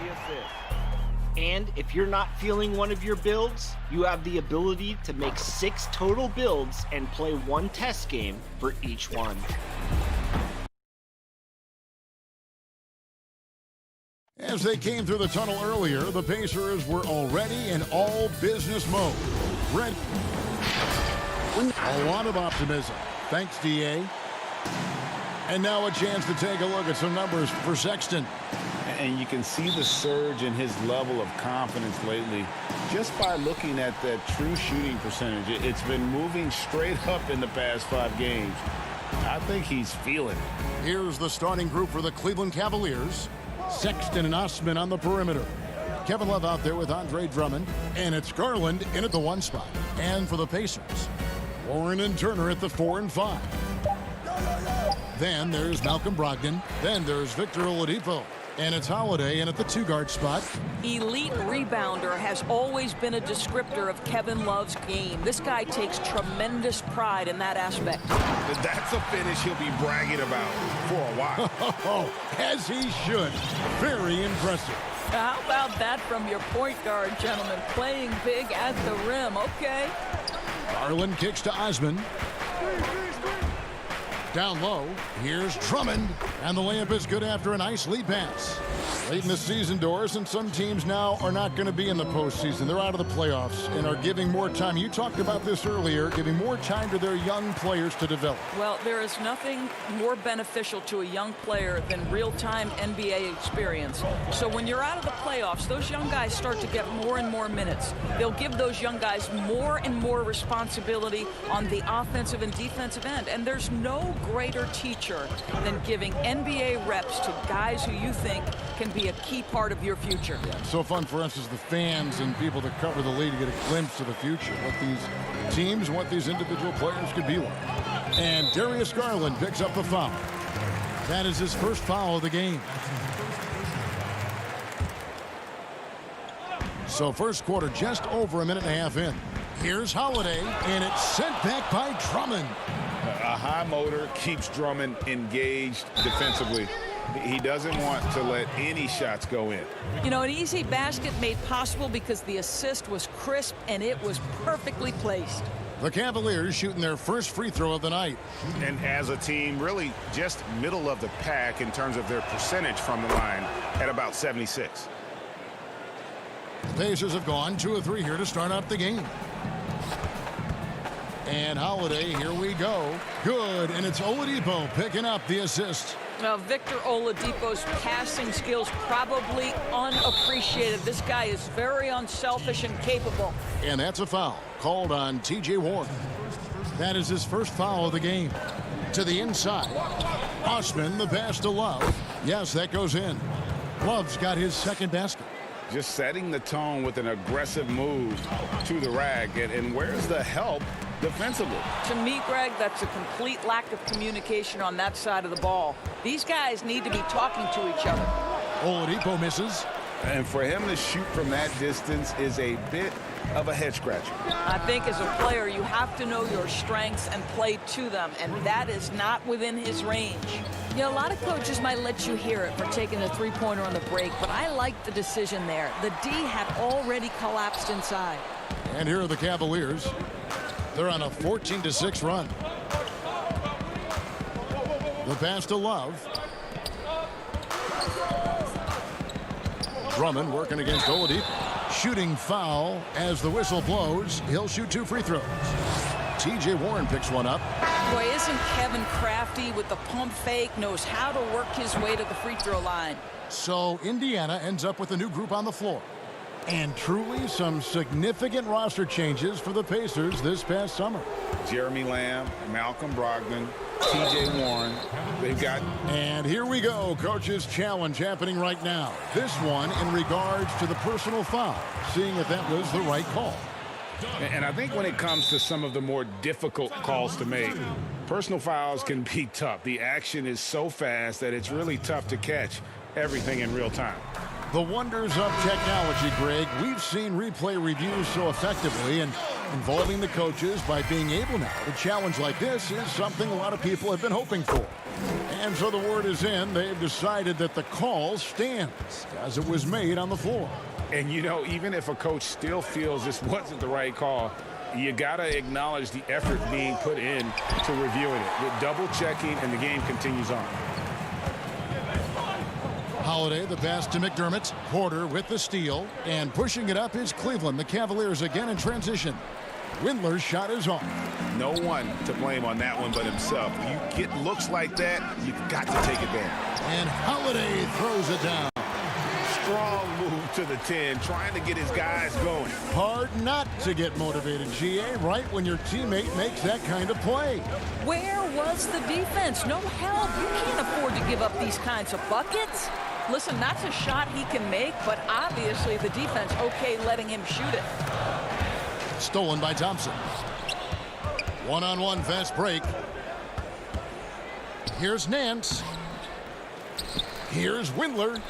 the assist. And if you're not feeling one of your builds, you have the ability to make 6 total builds and play 1 test game for each one. As they came through the tunnel earlier, the Pacers were already in all business mode. Ready. A lot of optimism. Thanks, DA. And now a chance to take a look at some numbers for Sexton. And you can see the surge in his level of confidence lately just by looking at that true shooting percentage. It's been moving straight up in the past 5 games. I think he's feeling it. Here's the starting group for the Cleveland Cavaliers. Sexton and Osman on the perimeter. Kevin Love out there with Andre Drummond. And it's Garland in at the 1 spot. And for the Pacers, Warren and Turner at the 4 and 5. Then there's Malcolm Brogdon. Then there's Victor Oladipo. And it's Holiday in at the 2-guard spot. Elite rebounder has always been a descriptor of Kevin Love's game. This guy takes tremendous pride in that aspect. That's a finish he'll be bragging about for a while. As he should. Very impressive. How about that from your point guard, gentlemen? Playing big at the rim. Okay. Garland kicks to Osman. Down low, here's Drummond, and the layup is good after a nice lead pass. Late in the season, Doris, and some teams now are not going to be in the postseason. They're out of the playoffs and are giving more time. You talked about this earlier, giving more time to their young players to develop. Well, there is nothing more beneficial to a young player than real-time NBA experience. So when you're out of the playoffs, those young guys start to get more and more minutes. They'll give those young guys more and more responsibility on the offensive and defensive end. And there's no greater teacher than giving NBA reps to guys who you think can be a key part of your future. Yeah, it's so fun for us as the fans and people that cover the league to get a glimpse of the future, what these teams, what these individual players could be like. And Darius Garland picks up the foul. That is his first foul of the game. So first quarter just over a minute and a half in. Here's Holiday, and it's sent back by Drummond. A high motor keeps Drummond engaged defensively. He doesn't want to let any shots go in. You know, an easy basket made possible because the assist was crisp and it was perfectly placed. The Cavaliers shooting their first free throw of the night. And as a team, really just middle of the pack in terms of their percentage from the line at about 76. The Pacers have gone 2 of 3 here to start out the game. And Holiday, here we go. Good, and it's Oladipo picking up the assist. Now, Victor Oladipo's passing skills probably unappreciated. This guy is very unselfish and capable. And that's a foul called on T.J. Warren. That is his first foul of the game. To the inside. Osman, the pass to Love. Yes, that goes in. Love's got his second basket. Just setting the tone with an aggressive move to the rack. And where's the help defensively? To me, Greg, that's a complete lack of communication on that side of the ball. These guys need to be talking to each other. Oladipo misses. And for him to shoot from that distance is a bit of a head scratcher. I think as a player, you have to know your strengths and play to them, and that is not within his range. You know, a lot of coaches might let you hear it for taking a three-pointer on the break, but I like the decision there. The D had already collapsed inside. And here are the Cavaliers. They're on a 14-6 run. The pass to Love. Drummond working against Oladipo. Shooting foul as the whistle blows. He'll shoot 2 free throws. T.J. Warren picks one up. Boy, isn't Kevin crafty with the pump fake, knows how to work his way to the free throw line. So Indiana ends up with a new group on the floor. And truly some significant roster changes for the Pacers this past summer. Jeremy Lamb, Malcolm Brogdon, T.J. Warren. They've got... And here we go. Coach's challenge happening right now. This one in regards to the personal foul. Seeing if that was the right call. And I think when it comes to some of the more difficult calls to make, personal fouls can be tough. The action is so fast that it's really tough to catch everything in real time. The wonders of technology, Greg. We've seen replay reviews so effectively, and involving the coaches by being able now to challenge like this is something a lot of people have been hoping for. And so the word is in. They've decided that the call stands as it was made on the floor. And, you know, even if a coach still feels this wasn't the right call, you got to acknowledge the effort being put in to reviewing it. With double checking, and the game continues on. Holiday, the pass to McDermott. Porter with the steal. And pushing it up is Cleveland. The Cavaliers again in transition. Windler's shot is off. No one to blame on that one but himself. You get looks like that, you've got to take advantage. And Holiday throws it down. Strong move to the 10, trying to get his guys going. Hard not to get motivated, GA, right when your teammate makes that kind of play. Where was the defense? No help. You can't afford to give up these kinds of buckets. Listen, that's a shot he can make, but obviously the defense okay letting him shoot it. Stolen by Thompson. One-on-one fast break. Here's Nance. Here's Windler.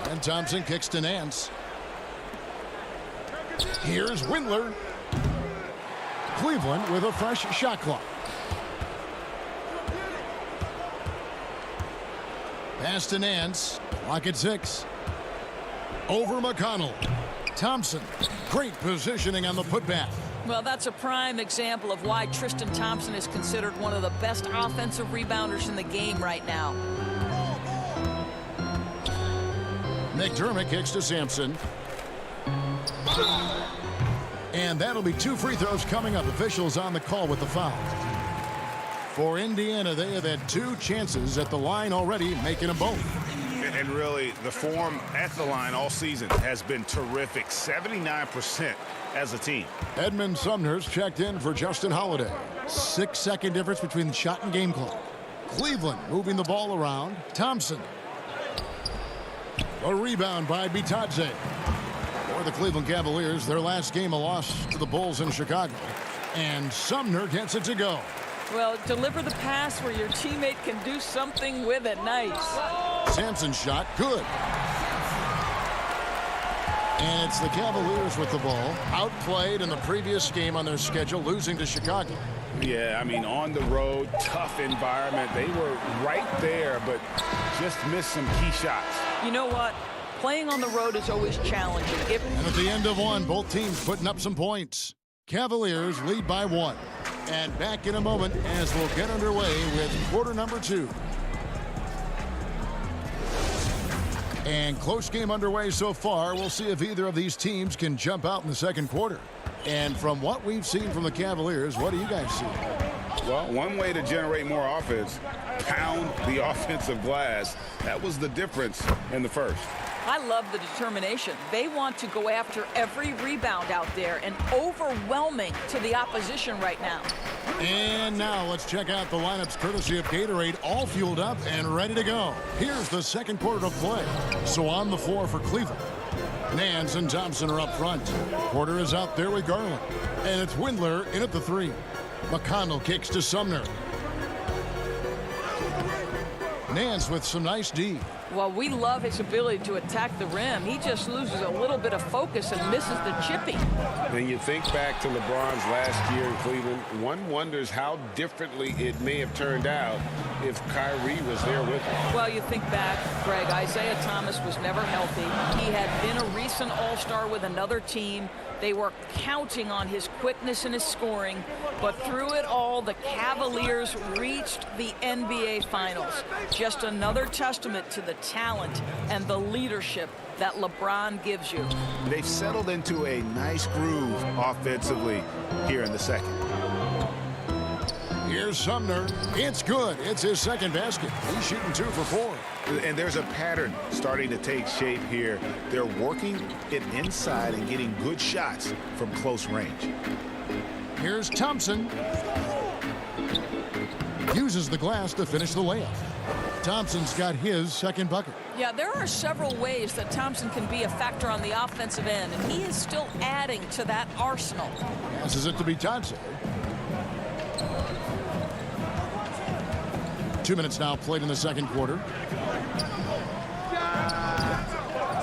And Thompson kicks to Nance. Here's Windler. Cleveland with a fresh shot clock. Pass to Nance. Clock at 6. Over McConnell. Thompson. Great positioning on the putback. Well, that's a prime example of why Tristan Thompson is considered one of the best offensive rebounders in the game right now. McDermott kicks to Sampson. And that'll be 2 free throws coming up. Officials on the call with the foul. For Indiana, they have had 2 chances at the line already, making them both. And really, the form at the line all season has been terrific. 79% as a team. Edmund Sumner's checked in for Justin Holiday. 6-second difference between the shot and game clock. Cleveland moving the ball around. Thompson. A rebound by Bitadze. For the Cleveland Cavaliers, their last game a loss to the Bulls in Chicago. And Sumner gets it to go. Well, deliver the pass where your teammate can do something with it. Nice. Sampson's shot, good. And it's the Cavaliers with the ball. Outplayed in the previous game on their schedule, losing to Chicago. Yeah, I mean, on the road, tough environment. They were right there, but just missed some key shots. You know what? Playing on the road is always challenging. And at the end of one, both teams putting up some points. Cavaliers lead by 1. And back in a moment as we'll get underway with quarter number 2. And close game underway so far. We'll see if either of these teams can jump out in the second quarter. And from what we've seen from the Cavaliers, what do you guys see? Well, one way to generate more offense, pound the offensive glass. That was the difference in the first. I love the determination. They want to go after every rebound out there and overwhelming to the opposition right now. And now let's check out the lineups courtesy of Gatorade, all fueled up and ready to go. Here's the second quarter of play. So on the floor for Cleveland, Nance and Thompson are up front. Porter is out there with Garland. And it's Windler in at the 3. McConnell kicks to Sumner. Nance with some nice D. Well, we love his ability to attack the rim. He just loses a little bit of focus and misses the chippy. When you think back to LeBron's last year in Cleveland, one wonders how differently it may have turned out if Kyrie was there with him. Well, you think back, Greg, Isaiah Thomas was never healthy. He had been a recent All-Star with another team. They were counting on his quickness and his scoring, but through it all, the Cavaliers reached the NBA Finals. Just another testament to the talent and the leadership that LeBron gives you. They've settled into a nice groove offensively here in the second. Here's Sumner. It's good. It's his second basket. He's shooting 2 for 4. And there's a pattern starting to take shape here. They're working it inside and getting good shots from close range. Here's Thompson. Uses the glass to finish the layup. Thompson's got his second bucket. Yeah, there are several ways that Thompson can be a factor on the offensive end, and he is still adding to that arsenal. Passes it to Bitadze. 2 minutes now played in the second quarter.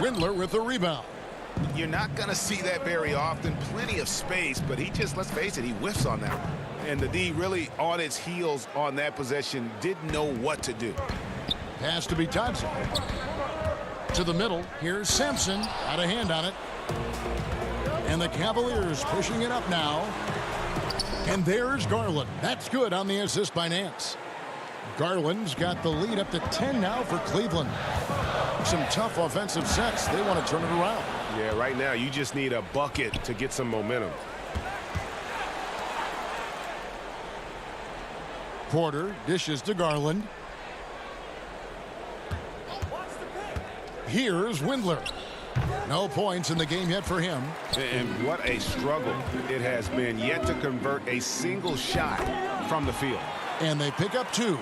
Windler with the rebound. You're not going to see that very often. Plenty of space, but he just, let's face it, he whiffs on that one. And the D really on its heels on that possession, didn't know what to do. Has to be Dodson. To the middle. Here's Sampson. Got a hand on it. And the Cavaliers pushing it up now. And there's Garland. That's good on the assist by Nance. Garland's got the lead up to 10 now for Cleveland. Some tough offensive sets. They want to turn it around. Yeah, right now you just need a bucket to get some momentum. Porter dishes to Garland. Here's Windler. No points in the game yet for him. And what a struggle it has been yet to convert a single shot from the field. And they pick up 2.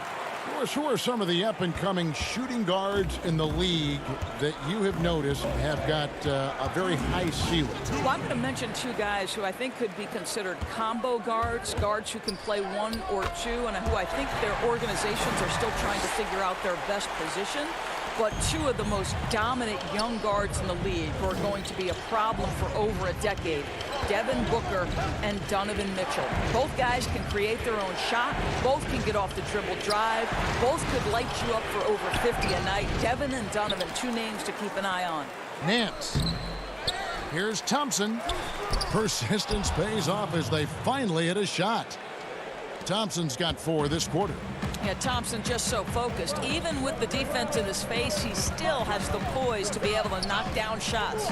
Who are some of the up-and-coming shooting guards in the league that you have noticed have got a very high ceiling? Well, I'm going to mention 2 guys who I think could be considered combo guards who can play 1 or 2, and who I think their organizations are still trying to figure out their best position. But 2 of the most dominant young guards in the league who are going to be a problem for over a decade, Devin Booker and Donovan Mitchell. Both guys can create their own shot. Both can get off the dribble drive. Both could light you up for over 50 a night. Devin and Donovan, 2 names to keep an eye on. Nance. Here's Thompson. Persistence pays off as they finally hit a shot. Thompson's got 4 this quarter. Yeah, Thompson just so focused. Even with the defense in his face, he still has the poise to be able to knock down shots.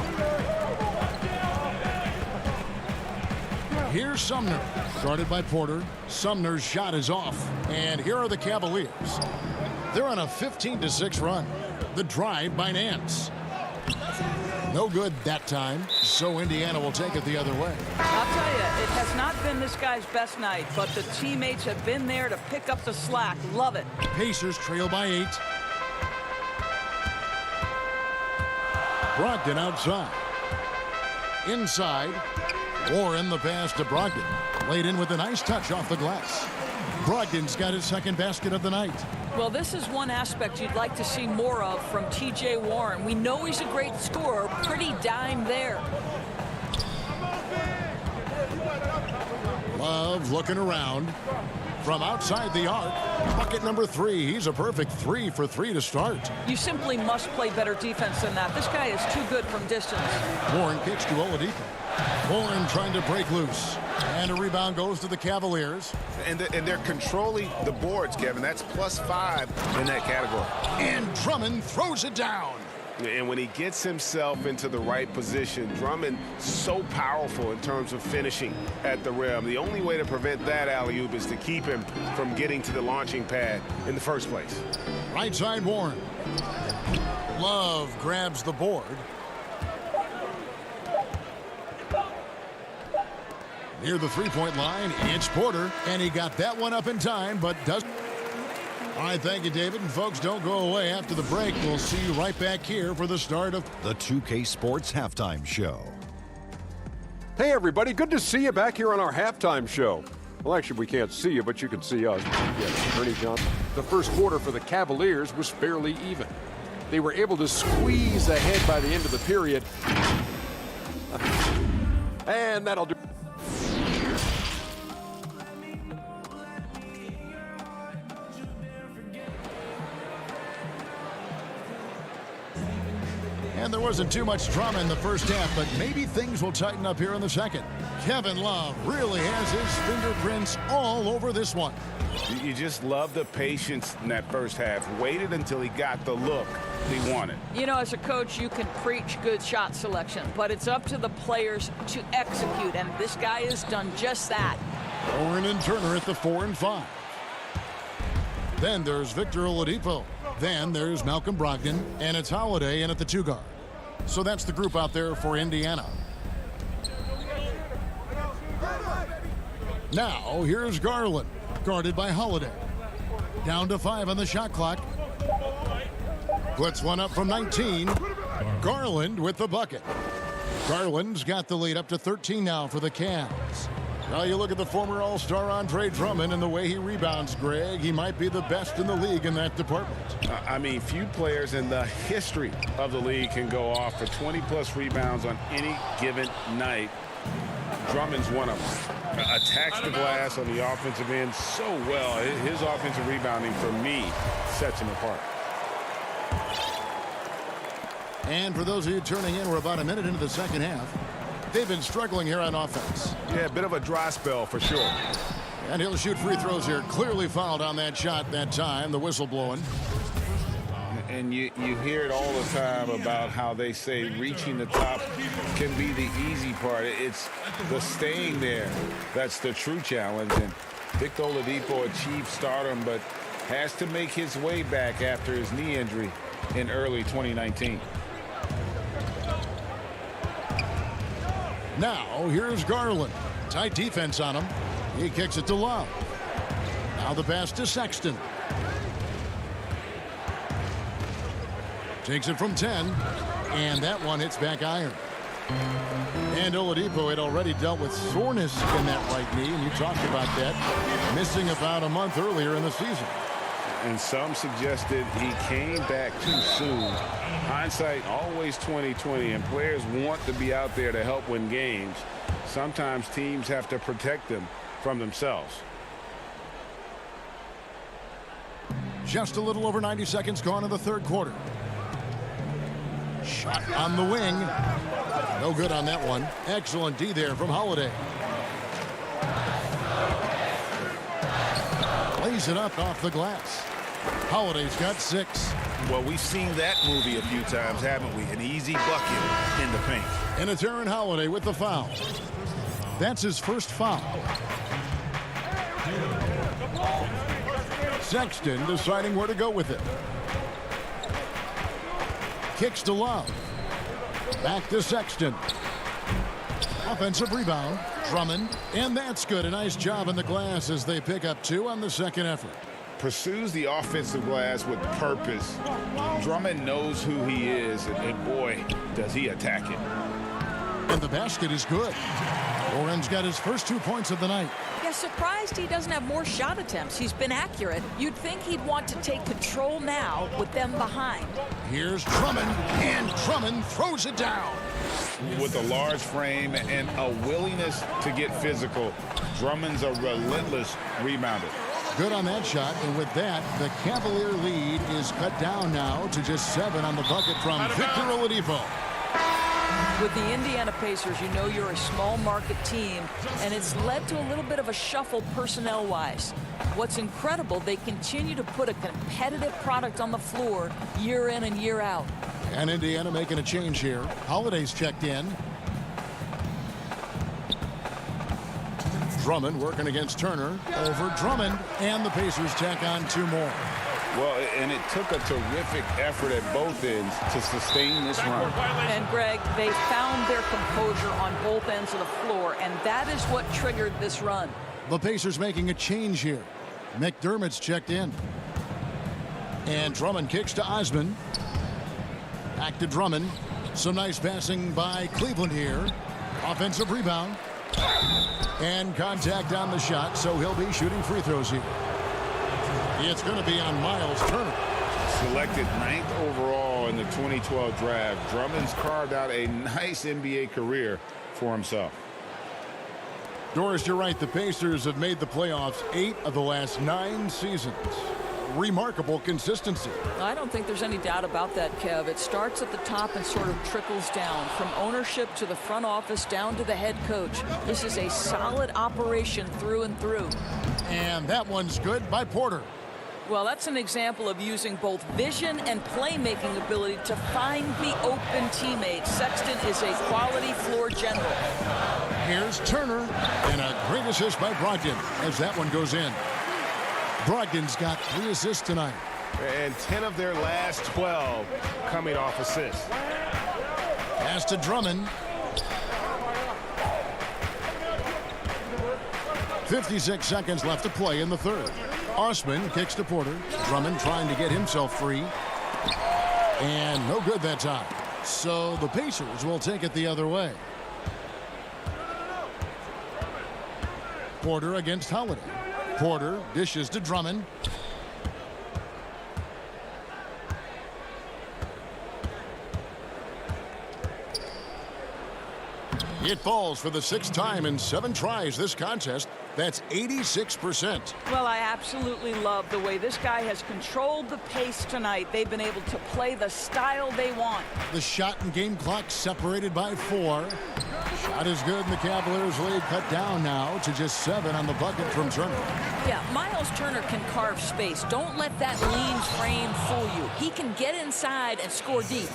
Here's Sumner, guarded by Porter. Sumner's shot is off. And here are the Cavaliers. They're on a 15-6 run. The drive by Nance. No good that time, so Indiana will take it the other way. I'll tell you, it has not been this guy's best night, but the teammates have been there to pick up the slack. Love it. Pacers trail by 8. Brogdon outside. Inside. Warren the pass to Brogdon. Laid in with a nice touch off the glass. Brogdon's got his 2nd basket of the night. Well, this is one aspect you'd like to see more of from T.J. Warren. We know he's a great scorer. Pretty dime there. Love looking around. From outside the arc. Bucket number 3. He's a perfect 3 for 3 to start. You simply must play better defense than that. This guy is too good from distance. Warren kicks to Oladipo. Warren trying to break loose. And a rebound goes to the Cavaliers. And they're controlling the boards, Kevin. That's +5 in that category. And Drummond throws it down. And when he gets himself into the right position, Drummond so powerful in terms of finishing at the rim. The only way to prevent that alley-oop is to keep him from getting to the launching pad in the first place. Right side Warren. Love grabs the board. Near the 3-point line, it's Porter, and he got that one up in time, but doesn't. All right, thank you, David. And folks, don't go away after the break. We'll see you right back here for the start of the 2K Sports Halftime Show. Hey, everybody. Good to see you back here on our halftime show. Well, actually, we can't see you, but you can see us. Yes, Ernie Johnson. The first quarter for the Cavaliers was fairly even. They were able to squeeze ahead by the end of the period. And that'll do. And there wasn't too much drama in the first half, but maybe things will tighten up here in the second. Kevin Love really has his fingerprints all over this one. You just love the patience in that first half. Waited until he got the look he wanted. You know, as a coach, you can preach good shot selection, but it's up to the players to execute, and this guy has done just that. Warren and Turner at the 4 and 5. Then there's Victor Oladipo. Then there's Malcolm Brogdon, and it's Holiday in at the 2 guard. So that's the group out there for Indiana. Now here's Garland, guarded by Holiday. Down to 5 on the shot clock. Puts one up from 19. Garland with the bucket. Garland's got the lead up to 13 now for the Cavs. Well, you look at the former All-Star Andre Drummond and the way he rebounds, Greg. He might be the best in the league in that department. I mean, few players in the history of the league can go off for 20-plus rebounds on any given night. Drummond's one of them. Attacks the glass on the offensive end so well. His offensive rebounding, for me, sets him apart. And for those of you turning in, we're about a minute into the second half. They've been struggling here on offense. Yeah, a bit of a dry spell for sure. And he'll shoot free throws here. Clearly fouled on that shot that time. The whistle blowing. And you hear it all the time about how they say reaching the top can be the easy part. It's the staying there that's the true challenge. And Victor Oladipo achieved stardom, but has to make his way back after his knee injury in early 2019. Now, here's Garland. Tight defense on him. He kicks it to Love. Now the pass to Sexton. Takes it from 10. And that one hits back iron. And Oladipo had already dealt with soreness in that right knee, and you talked about that, missing about a month earlier in the season. And some suggested he came back too soon. Hindsight always 20/20, and players want to be out there to help win games. Sometimes teams have to protect them from themselves. Just a little over 90 seconds gone in the third quarter. Shot on the wing. No good on that one. Excellent D there from Holiday. Lays it up off the glass. Holiday's got 6. Well, we've seen that movie a few times, haven't we? An easy bucket in the paint. And it's Aaron Holiday with the foul. That's his first foul. Sexton deciding where to go with it. Kicks to Love. Back to Sexton. Offensive rebound. Drummond. And that's good. A nice job in the glass as they pick up 2 on the second effort. Pursues the offensive glass with purpose. Drummond knows who he is, and boy, does he attack it. And the basket is good. Oren's got his first 2 points of the night. Yeah, surprised he doesn't have more shot attempts. He's been accurate. You'd think he'd want to take control now with them behind. Here's Drummond, and Drummond throws it down. With a large frame and a willingness to get physical, Drummond's a relentless rebounder. Good on that shot, and with that, the Cavalier lead is cut down now to just 7 on the bucket from Victor Oladipo. With the Indiana Pacers, you know you're a small market team, and it's led to a little bit of a shuffle personnel-wise. What's incredible, they continue to put a competitive product on the floor year in and year out. And Indiana making a change here. Holiday's checked in. Drummond working against Turner. Over Drummond, and the Pacers tack on 2 more. Well, and it took a terrific effort at both ends to sustain this run. And, Greg, they found their composure on both ends of the floor, and that is what triggered this run. The Pacers making a change here. McDermott's checked in. And Drummond kicks to Osman. Back to Drummond. Some nice passing by Cleveland here. Offensive rebound. And contact on the shot, so he'll be shooting free throws here. It's going to be on Miles Turner. Selected 9th overall in the 2012 draft, Drummond's carved out a nice NBA career for himself. Doris, you're right. The Pacers have made the playoffs 8 of the last 9 seasons. Remarkable consistency. I don't think there's any doubt about that, Kev. It starts at the top and sort of trickles down from ownership to the front office down to the head coach. This is a solid operation through and through. And that one's good by Porter. Well, that's an example of using both vision and playmaking ability to find the open teammates. Sexton is a quality floor general. Here's Turner, and a great assist by Brogdon as that one goes in. Brogdon's got 3 assists tonight. And 10 of their last 12 coming off assists. Pass to Drummond. 56 seconds left to play in the third. Osman kicks to Porter. Drummond trying to get himself free. And no good that time. So the Pacers will take it the other way. Porter against Holiday. Porter dishes to Drummond. It falls for the 6th time in 7 tries this contest. That's 86%. Well, I absolutely love the way this guy has controlled the pace tonight. They've been able to play the style they want. The shot and game clock separated by 4. Shot is good, and the Cavaliers lead cut down now to just 7 on the bucket from Turner. Yeah, Miles Turner can carve space. Don't let that lean frame fool you. He can get inside and score deep.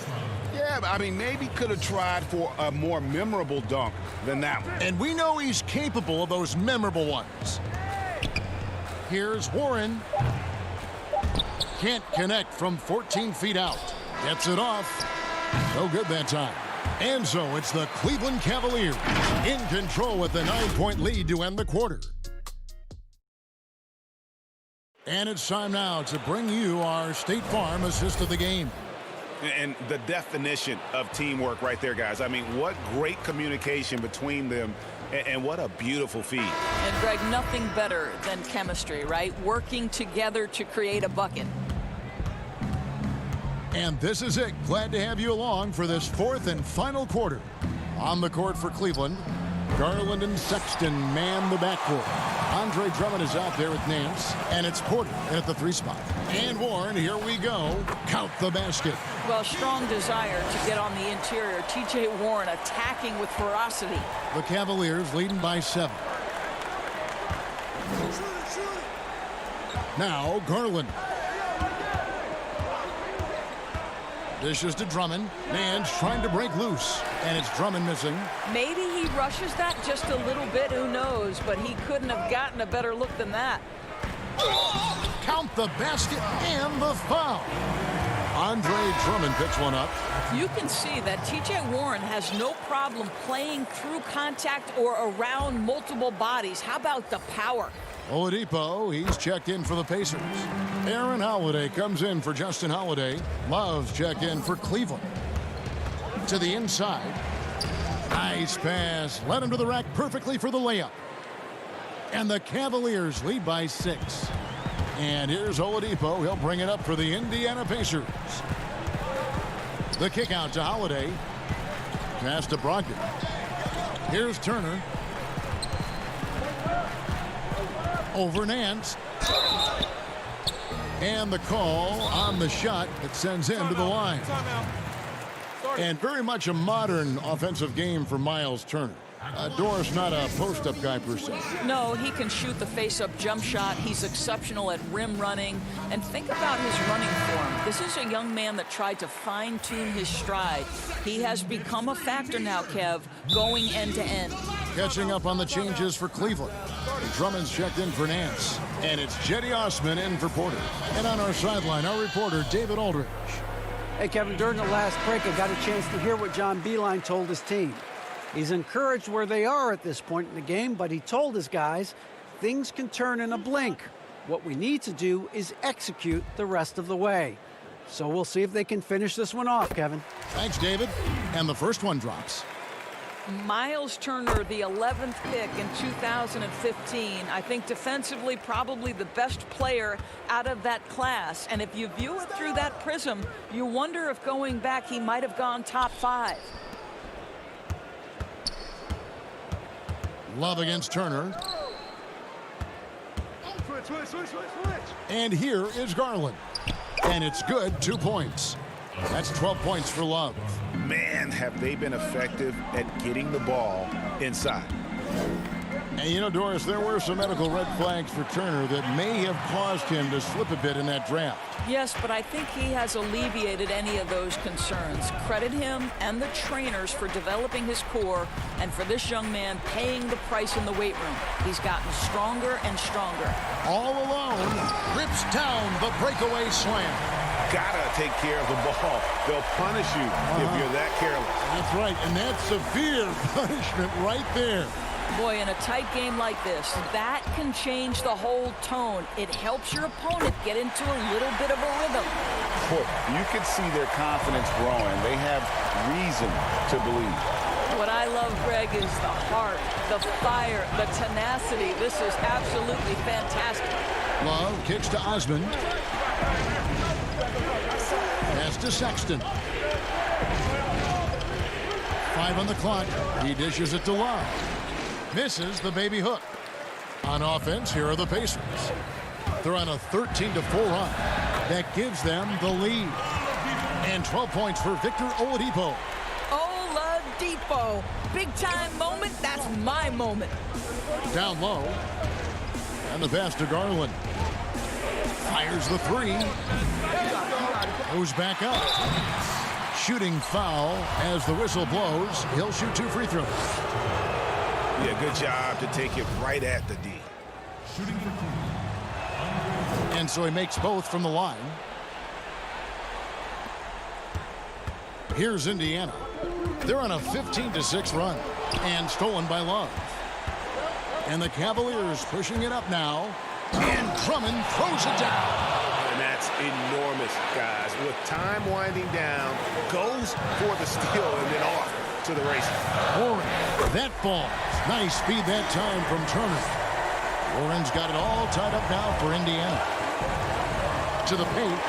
Yeah, I mean, maybe could have tried for a more memorable dunk than that one. And we know he's capable of those memorable ones. Here's Warren. Can't connect from 14 feet out. Gets it off. No good that time. And so it's the Cleveland Cavaliers in control with the 9-point lead to end the quarter. And it's time now to bring you our State Farm assist of the game. And the definition of teamwork right there, guys. I mean, what great communication between them, and what a beautiful feed. And, Greg, nothing better than chemistry, right? Working together to create a bucket. And this is it. Glad to have you along for this 4th and final quarter. On the court for Cleveland, Garland and Sexton man the backcourt. Andre Drummond is out there with Nance, and it's Porter at the 3 spot. And Warren, here we go. Count the basket. Well, strong desire to get on the interior. T.J. Warren attacking with ferocity. The Cavaliers leading by 7. Now Garland. Dishes to Drummond. Nance trying to break loose, and it's Drummond missing. Maybe he rushes that just a little bit, who knows, but he couldn't have gotten a better look than that. Count the basket and the foul. Andre Drummond picks one up. You can see that T.J. Warren has no problem playing through contact or around multiple bodies. How about the power? Oladipo, he's checked in for the Pacers. Aaron Holiday comes in for Justin Holiday. Love's checked in for Cleveland. To the inside. Nice pass. Led him to the rack perfectly for the layup. And the Cavaliers lead by 6. And here's Oladipo. He'll bring it up for the Indiana Pacers. The kick out to Holiday. Pass to Brogdon. Here's Turner. Over Nance. And the call on the shot that sends him to the line. And very much a modern offensive game for Miles Turner. Doris not a post-up guy per se. No, he can shoot the face-up jump shot. He's exceptional at rim running. And think about his running form. This is a young man that tried to fine-tune his stride. He has become a factor now, Kev, going end-to-end. Catching up on the changes for Cleveland. Drummond's checked in for Nance. And it's Jetty Osman in for Porter. And on our sideline, our reporter, David Aldridge. Hey, Kevin, during the last break, I got a chance to hear what John Beilein told his team. He's encouraged where they are at this point in the game, but he told his guys things can turn in a blink. What we need to do is execute the rest of the way. So we'll see if they can finish this one off, Kevin. Thanks, David. And the first one drops. Miles Turner, the 11th pick in 2015. I think defensively probably the best player out of that class. And if you view it through that prism, you wonder if going back he might have gone top 5. Love against Turner. And here is Garland. And it's good, 2 points. That's 12 points for Love. Man, have they been effective at getting the ball inside. And you know, Doris, there were some medical red flags for Turner that may have caused him to slip a bit in that draft. Yes, but I think he has alleviated any of those concerns. Credit him and the trainers for developing his core and for this young man paying the price in the weight room. He's gotten stronger and stronger. All alone, rips down the breakaway slam. Gotta take care of the ball. They'll punish you if you're that careless. That's right, and that's severe punishment right there. Boy, in a tight game like this, that can change the whole tone. It helps your opponent get into a little bit of a rhythm. You can see their confidence growing. They have reason to believe. What I I love, Greg, is the heart, the fire, the tenacity. This is absolutely fantastic. Love kicks to Osmond. Pass to Sexton. 5 on the clock. He dishes it to Love. Misses the baby hook. On offense, here are the Pacers. They're on a 13-4 run. That gives them the lead. And 12 points for Victor Oladipo. Oladipo. Big-time moment. That's my moment. Down low. And the pass to Garland. Fires the 3. Goes back up. Shooting foul as the whistle blows. He'll shoot 2 free throws. Yeah, good job to take it right at the D. And so he makes both from the line. Here's Indiana. They're on a 15-6 run. And stolen by Love. And the Cavaliers pushing it up now. And Drummond throws it down. And that's enormous, guys. With time winding down, goes for the steal and then off to the races. Warren, that falls. Nice speed that time from Turner. Warren's got it all tied up now for Indiana. To the paint.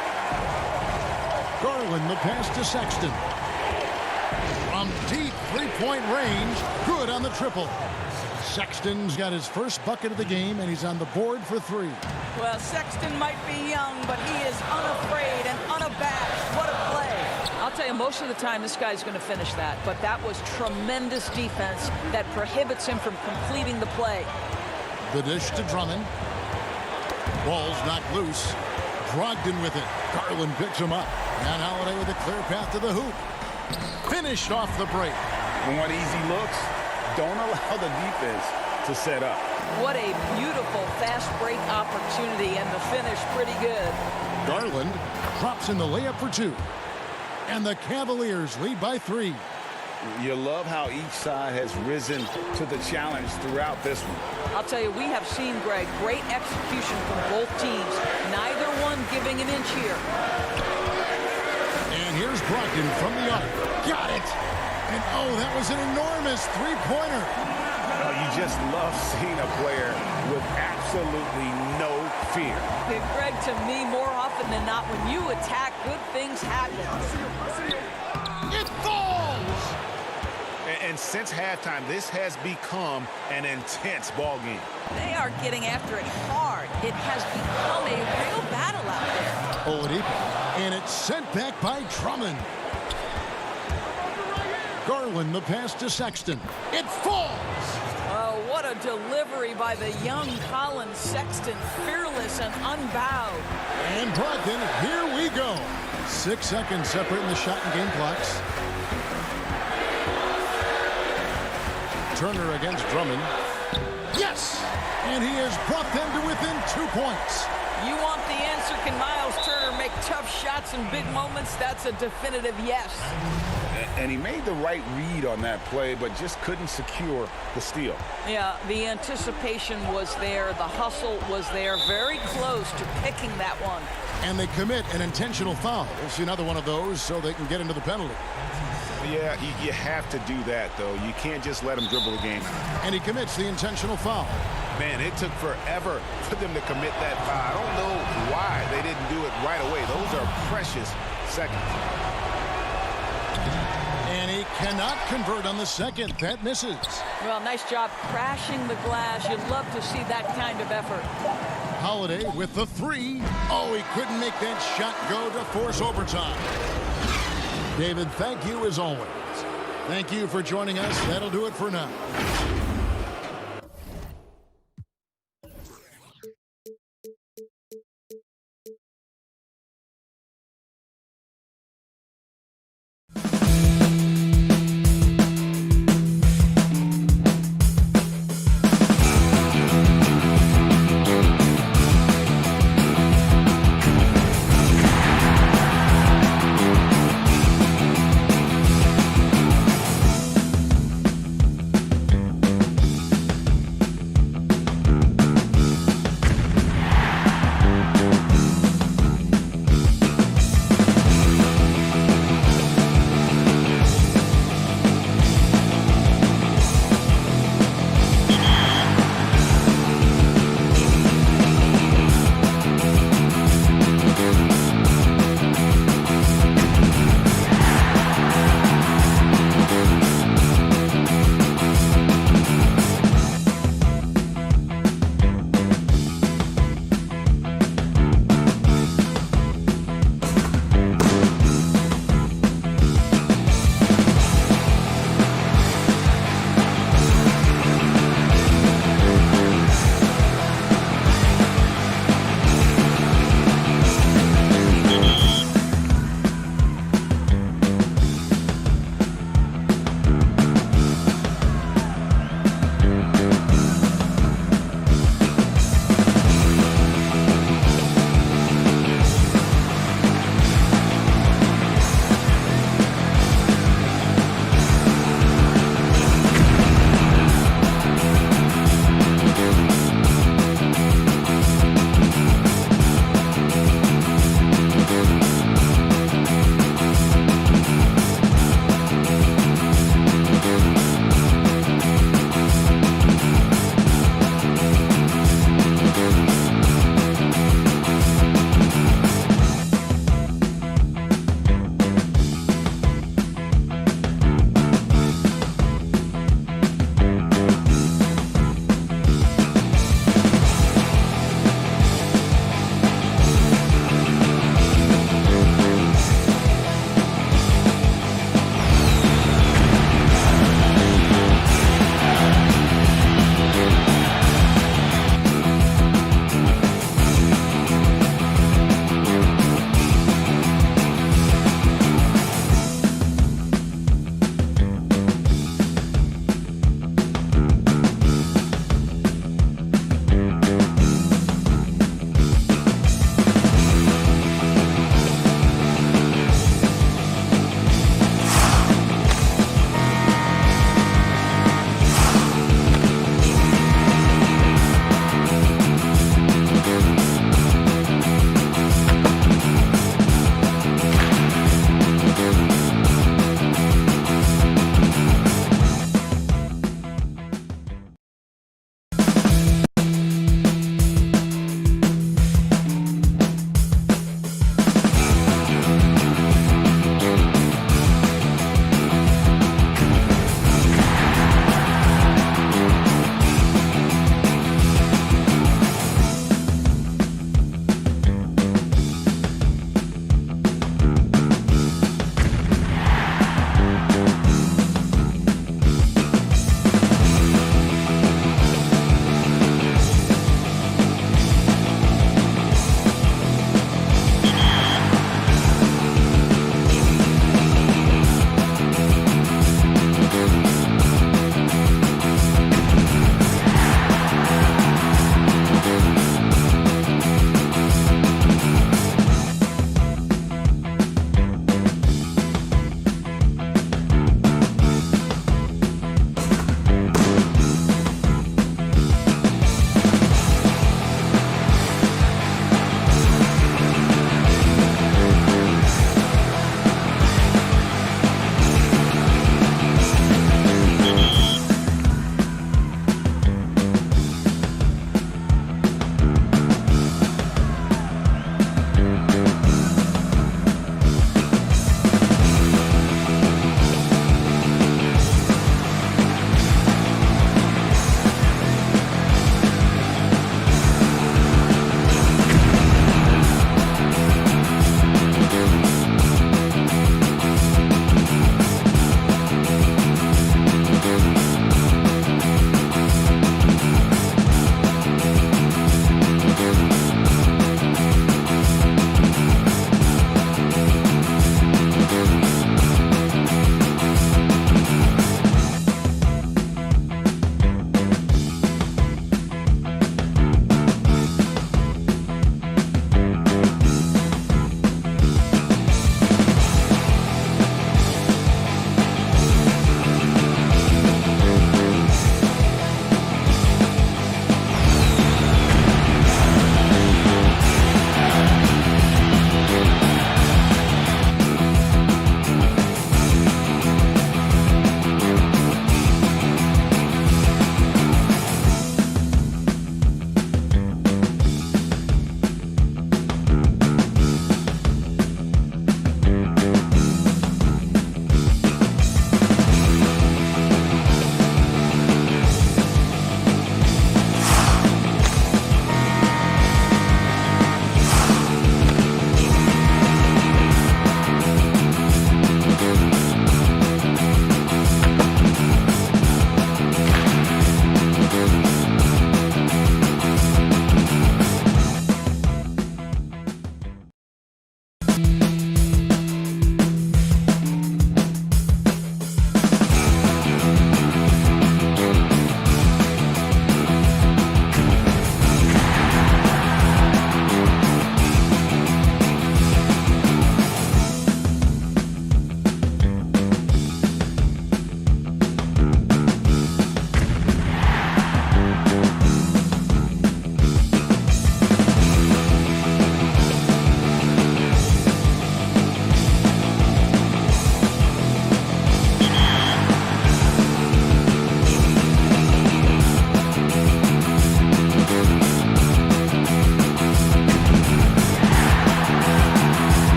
Garland, the pass to Sexton. From deep three-point range, good on the triple. Sexton's got his first bucket of the game, and he's on the board for 3. Well, Sexton might be young, but he is unafraid and unabashed. What a play. I'll tell you, most of the time this guy's going to finish that, but that was tremendous defense that prohibits him from completing the play. The dish to Drummond. Ball's knocked loose. Brogdon with it. Garland picks him up. And Holiday with a clear path to the hoop. Finished off the break. Want easy looks? Don't allow the defense to set up. What a beautiful fast break opportunity, and the finish pretty good. Garland drops in the layup for 2. And the Cavaliers lead by 3. You love how each side has risen to the challenge throughout this one. I'll tell you, we have seen, Greg, great execution from both teams. Neither one giving an inch here. And here's Brogdon from the arc. Got it! And oh, that was an enormous three-pointer. You just love seeing a player with absolutely no fear. And Greg, to me, more often than not, when you attack, good things happen. It falls! And since halftime, this has become an intense ball game. They are getting after it hard. It has become a real battle out there. Oladipo, and it's sent back by Drummond. Garland, the pass to Sexton. It falls! Oh, what a delivery by the young Colin Sexton. Fearless and unbowed. And Brogdon, here we go. 6 seconds separating the shot and game clocks. Turner against Drummond. Yes! And he has brought them to within 2 points. You want the answer? Can Miles Turner make tough shots in big moments? That's a definitive yes. And he made the right read on that play, but just couldn't secure the steal. Yeah, the anticipation was there. The hustle was there. Very close to picking that one. And they commit an intentional foul. We'll see another one of those so they can get into the penalty. Yeah, you have to do that, though. You can't just let him dribble the game. And he commits the intentional foul. Man, it took forever for them to commit that foul. I don't know why they didn't do it right away. Those are precious seconds. And he cannot convert on the second. That misses. Well, nice job crashing the glass. You'd love to see that kind of effort. Holiday with the 3. Oh, he couldn't make that shot go to force overtime. David, thank you as always. Thank you for joining us. That'll do it for now.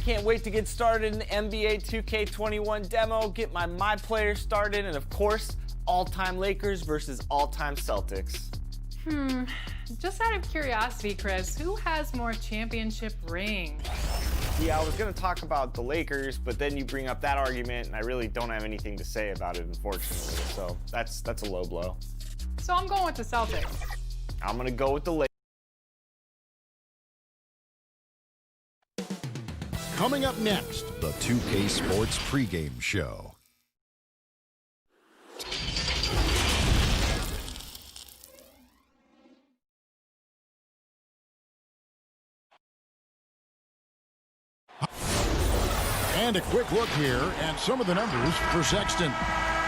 can't wait to get started in the NBA 2K21 demo, get my player started, and of course, all-time Lakers versus all-time Celtics. Just out of curiosity, Chris, who has more championship rings? Yeah, I was going to talk about the Lakers, but then you bring up that argument, and I really don't have anything to say about it, unfortunately. So that's a low blow. So I'm going with the Celtics. I'm going to go with the Lakers. Coming up next, The 2K Sports pregame show. and a quick look here at some of the numbers for Sexton.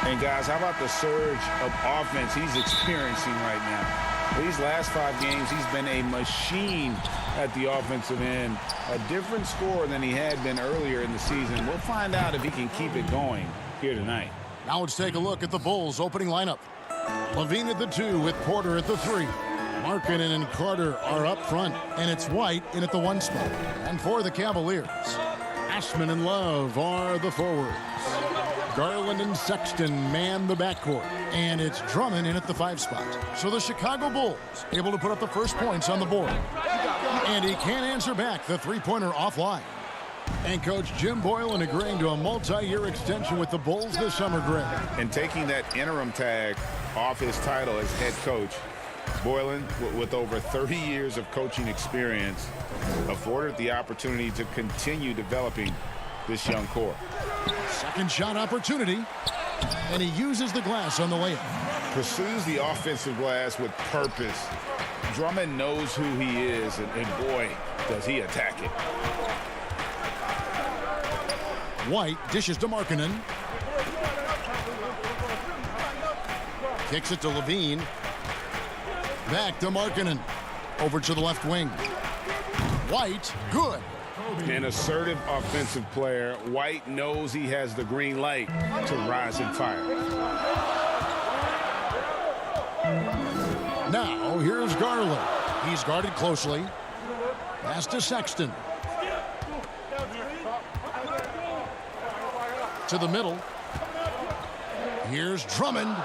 And guys, how about the surge of offense he's experiencing right now? These last 5 games, he's been a machine at the offensive end. A different score than he had been earlier in the season. We'll find out if he can keep it going here tonight. Now let's take a look at the Bulls' opening lineup. Levine at the 2 with Porter at the 3. Markkanen and Carter are up front, and it's White in at the 1 spot. And for the Cavaliers, Ashman and Love are the forwards. Garland and Sexton man the backcourt, and it's Drummond in at the 5 spot. So the Chicago Bulls able to put up the first points on the board. And he can't answer back the 3-pointer offline. And Coach Jim Boylan agreeing to a multi-year extension with the Bulls this summer, Greg. And taking that interim tag off his title as head coach, Boylan, with over 30 years of coaching experience, afforded the opportunity to continue developing this young core. Second shot opportunity, and he uses the glass on the layup. Pursues the offensive glass with purpose. Drummond knows who he is, and boy, does he attack it. White dishes to Markkanen. Kicks it to Levine. Back to Markkanen. Over to the left wing. White, good. An assertive offensive player. White knows he has the green light to rise and fire. Now, here's Garland. He's guarded closely. Pass to Sexton. To the middle. Here's Drummond.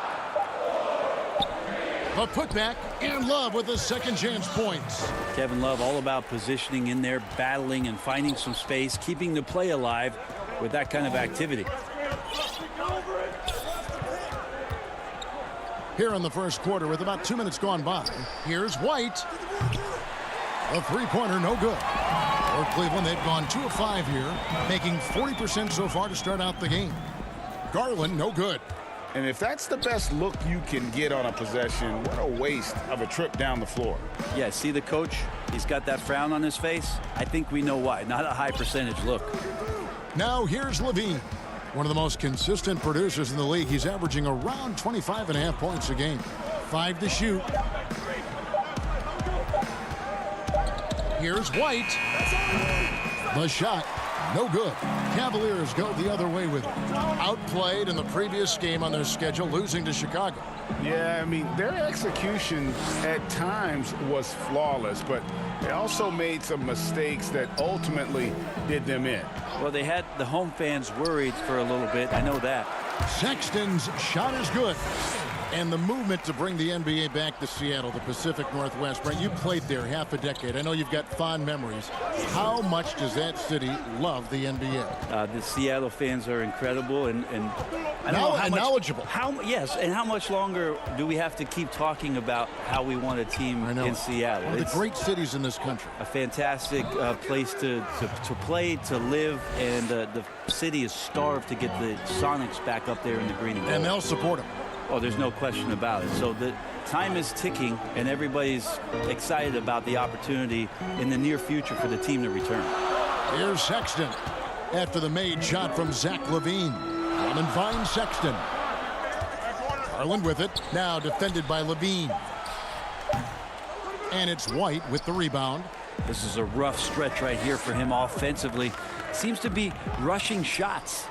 A putback, and Love with a second chance points. Kevin Love all about positioning in there, battling and finding some space, keeping the play alive with that kind of activity. Here in the first quarter with about 2 minutes gone by, here's White. A 3-pointer, no good. For Cleveland, they've gone 2 of 5 here, making 40% so far to start out the game. Garland, no good. And if that's the best look you can get on a possession, what a waste of a trip down the floor. Yeah, see the coach? He's got that frown on his face. I think we know why. Not a high percentage look. Now here's Levine. One of the most consistent producers in the league. He's averaging around 25.5 points a game. 5 to shoot. Here's White. The shot. No good. Cavaliers go the other way with it. Outplayed in the previous game on their schedule, losing to Chicago. Yeah, I mean, their execution at times was flawless, but they also made some mistakes that ultimately did them in. Well, they had the home fans worried for a little bit. I know that. Sexton's shot is good. And the movement to bring the NBA back to Seattle, the Pacific Northwest. Brent, you played there half a decade. I know you've got fond memories. How much does that city love the NBA? The Seattle fans are incredible and I don't know how much, knowledgeable. Yes, and how much longer do we have to keep talking about how we want a team in Seattle? One of the great cities in this country. A fantastic place to play, to live, and the city is starved to get the Sonics back up there in the green and gold. And they'll support them. Oh, there's no question about it. So the time is ticking, and everybody's excited about the opportunity in the near future for the team to return. Here's Sexton after the made shot from Zach LaVine. Drummond finds Sexton. Garland with it. Now defended by LaVine. And it's White with the rebound. This is a rough stretch right here for him offensively. Seems to be rushing shots.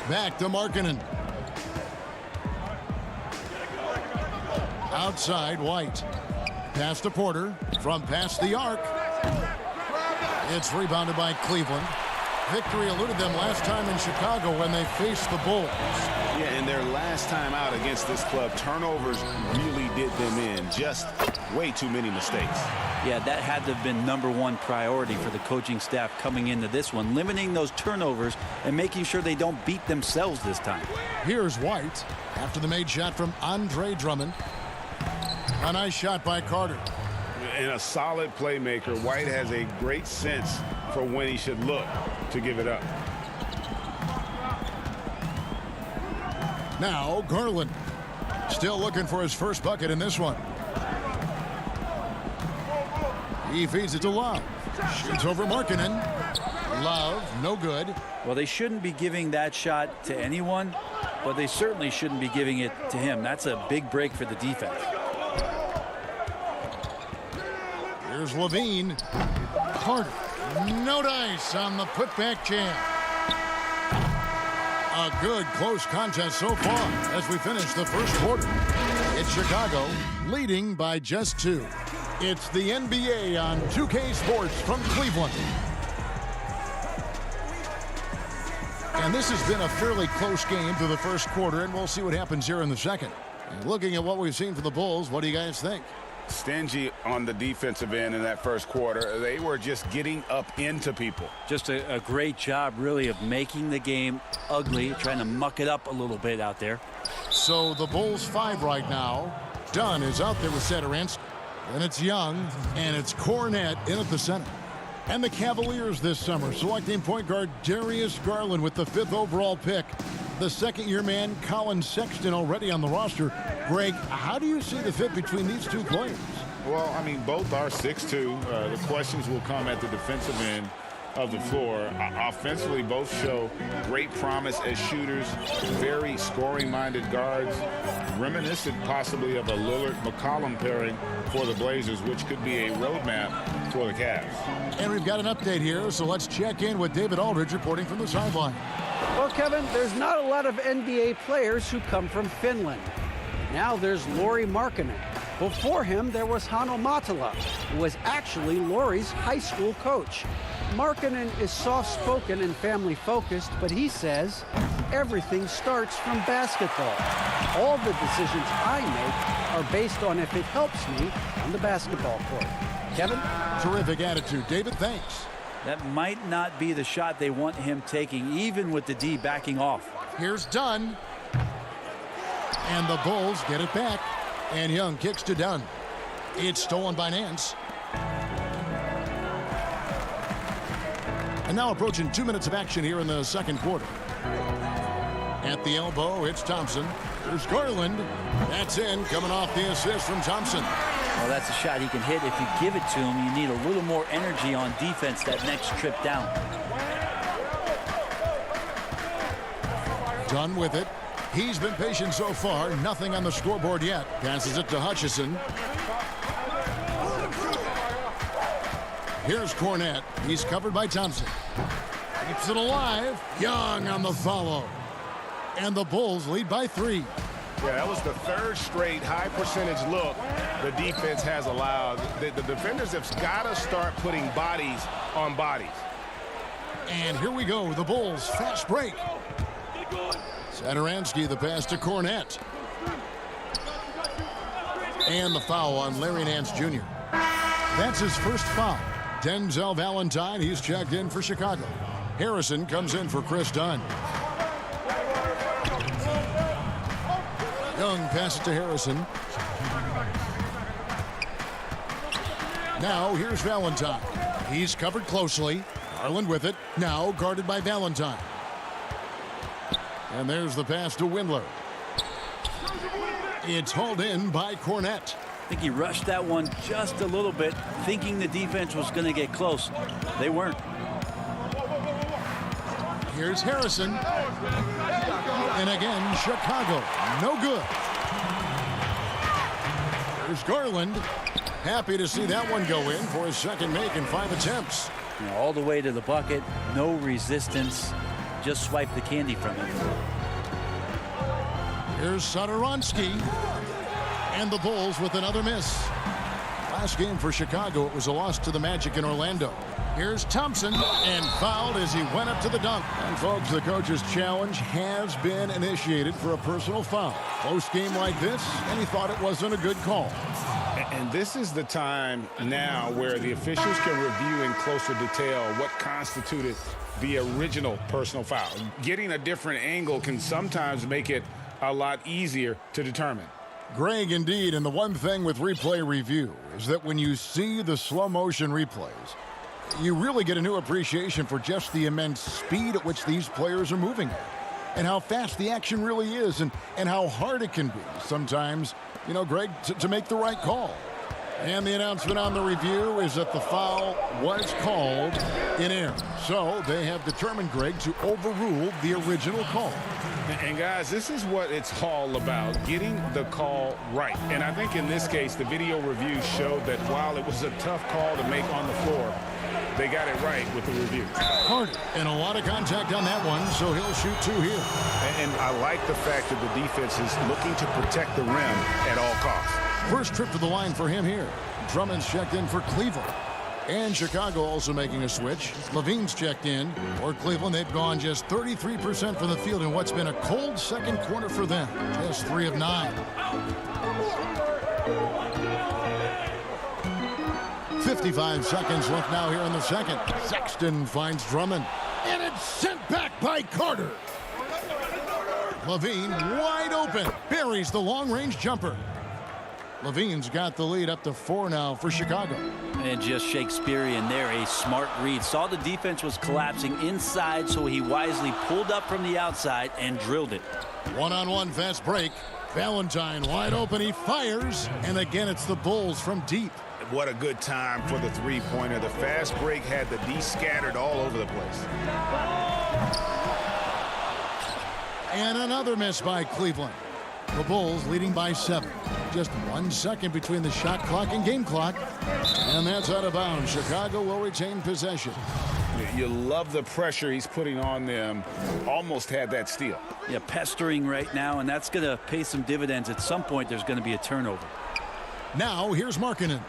Back to Markkanen. Outside, White. Pass to Porter. from past the arc. It's rebounded by Cleveland. Victory eluded them last time in Chicago when they faced the Bulls. Yeah, and their last time out against this club, turnovers really did them in. Just way too many mistakes. Yeah, that had to have been #1 priority for the coaching staff coming into this one, limiting those turnovers and making sure they don't beat themselves this time. Here's White after the made shot from Andre Drummond. A nice shot by Carter. And a solid playmaker, White has a great sense for when he should look to give it up. Now Garland still looking for his first bucket in this one. He feeds it to Love. Shoots over Markkanen. Love, no good. Well, they shouldn't be giving that shot to anyone, but they certainly shouldn't be giving it to him. That's a big break for the defense. Here's Levine. Carter. No dice on the putback jam. A good close contest so far as we finish the first quarter. It's Chicago leading by just 2. It's the NBA on 2K Sports from Cleveland. And this has been a fairly close game through the first quarter, and we'll see what happens here in the second. And looking at what we've seen from the Bulls, what do you guys think? Stingy on the defensive end in that first quarter. They were just getting up into people. Just a great job, really, of making the game ugly, trying to muck it up a little bit out there. So the Bulls 5 right now. Dunn is out there with Satoransky. And it's Young, and it's Cornette in at the center. And the Cavaliers this summer selecting point guard Darius Garland with the 5th overall pick. The second-year man, Colin Sexton, already on the roster. Greg, how do you see the fit between these two players? Well, I mean, both are 6'2". The questions will come at the defensive end of the floor. Offensively, both show great promise as shooters, very scoring-minded guards, reminiscent possibly of a Lillard-McCollum pairing for the Blazers, which could be a roadmap for the Cavs. And we've got an update here, so let's check in with David Aldridge reporting from the sideline. Well, Kevin, there's not a lot of NBA players who come from Finland. Now there's Lauri Markkanen. Before him, there was Hanno Matala, who was actually Lauri's high school coach. Markkanen is soft-spoken and family-focused, but he says everything starts from basketball. All the decisions I make are based on if it helps me on the basketball court. Kevin? Terrific attitude. David, thanks. That might not be the shot they want him taking, even with the D backing off. Here's Dunn. And the Bulls get it back. And Young kicks to Dunn. It's stolen by Nance. And now approaching 2 minutes of action here in the second quarter. At the elbow, it's Thompson. There's Garland. That's in, coming off the assist from Thompson. Well, that's a shot he can hit. If you give it to him, you need a little more energy on defense that next trip down. Dunn with it. He's been patient so far. Nothing on the scoreboard yet. Passes it to Hutchison. Here's Cornette. He's covered by Thompson. Keeps it alive. Young on the follow. And the Bulls lead by 3. Yeah, that was the 3rd straight high percentage look the defense has allowed. The defenders have got to start putting bodies on bodies. And here we go. The Bulls fast break. Satoransky, the pass to Cornette. And the foul on Larry Nance Jr. That's his first foul. Denzel Valentine, he's checked in for Chicago. Harrison comes in for Chris Dunn. Young passes to Harrison. Now here's Valentine. He's covered closely. Garland with it. Now guarded by Valentine. And there's the pass to Windler. It's hauled in by Cornette. I think he rushed that one just a little bit, thinking the defense was going to get close. They weren't. Here's Harrison. And again, Chicago. No good. There's Garland. Happy to see that one go in for his second make in 5 attempts. You know, all the way to the bucket, no resistance. Just swipe the candy from it. Here's Satoransky. And the Bulls with another miss. Last game for Chicago, it was a loss to the Magic in Orlando. Here's Thompson, and fouled as he went up to the dunk. And folks, the coach's challenge has been initiated for a personal foul. Close game like this, and he thought it wasn't a good call. And this is the time now where the officials can review in closer detail what constituted the original personal foul. Getting a different angle can sometimes make it a lot easier to determine. Greg, indeed, and the one thing with replay review is that when you see the slow motion replays, you really get a new appreciation for just the immense speed at which these players are moving at, and how fast the action really is, and how hard it can be sometimes, you know, Greg, to make the right call. And the announcement on the review is that the foul was called in error. So they have determined, Greg, to overrule the original call. And guys, this is what it's all about, getting the call right. And I think in this case, the video review showed that while it was a tough call to make on the floor, they got it right with the review. Hard, and a lot of contact on that one, so he'll shoot 2 here. And I like the fact that the defense is looking to protect the rim at all costs. First trip to the line for him here. Drummond's checked in for Cleveland. And Chicago also making a switch. Levine's checked in. For Cleveland, they've gone just 33% from the field in what's been a cold second quarter for them. Just 3 of 9. 55 seconds left now here in the second. Sexton finds Drummond. And it's sent back by Carter. Levine wide open. Buries the long-range jumper. Levine's got the lead up to 4 now for Chicago. And just Shakespearean there, a smart read. Saw the defense was collapsing inside, so he wisely pulled up from the outside and drilled it. One-on-one fast break. Valentine wide open. He fires. And again, it's the Bulls from deep. What a good time for the three-pointer. The fast break had the D scattered all over the place. And another miss by Cleveland. The Bulls leading by 7. Just 1 second between the shot clock and game clock. And that's out of bounds. Chicago will retain possession. You love the pressure he's putting on them. Almost had that steal. Yeah, pestering right now, and that's going to pay some dividends. At some point, there's going to be a turnover. Now, here's Markkanen.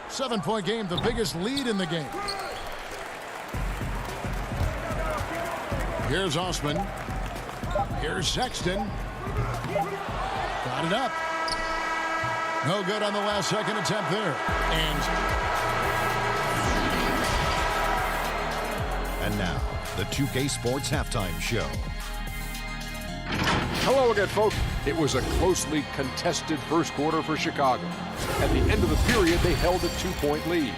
7-point game, the biggest lead in the game. Here's Osman. Here's Sexton. Got it up. No good on the last second attempt there. And now, the 2K Sports Halftime Show. Hello again, folks. It was a closely contested first quarter for Chicago. At the end of the period, they held a 2-point lead.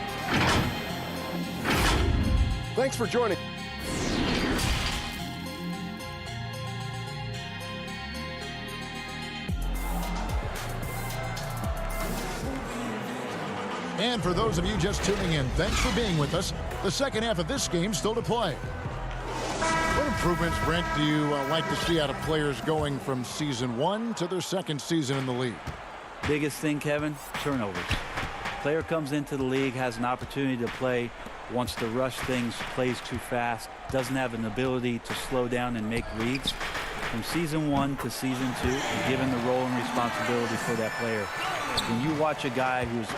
Thanks for joining. And for those of you just tuning in, thanks for being with us. The second half of this game still to play. What improvements, Brent, do you like to see out of players going from season 1 to their second season in the league? Biggest thing, Kevin, turnovers. Player comes into the league, has an opportunity to play, wants to rush things, plays too fast, doesn't have an ability to slow down and make reads. From season 1 to season 2, you're given the role and responsibility for that player. When you watch a guy whose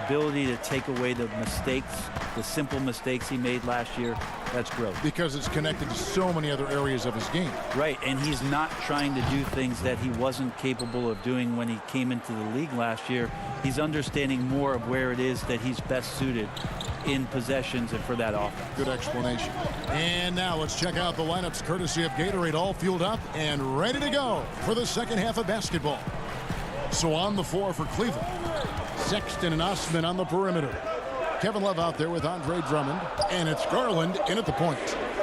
ability to take away the mistakes, the simple mistakes he made last year, that's growth. Because it's connected to so many other areas of his game. Right, and he's not trying to do things that he wasn't capable of doing when he came into the league last year. He's understanding more of where it is that he's best suited in possessions and for that offense. Good explanation. And now let's check out the lineups courtesy of Gatorade, all fueled up and ready to go for the second half of basketball. So on the floor for Cleveland, Sexton and Osman on the perimeter. Kevin Love out there with Andre Drummond, and it's Garland in at the point.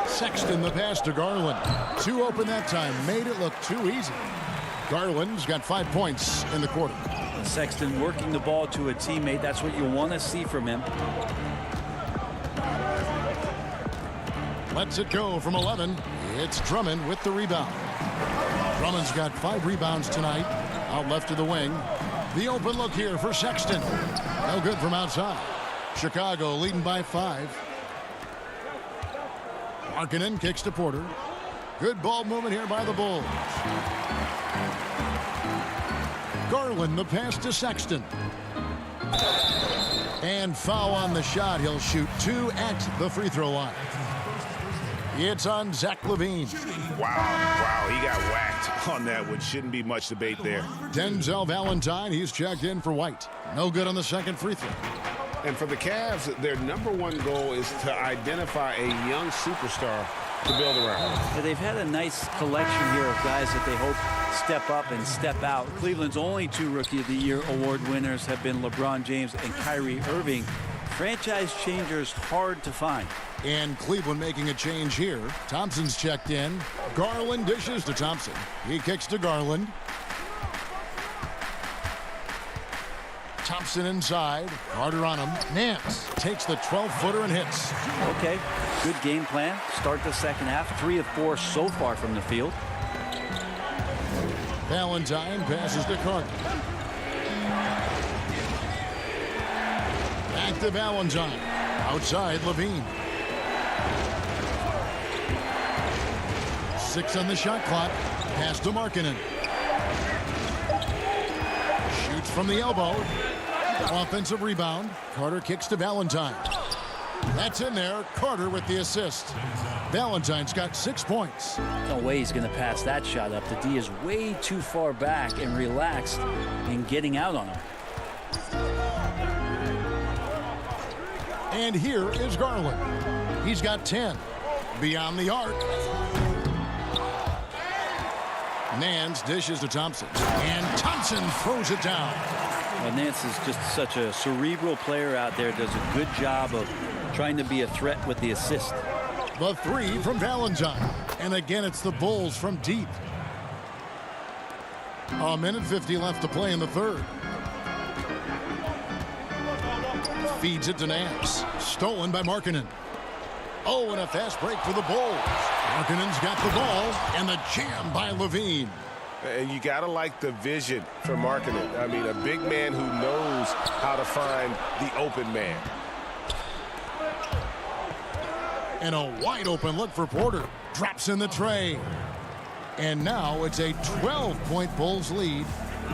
Sexton the pass to Garland. 2 open that time, made it look too easy. Garland's got 5 points in the quarter. Sexton working the ball to a teammate. That's what you want to see from him. Lets it go from 11. It's Drummond with the rebound. Drummond's got 5 rebounds tonight. Out left to the wing. The open look here for Sexton. No good from outside. Chicago leading by 5. Markkanen kicks to Porter. Good ball movement here by the Bulls. Garland the pass to Sexton. And foul on the shot. He'll shoot 2 at the free throw line. It's on Zach LaVine. Wow, he got whacked on that, which shouldn't be much debate there. Denzel Valentine, he's checked in for White. No good on the second free throw. And for the Cavs, their #1 goal is to identify a young superstar to build around. Yeah, they've had a nice collection here of guys that they hope step up and step out. Cleveland's only 2 Rookie of the Year award winners have been LeBron James and Kyrie Irving. Franchise changers hard to find. And Cleveland making a change here. Thompson's checked in. Garland dishes to Thompson. He kicks to Garland. Thompson inside. Carter on him. Nance takes the 12-footer and hits. Okay, good game plan. Start the second half. 3 of 4 so far from the field. Valentine passes to Carter. Back to Valentine. Outside LaVine. 6 on the shot clock. Pass to Markkanen. Shoots from the elbow. Offensive rebound. Carter kicks to Valentine. That's in there. Carter with the assist. Valentine's got 6 points. No way he's going to pass that shot up. The D is way too far back and relaxed in getting out on him. And here is Garland. He's got 10. Beyond the arc. Nance dishes to Thompson. And Thompson throws it down. Well, Nance is just such a cerebral player out there. Does a good job of trying to be a threat with the assist. The 3 from Valentine. And again, it's the Bulls from deep. 1:50 left to play in the third. Feeds it to Nance. Stolen by Markkanen. Oh, and a fast break for the Bulls. Markkanen's got the ball, and the jam by LaVine. And you got to like the vision for Markkanen. I mean, a big man who knows how to find the open man. And a wide open look for Porter. Drops in the tray. And now it's a 12-point Bulls lead.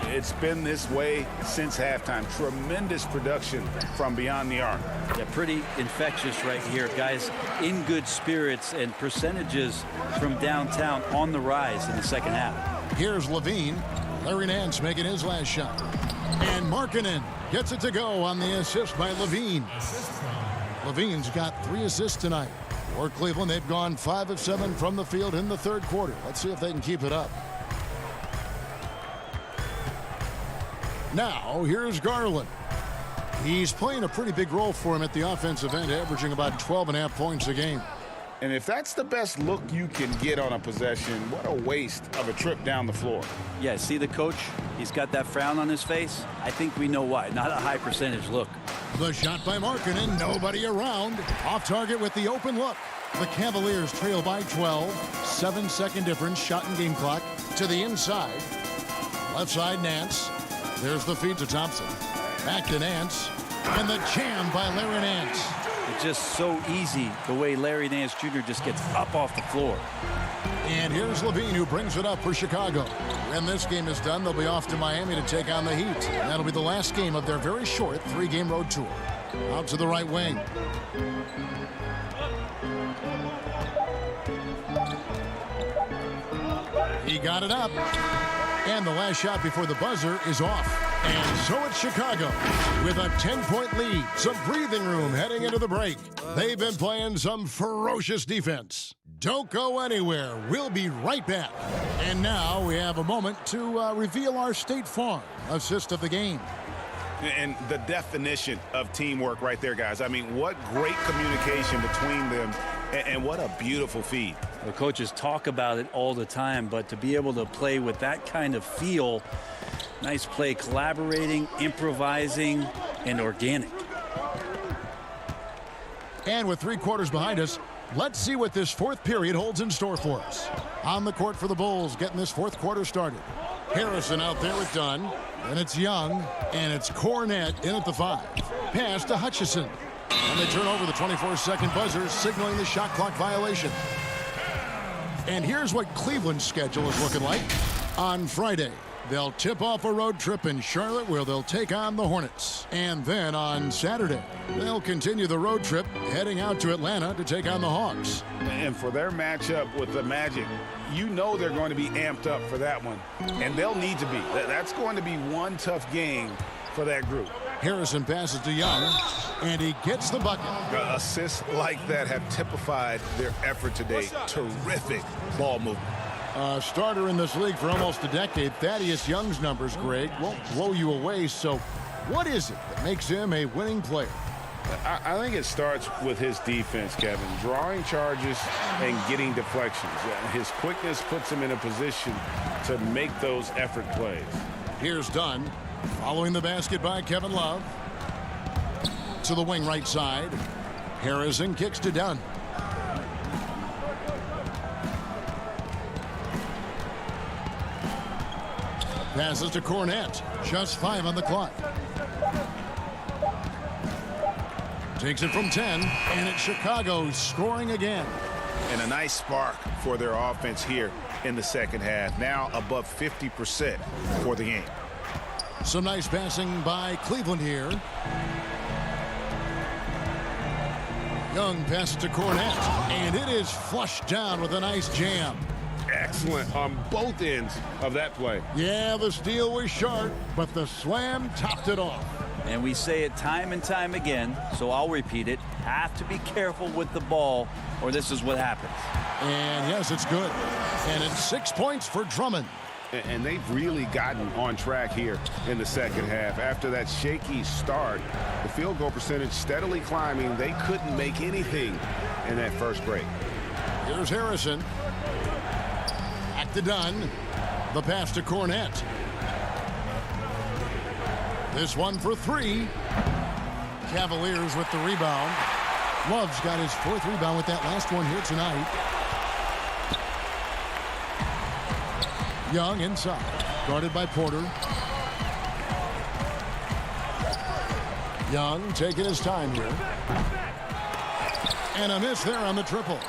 It's been this way since halftime. Tremendous production from beyond the arc. Yeah, pretty infectious right here. Guys in good spirits and percentages from downtown on the rise in the second half. Here's LaVine. Larry Nance making his last shot. And Markkanen gets it to go on the assist by LaVine. LaVine's got 3 assists tonight. For Cleveland, they've gone 5 of 7 from the field in the third quarter. Let's see if they can keep it up. Now, here's Garland. He's playing a pretty big role for him at the offensive end, averaging about 12.5 points a game. And if that's the best look you can get on a possession, what a waste of a trip down the floor. Yeah, see the coach? He's got that frown on his face. I think we know why. Not a high percentage look. The shot by Markkanen, nobody around. Off target with the open look. The Cavaliers trail by 12. 7-second difference, shot and game clock. To the inside. Left side, Nance. There's the feed to Thompson. Back to Nance. And the jam by Larry Nance. It's just so easy the way Larry Nance Jr. just gets up off the floor. And here's LaVine, who brings it up for Chicago. When this game is done, they'll be off to Miami to take on the Heat. And that'll be the last game of their very short 3-game road tour. Out to the right wing. He got it up. And the last shot before the buzzer is off. And so it's Chicago with a 10-point lead. Some breathing room heading into the break. They've been playing some ferocious defense. Don't go anywhere. We'll be right back. And now we have a moment to reveal our State Farm assist of the game. And the definition of teamwork right there, guys. I mean, what great communication between them, and what a beautiful feed. The coaches talk about it all the time, but to be able to play with that kind of feel, nice play, collaborating, improvising, and organic. And with 3 quarters behind us, let's see what this fourth period holds in store for us. On the court for the Bulls, getting this fourth quarter started. Harrison out there with Dunn. And it's Young, and it's Cornette in at the 5. Pass to Hutchison. And they turn over the 24-second buzzer, signaling the shot clock violation. And here's what Cleveland's schedule is looking like. On Friday, They'll tip off a road trip in Charlotte where they'll take on the Hornets. And then on Saturday, they'll continue the road trip heading out to Atlanta to take on the Hawks. And for their matchup with the Magic, you know they're going to be amped up for that one. And they'll need to be. That's going to be one tough game for that group. Harrison passes to Young, and he gets the bucket. Assists like that have typified their effort today. Terrific ball movement. A starter in this league for almost a decade, Thaddeus Young's numbers, Greg, won't blow you away. So what is it that makes him a winning player? I think it starts with his defense, Kevin. Drawing charges and getting deflections. His quickness puts him in a position to make those effort plays. Here's Dunn, following the basket by Kevin Love. To the wing right side. Harrison kicks to Dunn. Passes to Cornette. Just 5 on the clock. Takes it from 10, and it's Chicago scoring again. And a nice spark for their offense here in the second half. Now above 50% for the game. Some nice passing by Cleveland here. Young passes to Cornette, and it is flushed down with a nice jam. Excellent on both ends of that play. Yeah, the steal was short, but the slam topped it off. And we say it time and time again, so I'll repeat it. Have to be careful with the ball, or this is what happens. And yes, it's good. And it's 6 points for Drummond. And they've really gotten on track here in the second half. After that shaky start, the field goal percentage steadily climbing. They couldn't make anything in that first break. Here's Harrison. Back to Dunn. The pass to Cornette. This one for 3. Cavaliers with the rebound. Love's got his 4th rebound with that last one here tonight. Young inside, guarded by Porter. Young taking his time here. And a miss there on the triple.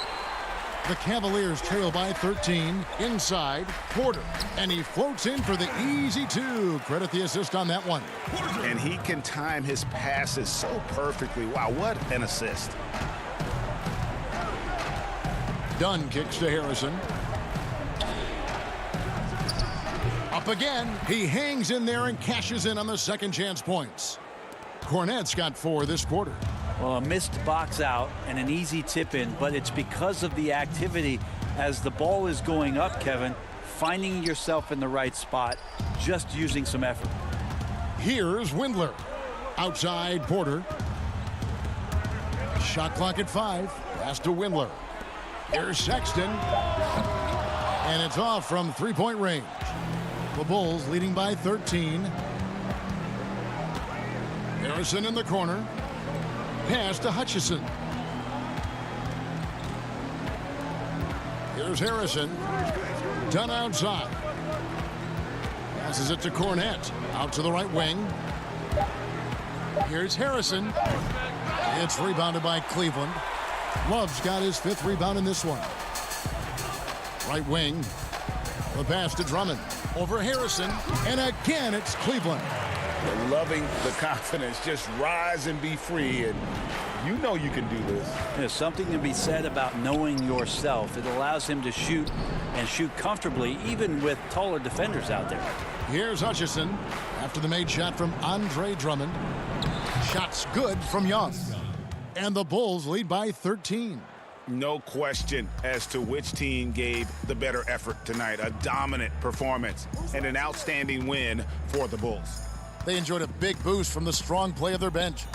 The Cavaliers trail by 13. Inside, Porter. And he floats in for the easy 2. Credit the assist on that one. And he can time his passes so perfectly. Wow, what an assist. Dunn kicks to Harrison. Up again. He hangs in there and cashes in on the second chance points. Cornette's got 4 this quarter. Well, a missed box out and an easy tip in, but it's because of the activity as the ball is going up, Kevin, finding yourself in the right spot, just using some effort. Here's Windler. Outside Porter. Shot clock at 5. Pass to Windler. Here's Sexton. And it's off from 3-point range. The Bulls leading by 13. Harrison in the corner. Pass to Hutchison. Here's Harrison. Done outside. Passes it to Cornette. Out to the right wing. Here's Harrison. It's rebounded by Cleveland. Love's got his 5th rebound in this one. Right wing. The pass to Drummond. Over Harrison. And again, it's Cleveland. They're loving the confidence. Just rise and be free. And you know you can do this. There's something to be said about knowing yourself. It allows him to shoot and shoot comfortably, even with taller defenders out there. Here's Hutchison after the made shot from Andre Drummond. Shots good from Young. And the Bulls lead by 13. No question as to which team gave the better effort tonight. A dominant performance and an outstanding win for the Bulls. They enjoyed a big boost from the strong play of their bench.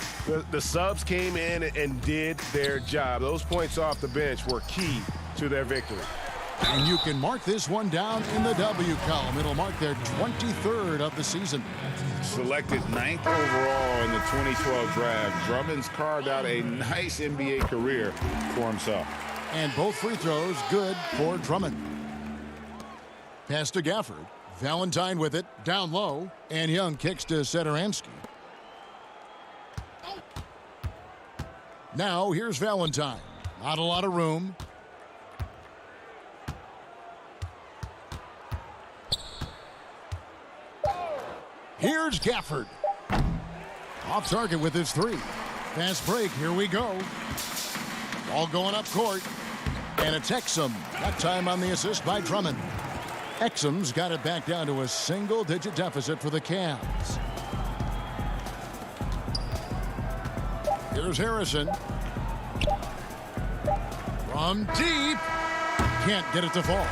The subs came in and did their job. Those points off the bench were key to their victory. And you can mark this one down in the W column. It'll mark their 23rd of the season. Selected 9th overall in the 2012 draft, Drummond's carved out a nice NBA career for himself. And both free throws good for Drummond. Pass to Gafford. Valentine with it, down low, and Young kicks to Satoransky. Now here's Valentine. Not a lot of room. Here's Gafford. Off target with his three. Fast break. Here we go. Ball going up court. And it's Exum. That time on the assist by Drummond. Exum's got it back down to a single-digit deficit for the Cavs. Here's Harrison. From deep. Can't get it to fall.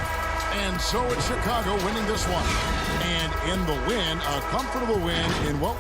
And so it's Chicago winning this one. And in the win, a comfortable win in what...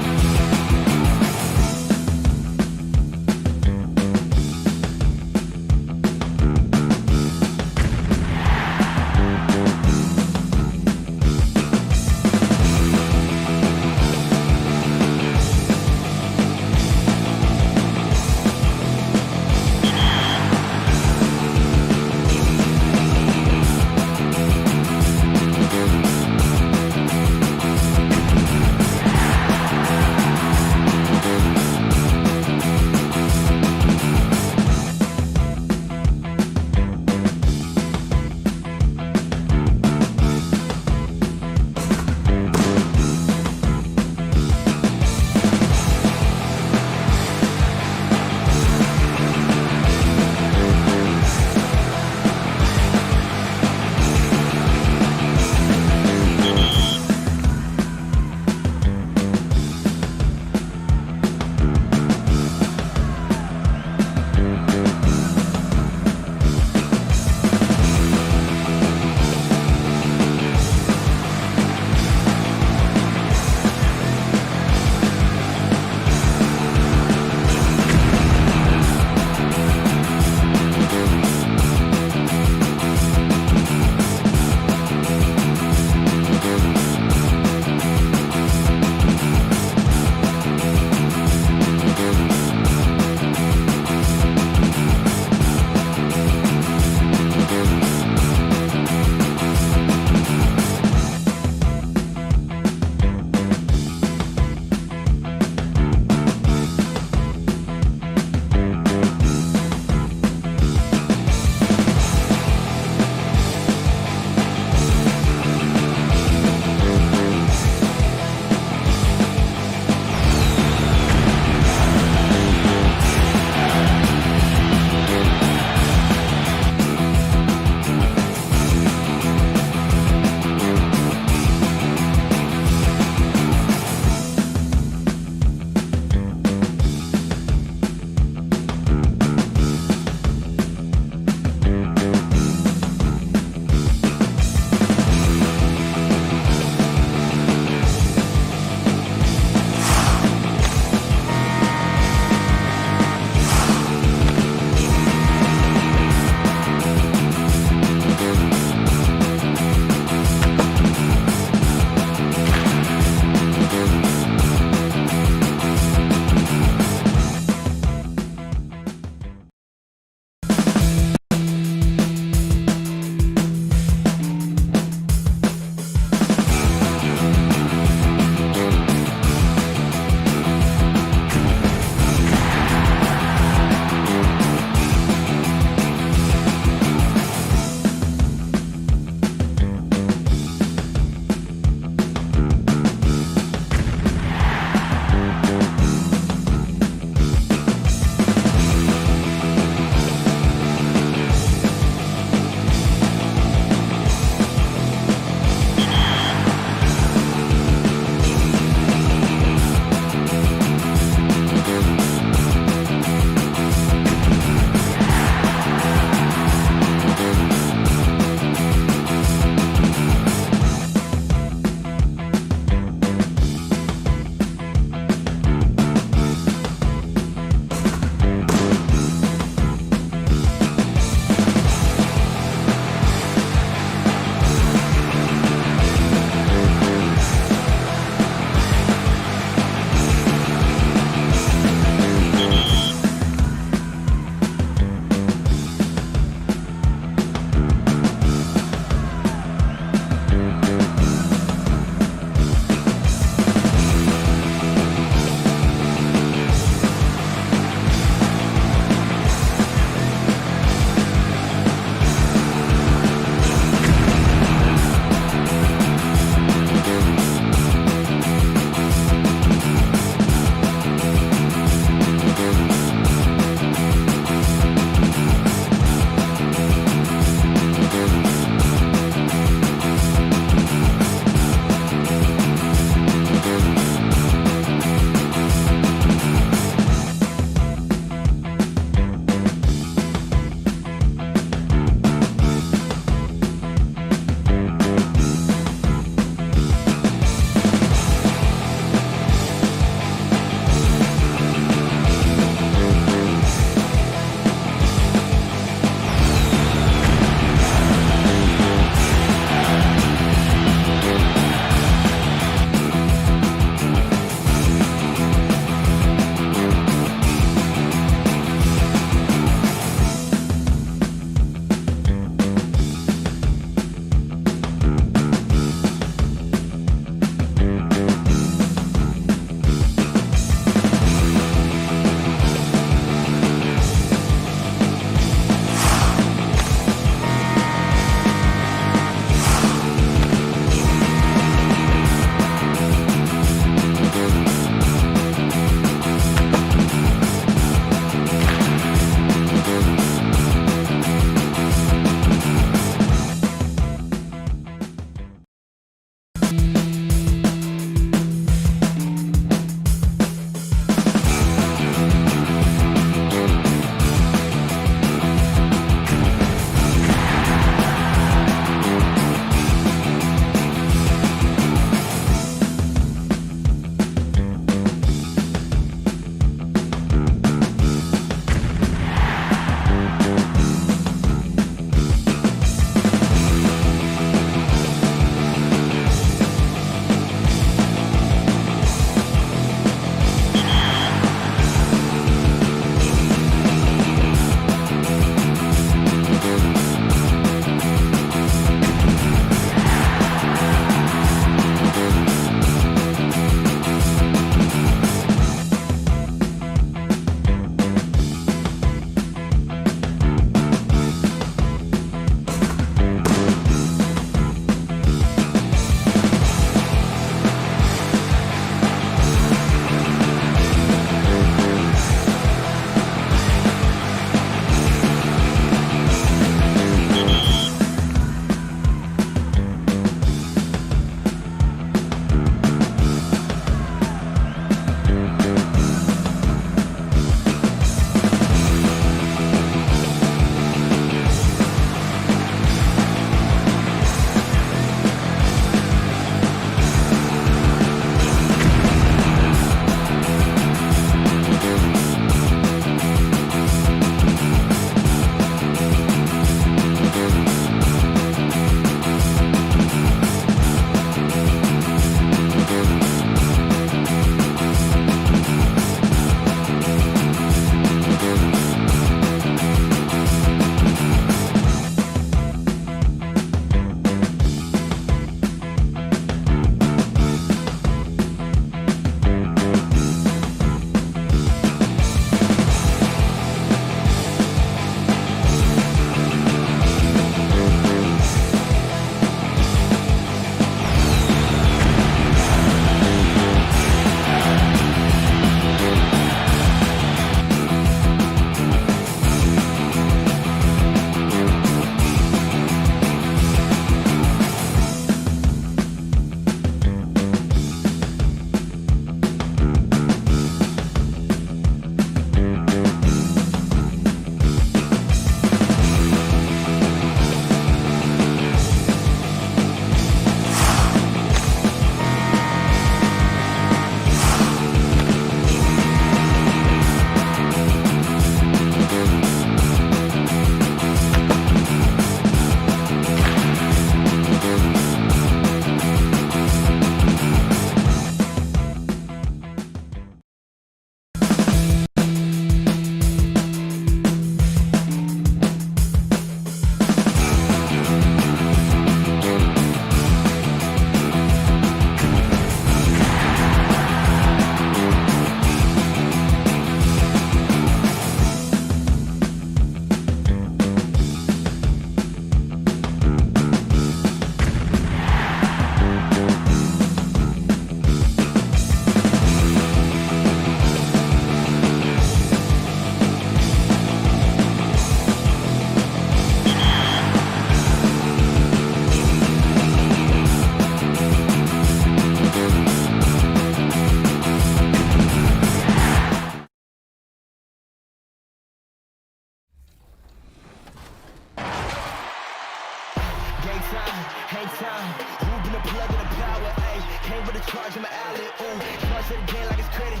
hang time. Moving the plug in the power, ayy. Came with a charge in my alley, ooh. Charge to the game like it's credit,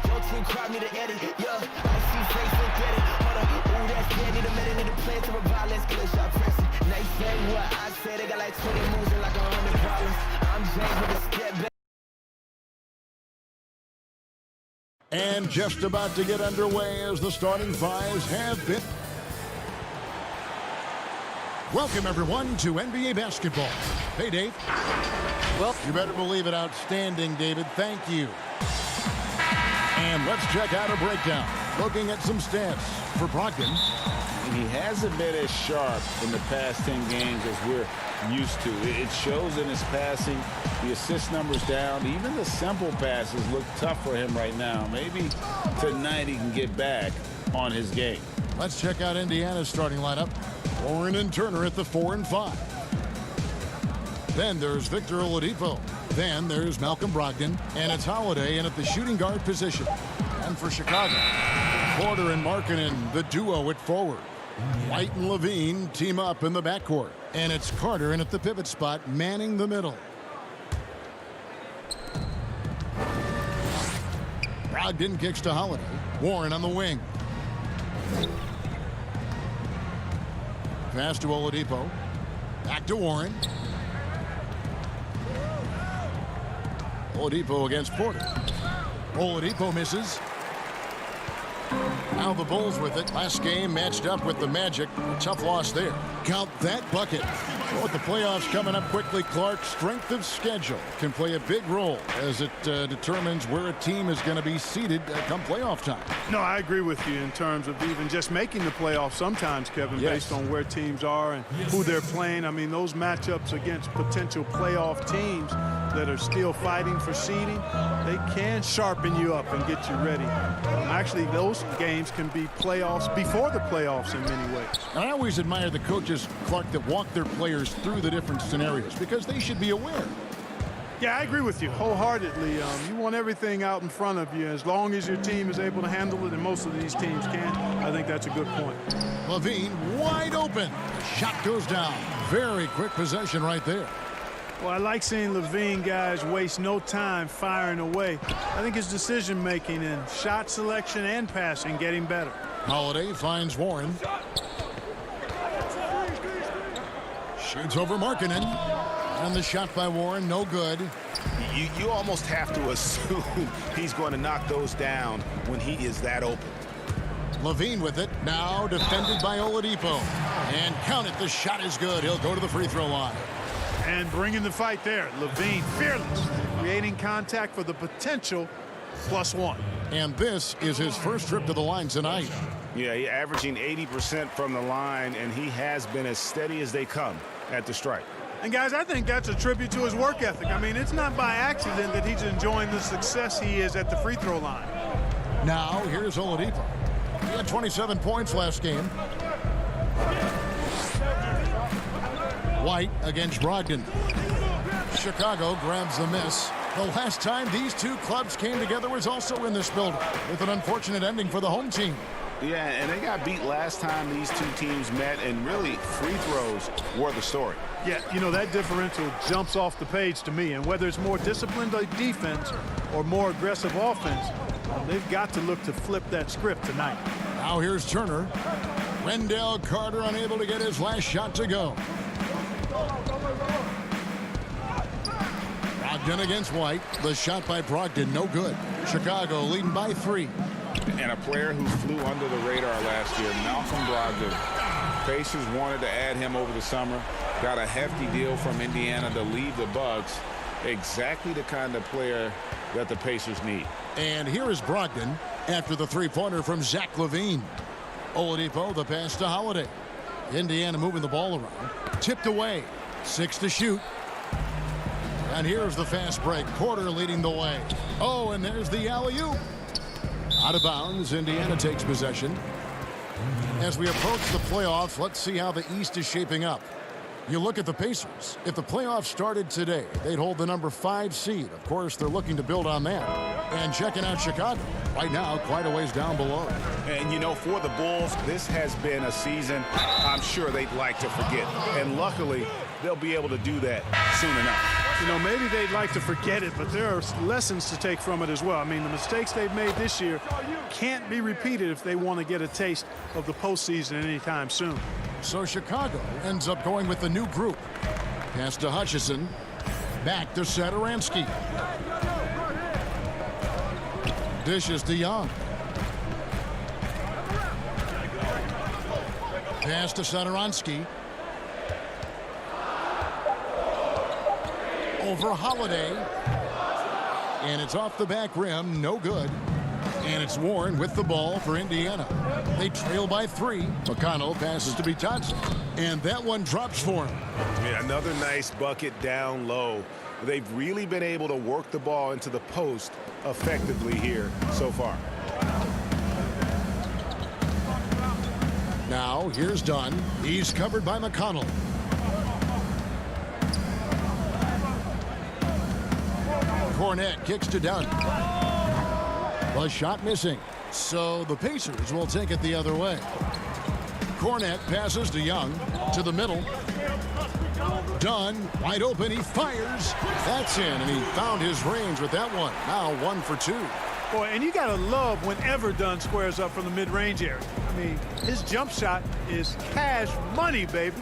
Your team crowd need an edit, yeah. I see face and credit, hold up. Ooh, that's dead, need a minute, need a plan to revive. Let's get a shot pressing. They say what I said, they got like 20 moves and like 100 problems. I'm James with a step back. And just about to get underway as the starting fives have been. Welcome, everyone, to NBA basketball. Hey, Dave. Well, you better believe it. Outstanding, David. Thank you. And let's check out a breakdown. Looking at some stats for Brogdon. He hasn't been as sharp in the past 10 games as we're used to. It shows in his passing. The assist numbers down. Even the simple passes look tough for him right now. Maybe tonight he can get back on his game. Let's check out Indiana's starting lineup. Warren and Turner at the 4 and 5. Then there's Victor Oladipo. Then there's Malcolm Brogdon. And it's Holiday in at the shooting guard position. And for Chicago, Porter and Markkanen, the duo at forward. White and Levine team up in the backcourt. And it's Carter in at the pivot spot, manning the middle. Brogdon kicks to Holiday. Warren on the wing. Pass to Oladipo. Back to Warren. Oladipo against Porter. Oladipo misses. Now the Bulls with it. Last game matched up with the Magic. A tough loss there. Count that bucket. Well, with the playoffs coming up quickly, Clark, strength of schedule can play a big role as it determines where a team is going to be seated come playoff time. No, I agree with you in terms of even just making the playoffs sometimes, Kevin, based on where teams are and who they're playing. I mean, those matchups against potential playoff teams that are still fighting for seeding, they can sharpen you up and get you ready. Actually, those games can be playoffs before the playoffs in many ways. I always admire the coaches, Clark, that walk their players through the different scenarios because they should be aware. Yeah, I agree with you wholeheartedly. You want everything out in front of you. As long as your team is able to handle it, and most of these teams can, I think that's a good point. Levine wide open. Shot goes down. Very quick possession right there. Well, I like seeing Levine guys waste no time firing away. I think his decision-making and shot selection and passing getting better. Holiday finds Warren. Shoots over Markkanen. And the shot by Warren, no good. You almost have to assume he's going to knock those down when he is that open. Levine with it. Now defended by Oladipo. And count it, the shot is good. He'll go to the free throw line. And bringing the fight there. Levine fearless, creating contact for the potential +1. And this is his first trip to the line tonight. Yeah, he's averaging 80% from the line, and he has been as steady as they come at the stripe. And guys, I think that's a tribute to his work ethic. I mean, it's not by accident that he's enjoying the success he is at the free throw line. Now here's Oladipo. He had 27 points last game. White against Brogdon. Chicago grabs the miss. The last time these two clubs came together was also in this building, with an unfortunate ending for the home team. Yeah, and they got beat last time these two teams met, and really free throws were the story. Yeah, you know, that differential jumps off the page to me, and whether it's more disciplined defense or more aggressive offense, they've got to look to flip that script tonight. Now here's Turner. Wendell Carter unable to get his last shot to go. Brogdon against White. The shot by Brogdon, no good. Chicago leading by 3. And a player who flew under the radar last year, Malcolm Brogdon. Pacers wanted to add him over the summer. Got a hefty deal from Indiana to leave the Bucks. Exactly the kind of player that the Pacers need. And here is Brogdon after the three-pointer from Zach LaVine. Oladipo, the pass to Holiday. Indiana moving the ball around. Tipped away. 6 to shoot. And here's the fast break. Porter leading the way. Oh, and there's the alley-oop. Out of bounds. Indiana takes possession. As we approach the playoffs, let's see how the East is shaping up. You look at the Pacers. If the playoffs started today, they'd hold the number 5 seed. Of course, they're looking to build on that. And checking out Chicago. Right now, quite a ways down below. And, you know, for the Bulls, this has been a season I'm sure they'd like to forget. And luckily, they'll be able to do that soon enough. You know, maybe they'd like to forget it, but there are lessons to take from it as well. I mean, the mistakes they've made this year can't be repeated if they want to get a taste of the postseason anytime soon. So Chicago ends up going with the new group. Pass to Hutchison. Back to Satoransky. Dishes to Young. Pass to Satoransky. Over Holiday. And it's off the back rim. No good. And it's Warren with the ball for Indiana. They trail by 3. McConnell passes to Bitadze. And that one drops for him. Yeah, another nice bucket down low. They've really been able to work the ball into the post effectively here so far. Now, here's Dunn. He's covered by McConnell. Cornette kicks to Dunn. The shot missing. So the Pacers will take it the other way. Cornette passes to Young. To the middle. Dunn, wide open. He fires. That's in, and he found his range with that one. Now 1 for 2. Boy, and you got to love whenever Dunn squares up from the mid-range area. I mean, his jump shot is cash money, baby.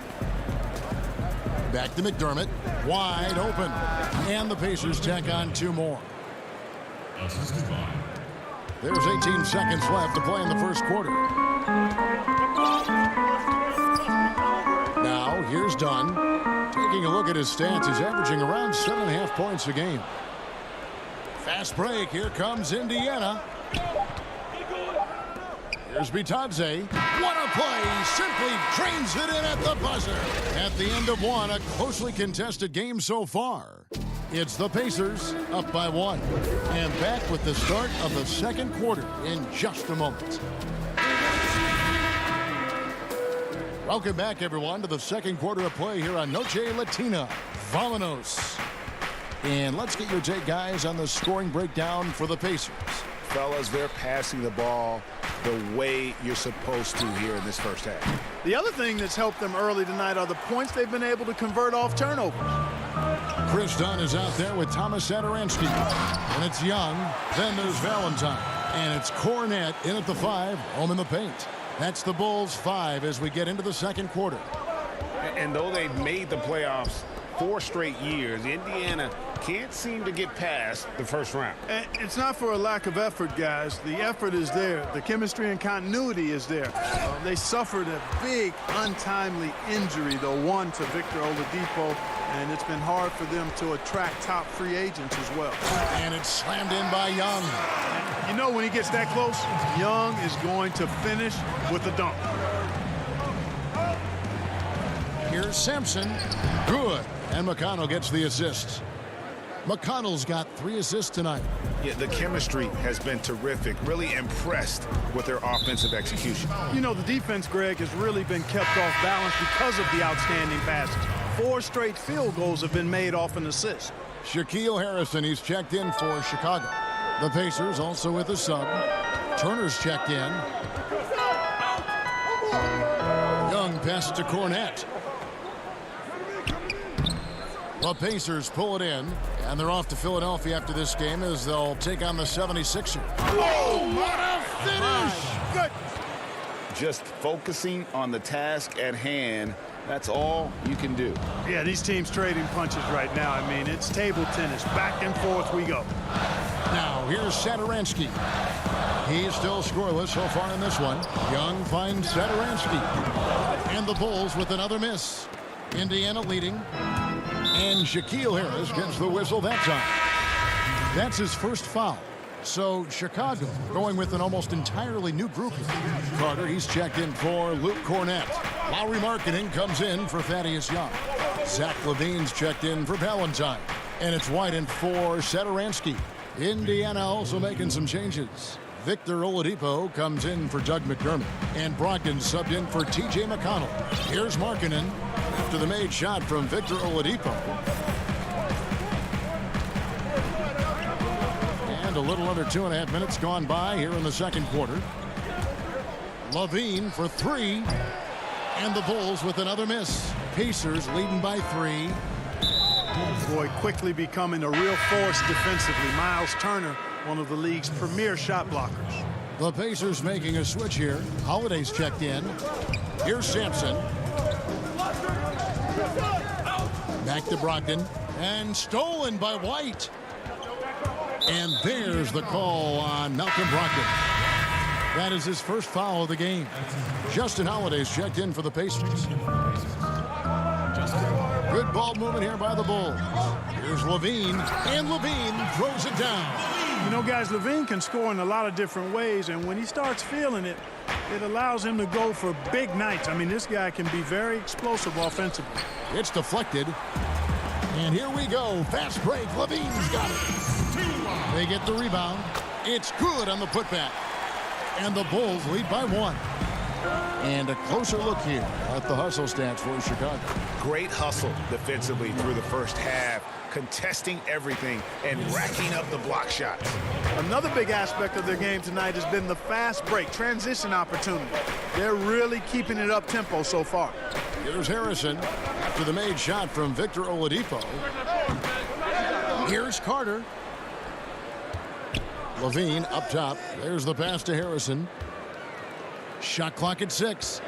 Back to McDermott. Wide open. And the Pacers tack on 2 more. There's 18 seconds left to play in the first quarter. Now, here's Dunn. Taking a look at his stats, he's averaging around 7.5 points a game. Fast break. Here comes Indiana. Here's Bitadze. What a play. Simply drains it in at the buzzer. At the end of 1, a closely contested game so far. It's the Pacers up by 1. And back with the start of the second quarter in just a moment. Welcome back, everyone, to the second quarter of play here on Noche Latina. Vámonos. And let's get your take, guys, on the scoring breakdown for the Pacers. Fellas, they're passing the ball the way you're supposed to here in this first half. The other thing that's helped them early tonight are the points they've been able to convert off turnovers. Chris Dunn is out there with Thomas Satoransky. And it's Young. Then there's Valentine. And it's Cornette in at the 5, home in the paint. That's the Bulls' 5 as we get into the second quarter. And though they've made the playoffs 4 straight years, Indiana can't seem to get past the first round. And it's not for a lack of effort, guys. The effort is there. The chemistry and continuity is there. They suffered a big, untimely injury, the one to Victor Oladipo, and it's been hard for them to attract top free agents as well. And it's slammed in by Young. You know, when he gets that close, Young is going to finish with a dunk. Here's Sampson. Good. And McConnell gets the assist. McConnell's got 3 assists tonight. Yeah, the chemistry has been terrific. Really impressed with their offensive execution. You know, the defense, Greg, has really been kept off balance because of the outstanding passes. 4 straight field goals have been made off an assist. Shaquille Harrison, he's checked in for Chicago. The Pacers also with a sub. Turner's checked in. Young passes to Cornette. The Pacers pull it in, and they're off to Philadelphia after this game as they'll take on the 76ers. Oh, what a finish! Good. Just focusing on the task at hand, that's all you can do. Yeah, these teams trading punches right now. I mean, it's table tennis. Back and forth we go. Now, here's Satoransky. He's still scoreless so far in this one. Young finds Satoransky. And the Bulls with another miss. Indiana leading. And Shaquille Harris gets the whistle that time. That's his first foul. So Chicago going with an almost entirely new group. Carter, he's checked in for Luke Cornette. Lowry Marketing comes in for Thaddeus Young. Zach LaVine's checked in for Valentine. And it's White for Satoransky. Indiana also making some changes. Victor Oladipo comes in for Doug McDermott. And Brogdon subbed in for T.J. McConnell. Here's Markkanen after the made shot from Victor Oladipo. And a little under 2.5 minutes gone by here in the second quarter. LaVine for 3. And the Bulls with another miss. Pacers leading by 3. Boy, quickly becoming a real force defensively. Miles Turner, one of the league's premier shot blockers. The Pacers making a switch here. Holiday's checked in. Here's Sampson. Back to Brogdon. And stolen by White. And there's the call on Malcolm Brogdon. That is his first foul of the game. Justin Holiday's checked in for the Pacers. Good ball movement here by the Bulls. Here's Levine, and Levine throws it down. You know, guys, Levine can score in a lot of different ways, and when he starts feeling it, it allows him to go for big nights. I mean, this guy can be very explosive offensively. It's deflected. And here we go. Fast break. Levine's got it. They get the rebound. It's good on the putback. And the Bulls lead by 1. And a closer look here at the hustle stats for Chicago. Great hustle defensively through the first half, contesting everything and racking up the block shots. Another big aspect of their game tonight has been the fast break, transition opportunity. They're really keeping it up tempo so far. Here's Harrison after the made shot from Victor Oladipo. Here's Carter. Levine up top. There's the pass to Harrison. Shot clock at 6.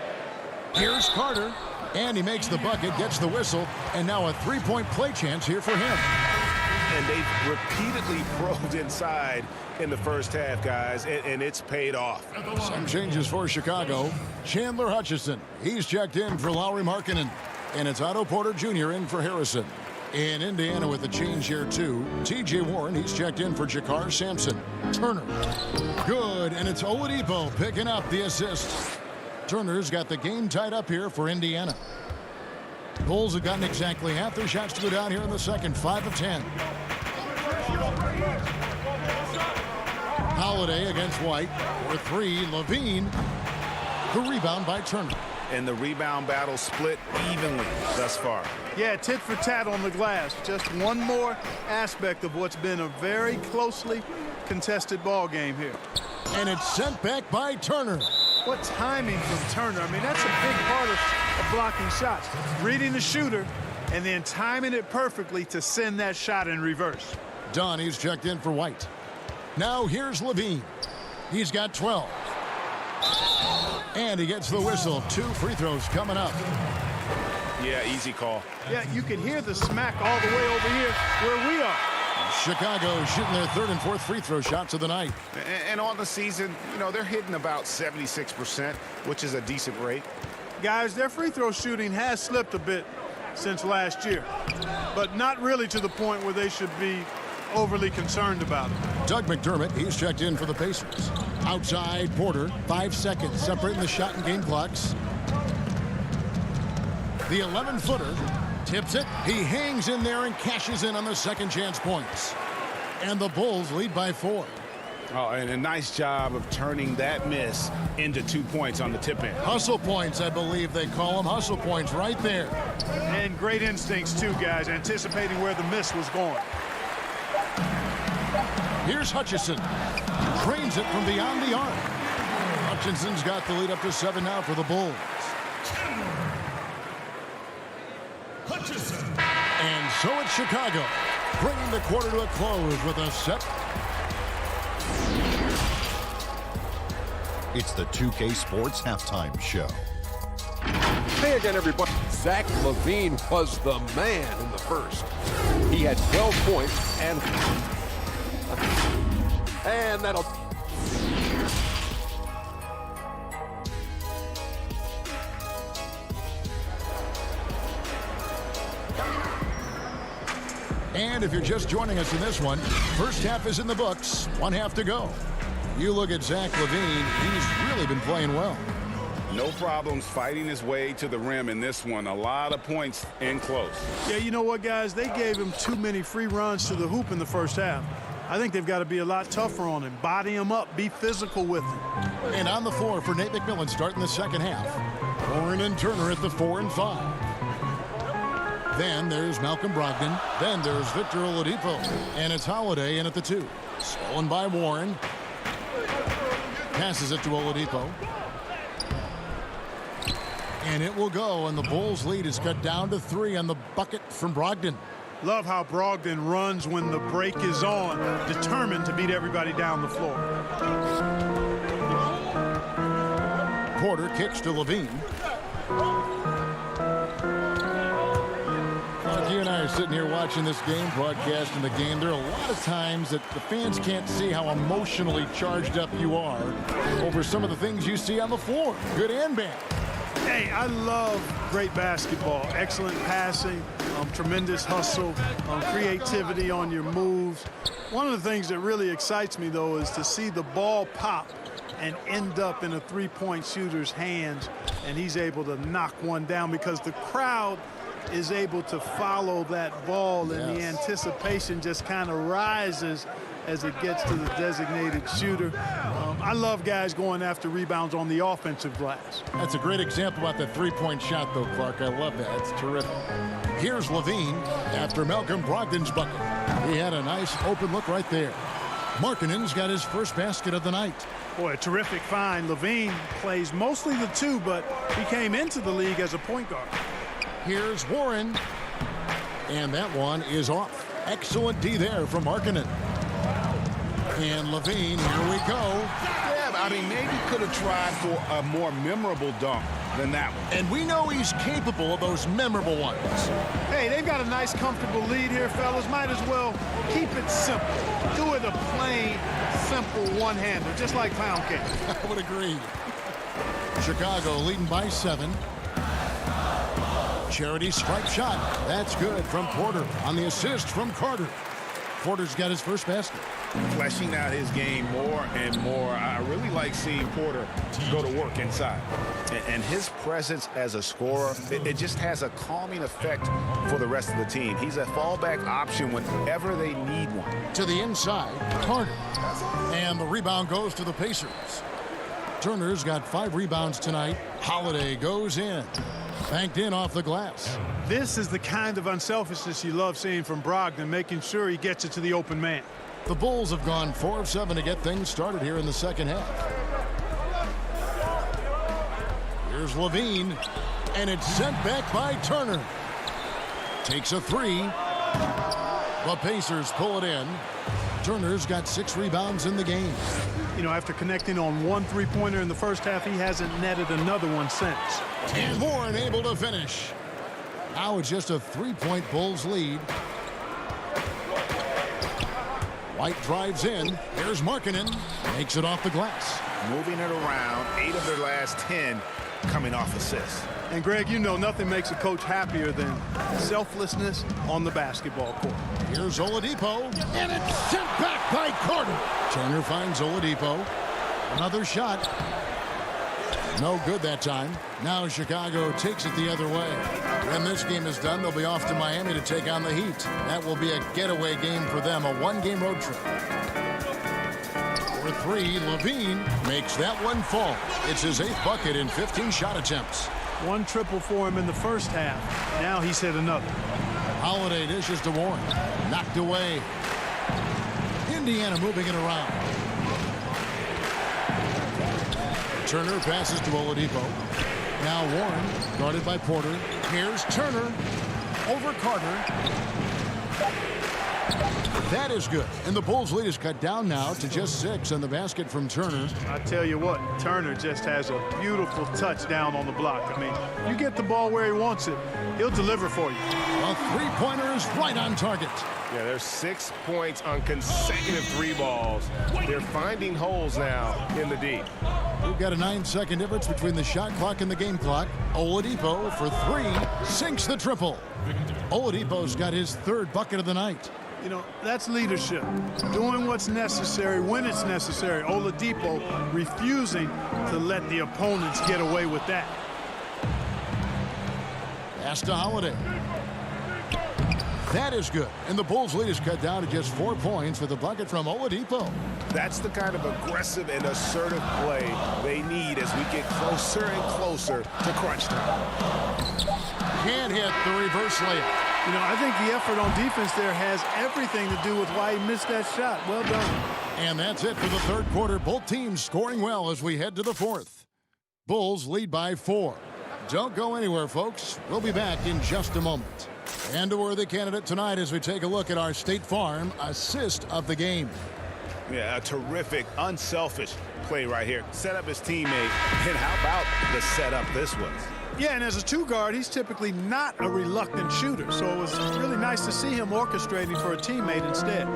Here's Carter. And he makes the bucket, gets the whistle, and now a three-point play chance here for him. And they've repeatedly probed inside in the first half, guys, and it's paid off. Some changes for Chicago. Chandler Hutchison. He's checked in for Lauri Markkanen. And it's Otto Porter Jr. in for Harrison. In Indiana with a change here, too. T.J. Warren, he's checked in for Jakar Sampson. Turner. Good, and it's Oladipo picking up the assist. Turner's got the game tied up here for Indiana. Bulls have gotten exactly half their shots to go down here in the second. 5 of 10. Holiday against White. For 3, Levine. The rebound by Turner. And the rebound battle split evenly thus far. Yeah, tit for tat on the glass. Just one more aspect of what's been a very closely contested ball game here. And it's sent back by Turner. What timing from Turner. I mean, that's a big part of blocking shots. Reading the shooter and then timing it perfectly to send that shot in reverse. Dunn, he's checked in for White. Now here's Levine. He's got 12. And he gets the whistle. 2 free throws coming up. Yeah, easy call. Yeah, you can hear the smack all the way over here where we are. Chicago shooting their 3rd and 4th free throw shots of the night. And on the season, you know, they're hitting about 76%, which is a decent rate. Guys, their free throw shooting has slipped a bit since last year, but not really to the point where they should be overly concerned about it. Doug McDermott, he's checked in for the Pacers. Outside, Porter, 5 seconds separating the shot and game clocks. The 11-footer tips it. He hangs in there and cashes in on the second chance points. And the Bulls lead by 4. Oh, and a nice job of turning that miss into 2 points on the tip in. Hustle points, I believe they call them. Hustle points right there. And great instincts, too, guys, anticipating where the miss was going. Here's Hutchison. Trains it from beyond the arc. Hutchinson's got the lead up to 7 now for the Bulls. Hutchison. And so it's Chicago, bringing the quarter to a close with a set. It's the 2K Sports Halftime Show. Hey again, everybody. Zach LaVine was the man in the first. He had 12 points and that'll... And if you're just joining us in this one, first half is in the books. 1 half to go. You look at Zach LaVine, he's really been playing well. No problems fighting his way to the rim in this one. A lot of points in close. Yeah, you know what, guys? They gave him too many free runs to the hoop in the first half. I think they've got to be a lot tougher on him. Body him up. Be physical with him. And on the floor for Nate McMillan starting the second half. Warren and Turner at the 4 and 5. Then there's Malcolm Brogdon. Then there's Victor Oladipo. And it's Holiday in at the 2. Stolen by Warren. Passes it to Oladipo. And it will go, and the Bulls lead is cut down to 3 on the bucket from Brogdon. Love how Brogdon runs when the break is on, determined to beat everybody down the floor. Porter kicks to Levine. You and I are sitting here watching this game, broadcasting the game. There are a lot of times that the fans can't see how emotionally charged up you are over some of the things you see on the floor, good and bad. Hey, I love great basketball. Excellent passing, tremendous hustle, creativity on your moves. One of the things that really excites me, though, is to see the ball pop and end up in a three-point shooter's hands, and he's able to knock one down because the crowd is able to follow that ball, and the anticipation just kind of rises as it gets to the designated shooter. I love guys going after rebounds on the offensive glass. That's a great example about that three-point shot, though, Clark. I love that. It's terrific. Here's Levine after Malcolm Brogdon's bucket. He had a nice open look right there. Markkanen's got his first basket of the night. Boy, a terrific find. Levine plays mostly the 2, but he came into the league as a point guard. Here's Warren. And that one is off. Excellent D there from Markkanen. And Levine, here we go. Yeah, I mean, maybe could have tried for a more memorable dunk than that one. And we know he's capable of those memorable ones. Hey, they've got a nice, comfortable lead here, fellas. Might as well keep it simple. Do it a plain, simple one-hander, just like pound cake. I would agree. Chicago leading by 7. Charity stripe shot. That's good from Porter on the assist from Carter. Porter's got his first basket. Fleshing out his game more and more. I really like seeing Porter go to work inside. And his presence as a scorer, it just has a calming effect for the rest of the team. He's a fallback option whenever they need one. To the inside, Carter. And the rebound goes to the Pacers. Turner's got 5 rebounds tonight. Holiday goes in. Banked in off the glass. This is the kind of unselfishness you love seeing from Brogdon, making sure he gets it to the open man. The Bulls have gone 4 of 7 to get things started here in the second half. Here's Levine, and it's sent back by Turner. Takes a 3. The Pacers pull it in. Turner's got 6 rebounds in the game. You know, after connecting on 1 3-pointer in the first half, he hasn't netted another one since. And Warren able to finish. Now it's just a 3-point Bulls lead. White drives in. There's Markkanen. Makes it off the glass. Moving it around. 8 of their last 10 coming off assists. And Greg, you know nothing makes a coach happier than selflessness on the basketball court. Here's Oladipo, and it's sent back by Carter. Turner finds Oladipo. Another shot. No good that time. Now Chicago takes it the other way. When this game is done, they'll be off to Miami to take on the Heat. That will be a getaway game for them, a 1-game road trip. For 3, Levine makes that one fall. It's his 8th bucket in 15 shot attempts. 1 triple for him in the first half. Now he's hit another. Holiday dishes to Warren. Knocked away. Indiana moving it around. Turner passes to Oladipo. Now Warren, guarded by Porter. Here's Turner over Carter. That is good. And the Bulls' lead is cut down now to just 6 on the basket from Turner. I tell you what, Turner just has a beautiful touchdown on the block. I mean, you get the ball where he wants it, he'll deliver for you. A 3-pointer is right on target. Yeah, there's 6 points on consecutive 3 balls. They're finding holes now in the D. We've got a 9-second difference between the shot clock and the game clock. Oladipo for 3 sinks the triple. Oladipo's got his 3rd bucket of the night. You know, that's leadership. Doing what's necessary when it's necessary. Oladipo refusing to let the opponents get away with that. Pass to Holiday. That is good. And the Bulls' lead is cut down to just 4 points with a bucket from Oladipo. That's the kind of aggressive and assertive play they need as we get closer and closer to crunch time. Can't hit the reverse layup. You know, I think the effort on defense there has everything to do with why he missed that shot. Well done. And that's it for the 3rd quarter. Both teams scoring well as we head to the 4th. Bulls lead by 4. Don't go anywhere, folks. We'll be back in just a moment. And a worthy candidate tonight as we take a look at our State Farm assist of the game. Yeah, a terrific, unselfish play right here. Set up his teammate. And how about the setup this was? Yeah, and as a two guard, he's typically not a reluctant shooter. So it was really nice to see him orchestrating for a teammate instead.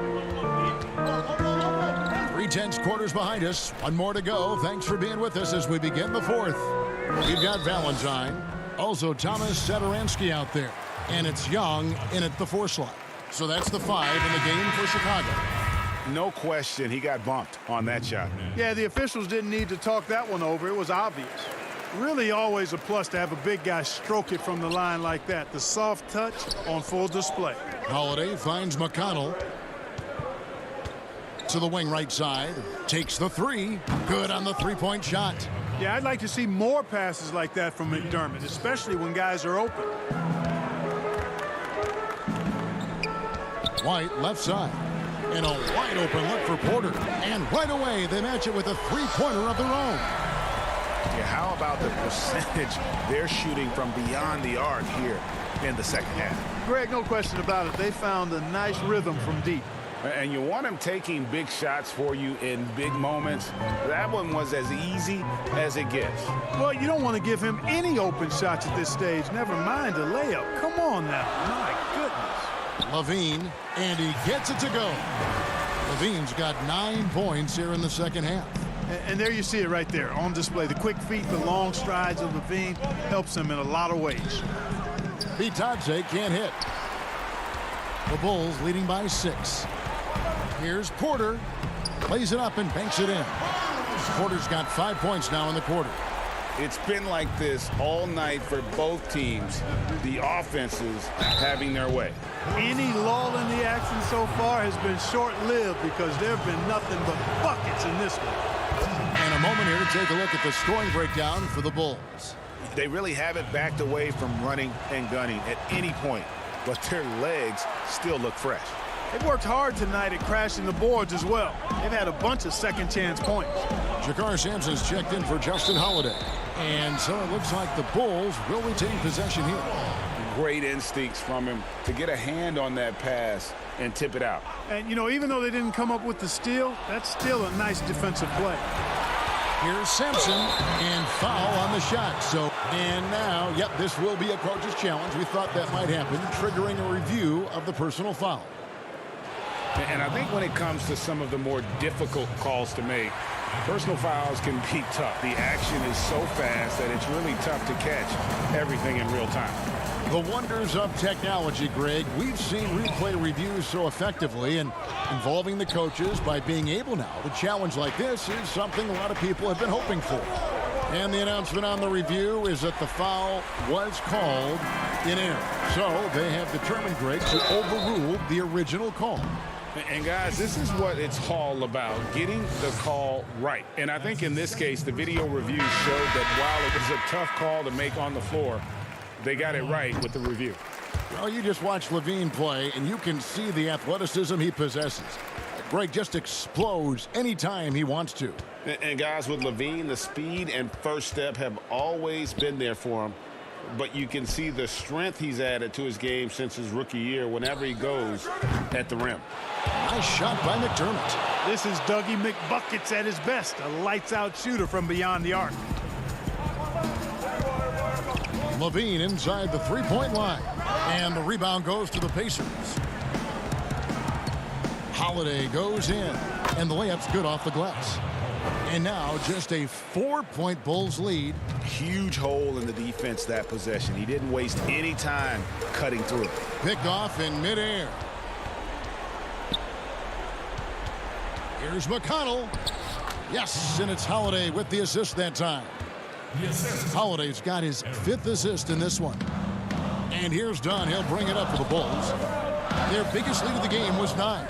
3/10 quarters behind us. One more to go. Thanks for being with us as we begin the fourth. We've got Valentine. Also Thomas Satoransky out there. And it's Young in at the 4 slot. So that's the 5 in the game for Chicago. No question he got bumped on that shot. Yeah, the officials didn't need to talk that one over. It was obvious. Really always a plus to have a big guy stroke it from the line like that. The soft touch on full display. Holiday finds McConnell. To the wing right side. Takes the 3. Good on the 3-point shot. Yeah, I'd like to see more passes like that from McDermott, especially when guys are open. White left side. And a wide open look for Porter. And right away they match it with a 3-pointer of their own. Yeah, how about the percentage they're shooting from beyond the arc here in the second half? Greg, no question about it. They found a nice rhythm from deep. And you want him taking big shots for you in big moments. That one was as easy as it gets. Well, you don't want to give him any open shots at this stage. Never mind a layup. Come on now. My goodness. Levine, and he gets it to go. Levine's got 9 points here in the second half. And there you see it right there on display. The quick feet, the long strides of Levine helps him in a lot of ways. Bitadze can't hit. The Bulls leading by 6. Here's Porter. Plays it up and banks it in. Porter's got 5 points now in the quarter. It's been like this all night for both teams. The offenses having their way. Any lull in the action so far has been short-lived because there have been nothing but buckets in this one. And a moment here to take a look at the scoring breakdown for the Bulls. They really haven't backed away from running and gunning at any point, but their legs still look fresh. They've worked hard tonight at crashing the boards as well. They've had a bunch of second-chance points. Jakar Sampson's checked in for Justin Holiday. And so it looks like the Bulls will retain possession here. Great instincts from him to get a hand on that pass and tip it out. And, you know, even though they didn't come up with the steal, that's still a nice defensive play. Here's Sampson, and foul on the shot. So, and now, yep, this will be a coach's challenge. We thought that might happen, triggering a review of the personal foul. And I think when it comes to some of the more difficult calls to make, personal fouls can be tough. The action is so fast that it's really tough to catch everything in real time. The wonders of technology, Greg. We've seen replay reviews so effectively, and involving the coaches by being able now to challenge like this is something a lot of people have been hoping for. And the announcement on the review is that the foul was called in error. So they have determined, Greg, to overrule the original call. And guys, this is what it's all about, getting the call right. And I think in this case, the video review showed that while it was a tough call to make on the floor, they got it right with the review. Well, you just watch Levine play, and you can see the athleticism he possesses. Greg just explodes anytime he wants to. And guys, with Levine, the speed and first step have always been there for him. But you can see the strength he's added to his game since his rookie year whenever he goes at the rim. Nice shot by McDermott. This is Dougie McBuckets at his best, a lights-out shooter from beyond the arc. Levine inside the three-point line. And the rebound goes to the Pacers. Holiday goes in. And the layup's good off the glass. And now just a 4-point Bulls lead. Huge hole in the defense that possession. He didn't waste any time cutting through. Picked off in midair. Here's McConnell. Yes, and it's Holiday with the assist that time. Holiday's got his 5th assist in this one. And here's Dunn. He'll bring it up for the Bulls. Their biggest lead of the game was 9.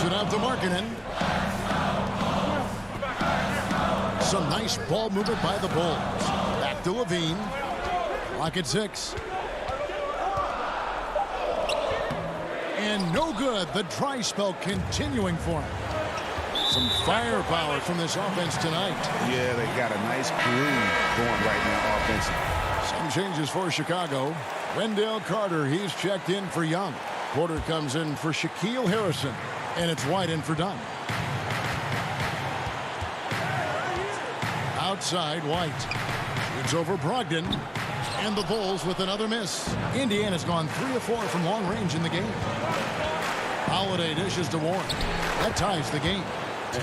It out to Markkanen. Some nice ball movement by the Bulls. Back to Levine. Clock at 6. And no good. The dry spell continuing for him. Some firepower from this offense tonight. Yeah, they got a nice groove going right now offensively. Some changes for Chicago. Wendell Carter, he's checked in for Young. Porter comes in for Shaquille Harrison. And it's White in for Dunn. Outside, White. It's over Brogdon. And the Bulls with another miss. Indiana's gone 3 of 4 from long range in the game. Holiday dishes to Warren. That ties the game.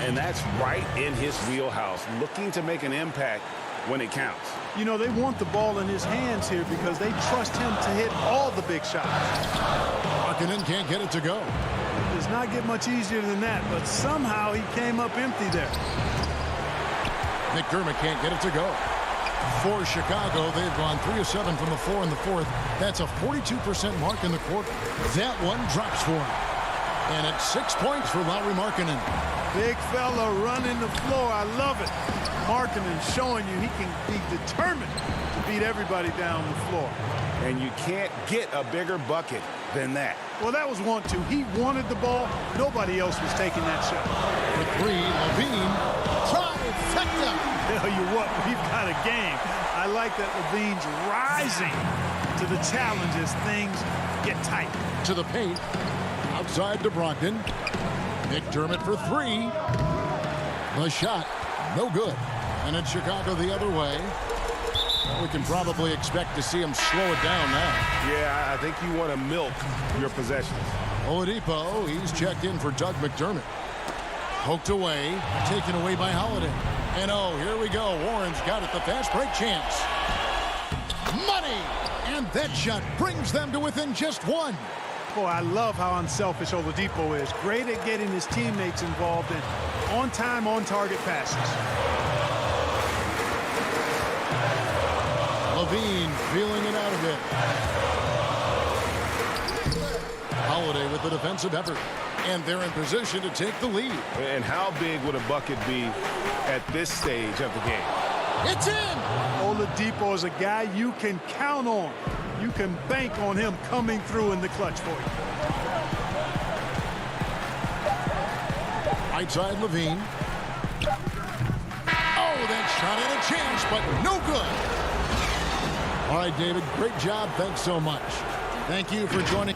And that's right in his wheelhouse, looking to make an impact when it counts. You know, they want the ball in his hands here because they trust him to hit all the big shots. Markkanen can't get it to go. It does not get much easier than that, but somehow he came up empty there. McDermott can't get it to go. For Chicago, they've gone 3 of 7 from the floor in the fourth. That's a 42% mark in the quarter. That one drops for him. And it's 6 points for Lauri Markkanen. Big fella running the floor. I love it. Markkanen showing you he can be determined to beat everybody down the floor. And you can't get a bigger bucket than that. Well, that was 1-2. He wanted the ball. Nobody else was taking that shot. For 3, Levine. Trifecta. Tell you what, we've got a game. I like that Levine's rising to the challenge as things get tight. To the paint. Outside to Brogdon. McDermott for 3. The shot, no good. And in Chicago the other way. We can probably expect to see him slow it down now. Yeah, I think you want to milk your possessions. Oladipo, he's checked in for Doug McDermott. Poked away, taken away by Holiday. And oh, here we go. Warren's got it, the fast break chance. Money! And that shot brings them to within just 1. Boy, I love how unselfish Oladipo is. Great at getting his teammates involved in on-time, on-target passes. Levine feeling it out a bit. Holiday with the defensive effort. And they're in position to take the lead. And how big would a bucket be at this stage of the game? It's in! Oladipo is a guy you can count on. You can bank on him coming through in the clutch for you. Right side, Levine. Oh, that shot had a chance, but no good. All right, David, great job. Thanks so much. Thank you for joining.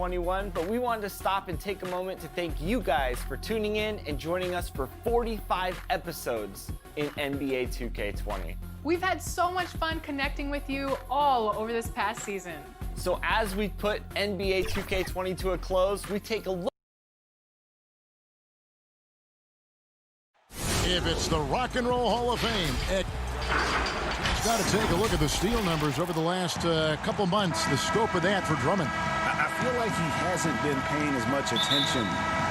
2K21, but we wanted to stop and take a moment to thank you guys for tuning in and joining us for 45 episodes in NBA 2K20. We've had so much fun connecting with you all over this past season. So as we put NBA 2K20 to a close, we take a look. If it's the Rock and Roll Hall of Fame, it's got to take a look at the steal numbers over the last couple months, the scope of that for Drummond. I feel like he hasn't been paying as much attention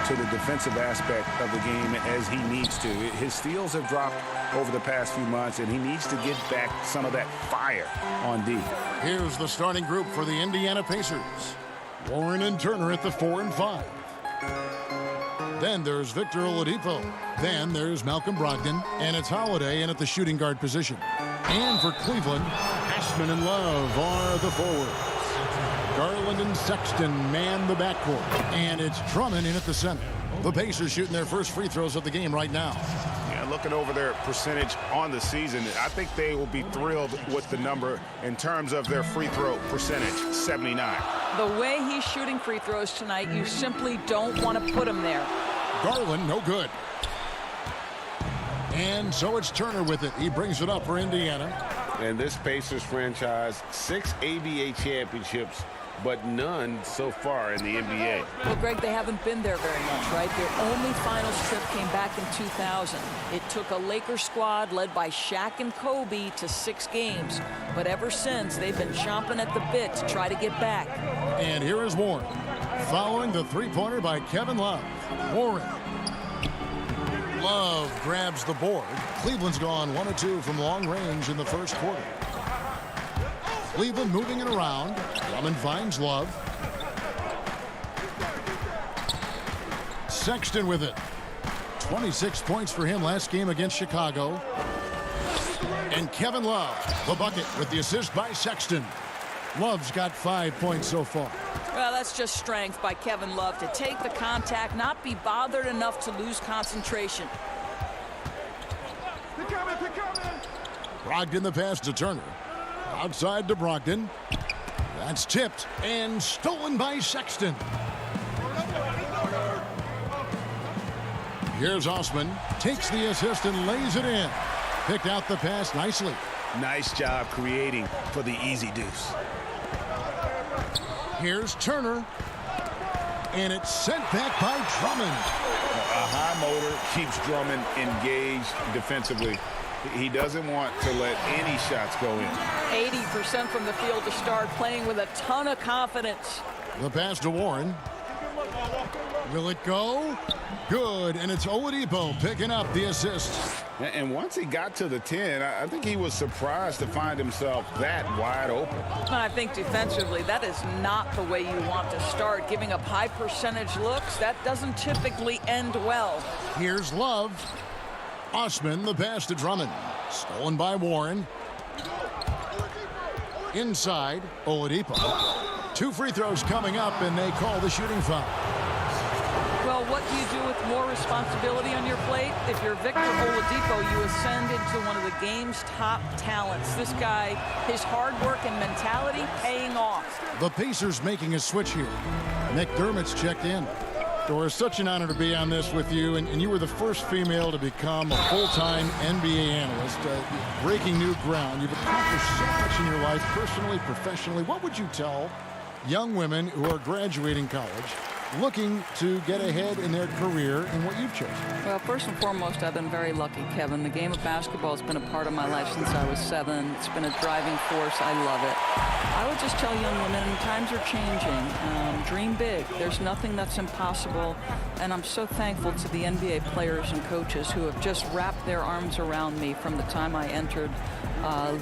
to the defensive aspect of the game as he needs to. His steals have dropped over the past few months, and he needs to get back some of that fire on D. Here's the starting group for the Indiana Pacers. Warren and Turner at the 4 and 5. Then there's Victor Oladipo. Then there's Malcolm Brogdon, and it's Holiday in at the shooting guard position. And for Cleveland, Ashman and Love are the forwards. Garland and Sexton man the backcourt, and it's Drummond in at the center. The Pacers shooting their first free throws of the game right now. Yeah, looking over their percentage on the season, I think they will be thrilled with the number in terms of their free throw percentage, 79. The way he's shooting free throws tonight, you simply don't want to put him there. Garland, no good. And so it's Turner with it. He brings it up for Indiana. And this Pacers franchise, 6 ABA championships, but none so far in the NBA. Well, Greg, they haven't been there very much, right? Their only finals trip came back in 2000. It took a Lakers squad led by Shaq and Kobe to 6 games. But ever since, they've been chomping at the bit to try to get back. And here is Warren, following the three-pointer by Kevin Love. Warren. Love grabs the board. Cleveland's gone 1 of 2 from long range in the first quarter. Cleveland moving it around. Drummond finds Love. Sexton with it. 26 points for him last game against Chicago. And Kevin Love, the bucket with the assist by Sexton. Love's got 5 points so far. Well, that's just strength by Kevin Love to take the contact, not be bothered enough to lose concentration. Brogdon the pass to Turner. Outside to Brogdon. That's tipped and stolen by Sexton. Here's Osman. Takes the assist and lays it in. Picked out the pass nicely. Nice job creating for the easy deuce. Here's Turner. And it's sent back by Drummond. A high motor keeps Drummond engaged defensively. He doesn't want to let any shots go in. 80% from the field to start, playing with a ton of confidence. The pass to Warren. Will it go? Good, and it's Oladipo picking up the assist. And once he got to the 10, I think he was surprised to find himself that wide open. I think defensively, that is not the way you want to start. Giving up high percentage looks, that doesn't typically end well. Here's Love. Osman, the pass to Drummond. Stolen by Warren. Inside, Oladipo. 2 free throws coming up, and they call the shooting foul. Well, what do you do with more responsibility on your plate? If you're Victor Oladipo, you ascend into one of the game's top talents. This guy, his hard work and mentality paying off. The Pacers making a switch here. McDermott's checked in. Doris, such an honor to be on this with you, and you were the first female to become a full-time NBA analyst, breaking new ground. You've accomplished so much in your life, personally, professionally. What would you tell young women who are graduating college, looking to get ahead in their career in what you've chosen? Well, first and foremost, I've been very lucky, Kevin. The game of basketball has been a part of my life since I was 7. It's been a driving force. I love it. I would just tell young women, and times are changing. Dream big. There's nothing that's impossible. And I'm so thankful to the NBA players and coaches who have just wrapped their arms around me from the time I entered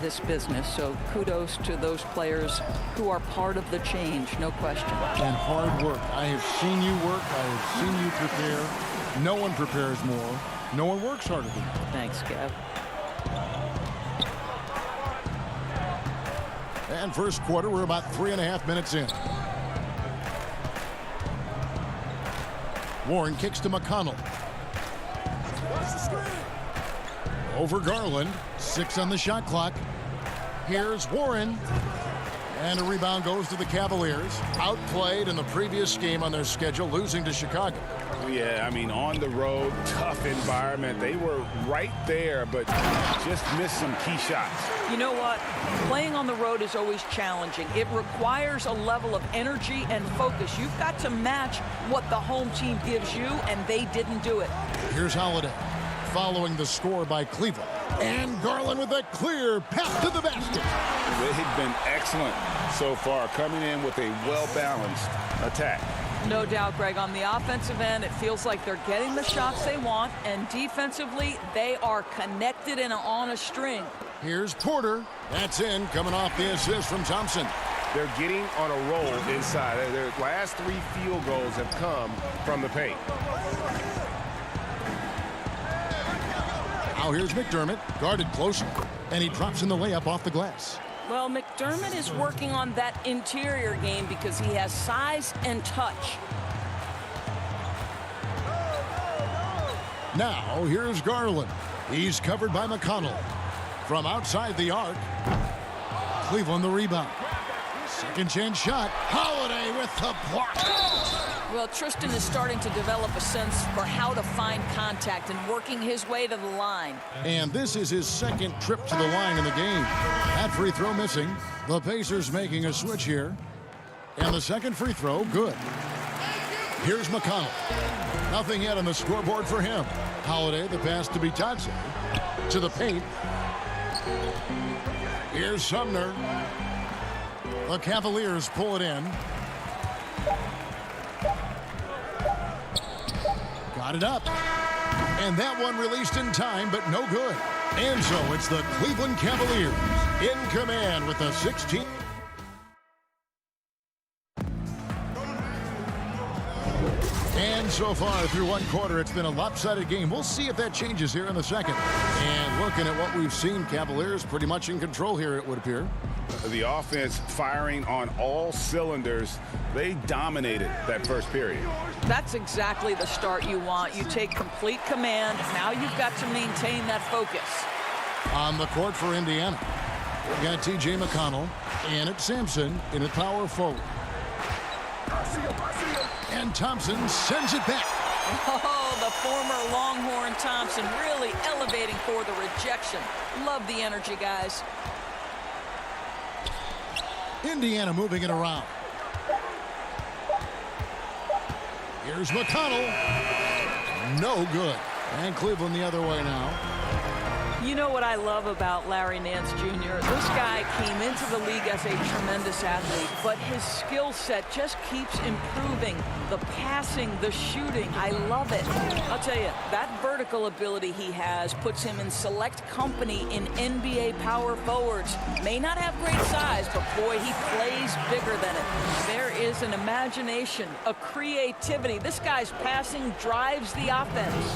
this business. So kudos to those players who are part of the change, no question. And hard work. I have seen you work. I have seen you prepare. No one prepares more. No one works harder than you. Thanks, Kev. And first quarter, we're about 3.5 minutes in. Warren kicks to McConnell. Over Garland. 6 on the shot clock. Here's Warren. And a rebound goes to the Cavaliers. Outplayed in the previous game on their schedule, losing to Chicago. Yeah, I mean, on the road, tough environment. They were right there, but just missed some key shots. You know what? Playing on the road is always challenging. It requires a level of energy and focus. You've got to match what the home team gives you, and they didn't do it. Here's Holiday, following the score by Cleveland. And Garland with a clear path to the basket. They've been excellent so far, coming in with a well-balanced attack. No doubt, Greg. On the offensive end, it feels like they're getting the shots they want, and defensively, they are connected and on a string. Here's Porter. That's in, coming off the assist from Thompson. They're getting on a roll inside. Their last 3 field goals have come from the paint. Now here's McDermott, guarded closely, and he drops in the layup off the glass. Well, McDermott is working on that interior game because he has size and touch. Now here's Garland. He's covered by McConnell. From outside the arc, Cleveland the rebound. Second chance shot. Holiday with the block. Well, Tristan is starting to develop a sense for how to find contact and working his way to the line. And this is his second trip to the line in the game. That free throw missing. The Pacers making a switch here. And the second free throw, good. Here's McConnell. Nothing yet on the scoreboard for him. Holiday, the pass to Bitadze. To the paint. Here's Sumner. The Cavaliers pull it in. Got it up. And that one released in time, but no good. And so it's the Cleveland Cavaliers in command with the 16th. And so far through one quarter, it's been a lopsided game. We'll see if that changes here in the second. And looking at what we've seen, Cavaliers pretty much in control here, it would appear. The offense firing on all cylinders. They dominated that first period. That's exactly the start you want. You take complete command. Now you've got to maintain that focus. On the court for Indiana, we got T.J. McConnell and it's Sampson in a power forward. And Thompson sends it back. Oh, the former Longhorn Thompson really elevating for the rejection. Love the energy, guys. Indiana moving it around. Here's McConnell. No good. And Cleveland the other way now. You know what I love about Larry Nance Jr.? This guy came into the league as a tremendous athlete, but his skill set just keeps improving. The passing, the shooting, I love it. I'll tell you, that vertical ability he has puts him in select company in NBA power forwards. May not have great size, but boy, he plays bigger than it. There is an imagination, a creativity. This guy's passing drives the offense.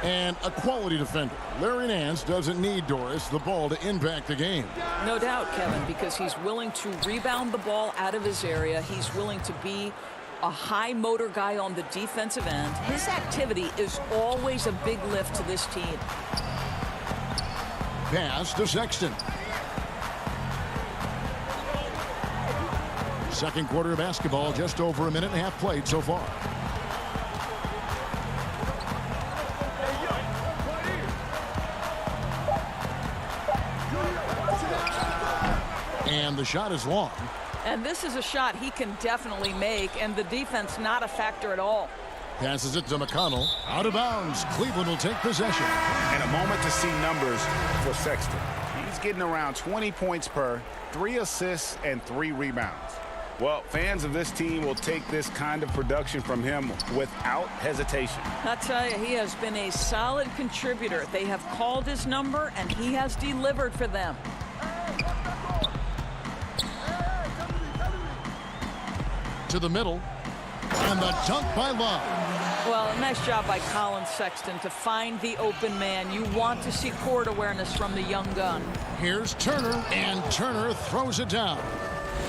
And a quality defender. Larry Nance doesn't need Doris the ball to impact the game. No doubt, Kevin, because he's willing to rebound the ball out of his area. He's willing to be a high motor guy on the defensive end. His activity is always a big lift to this team. Pass to Sexton. Second quarter of basketball, just over a minute and a half played so far. And the shot is long. And this is a shot he can definitely make, and the defense not a factor at all. Passes it to McConnell. Out of bounds. Cleveland will take possession. And a moment to see numbers for Sexton. He's getting around 20 points per, 3 assists, and 3 rebounds. Well, fans of this team will take this kind of production from him without hesitation. I tell you, he has been a solid contributor. They have called his number, and he has delivered for them. To the middle. And the dunk by Love. Well, nice job by Colin Sexton to find the open man. You want to see court awareness from the young gun. Here's Turner, and Turner throws it down.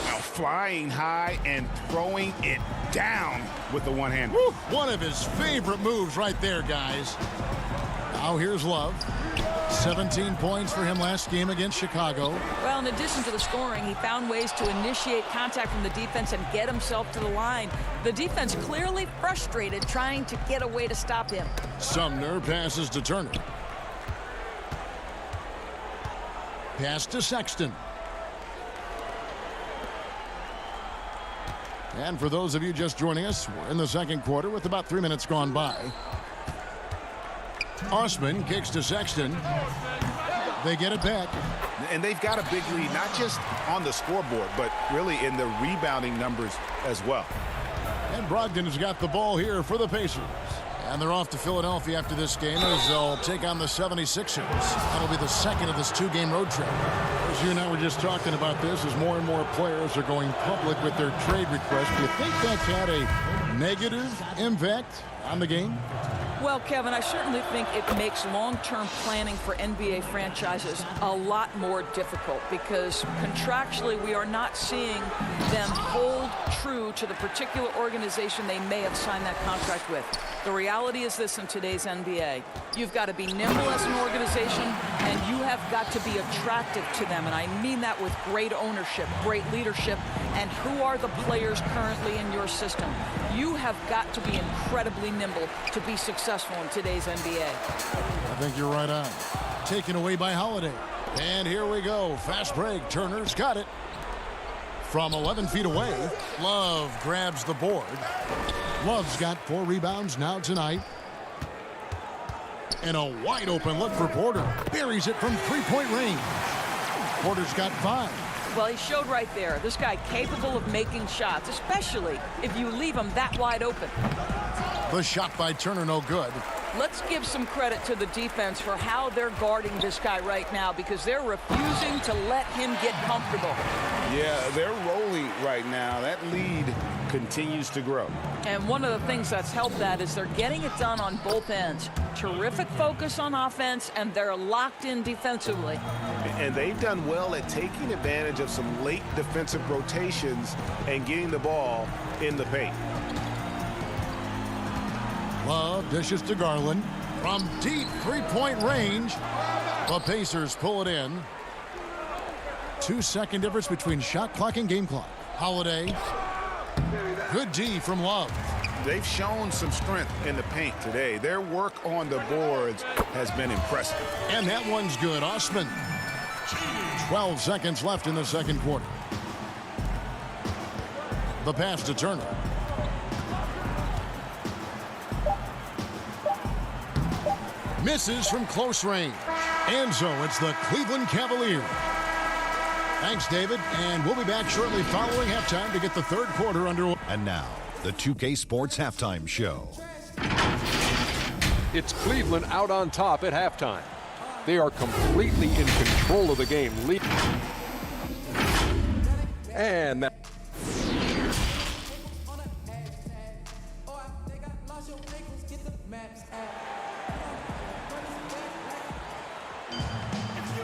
Now flying high and throwing it down with the one hand. One of his favorite moves right there, guys. Now here's Love. 17 points for him last game against Chicago. Well, in addition to the scoring, he found ways to initiate contact from the defense and get himself to the line. The defense clearly frustrated trying to get a way to stop him. Sumner passes to Turner. Pass to Sexton. And for those of you just joining us, we're in the second quarter with about 3 minutes gone by. Osman kicks to Sexton. They get it back. And they've got a big lead, not just on the scoreboard, but really in the rebounding numbers as well. And Brogdon's got the ball here for the Pacers. And they're off to Philadelphia after this game as they'll take on the 76ers. That'll be the second of this two-game road trip. As you and I were just talking about this, as more and more players are going public with their trade requests, do you think that's had a negative impact on the game? Well, Kevin, I certainly think it makes long-term planning for NBA franchises a lot more difficult because contractually we are not seeing them hold true to the particular organization they may have signed that contract with. The reality is this in today's NBA. You've got to be nimble as an organization, and you have got to be attractive to them. And I mean that with great ownership, great leadership, and who are the players currently in your system. You have got to be incredibly nimble to be successful in today's NBA. I think you're right on. Taken away by Holiday. And here we go. Fast break. Turner's got it. From 11 feet away, Love grabs the board. Love's got 4 rebounds now tonight. And a wide open look for Porter. Buries it from three-point range. Porter's got 5. Well, he showed right there. This guy capable of making shots, especially if you leave him that wide open. The shot by Turner no good. Let's give some credit to the defense for how they're guarding this guy right now because they're refusing to let him get comfortable. Yeah, they're rolling right now. That lead continues to grow. And one of the things that's helped that is they're getting it done on both ends. Terrific focus on offense, and they're locked in defensively. And they've done well at taking advantage of some late defensive rotations and getting the ball in the paint. Love dishes to Garland from deep three-point range. The Pacers pull it in. 2-second difference between shot clock and game clock. Holiday. Good D from Love. They've shown some strength in the paint today. Their work on the boards has been impressive. And that one's good. Osman. 12 seconds left in the second quarter. The pass to Turner. Misses from close range. And so it's the Cleveland Cavaliers. Thanks, David. And we'll be back shortly following halftime to get the third quarter underway. And now, the 2K Sports Halftime Show. It's Cleveland out on top at halftime. They are completely in control of the game. And that.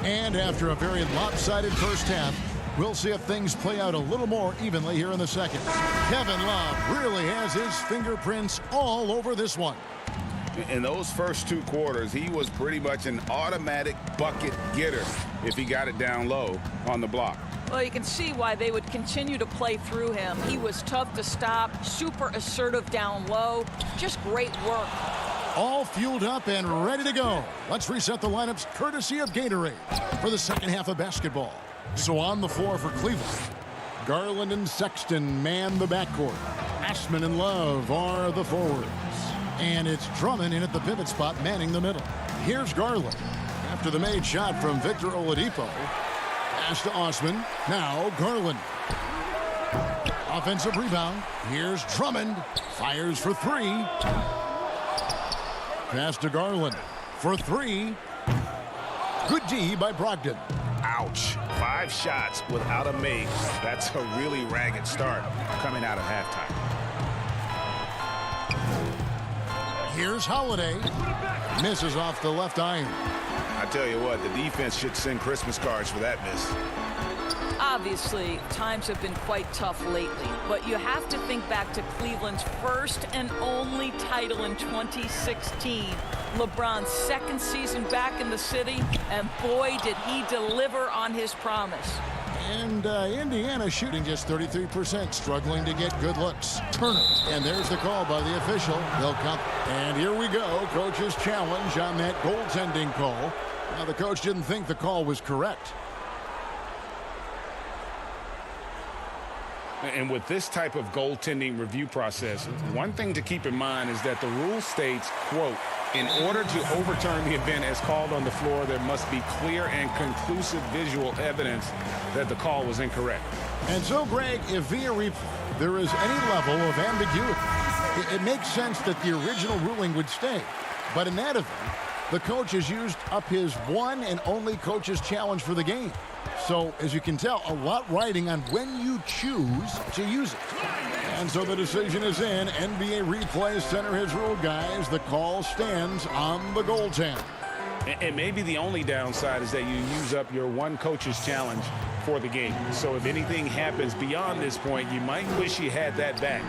And after a very lopsided first half, we'll see if things play out a little more evenly here in the second. Kevin Love really has his fingerprints all over this one. In those first 2 quarters, he was pretty much an automatic bucket getter if he got it down low on the block. Well, you can see why they would continue to play through him. He was tough to stop, super assertive down low, just great work. All fueled up and ready to go. Let's reset the lineups courtesy of Gatorade for the second half of basketball. So on the floor for Cleveland, Garland and Sexton man the backcourt. Ashman and Love are the forwards. And it's Drummond in at the pivot spot manning the middle. Here's Garland after the made shot from Victor Oladipo. Pass to Osman. Now Garland. Offensive rebound. Here's Drummond. Fires for 3. Pass to Garland for 3. Good D by Brogdon. Ouch. 5 shots without a make. That's a really ragged start coming out of halftime. Here's Holiday. Misses off the left iron. I tell you what, the defense should send Christmas cards for that miss. Obviously, times have been quite tough lately, but you have to think back to Cleveland's first and only title in 2016. LeBron's second season back in the city, and boy, did he deliver on his promise. And Indiana shooting just 33%, struggling to get good looks. Turner, and there's the call by the official. They'll come. And here we go, coach's challenge on that goaltending call. Now, the coach didn't think the call was correct. And with this type of goaltending review process, one thing to keep in mind is that the rule states, quote, in order to overturn the event as called on the floor, there must be clear and conclusive visual evidence that the call was incorrect. And so, Greg, if via replay there is any level of ambiguity, it makes sense that the original ruling would stay. But in that event, the coach has used up his one and only coach's challenge for the game. So, as you can tell, a lot riding on when you choose to use it. And so the decision is in. NBA Replay Center has ruled, guys. The call stands on the goaltend. And maybe the only downside is that you use up your one coach's challenge for the game. So if anything happens beyond this point, you might wish you had that back.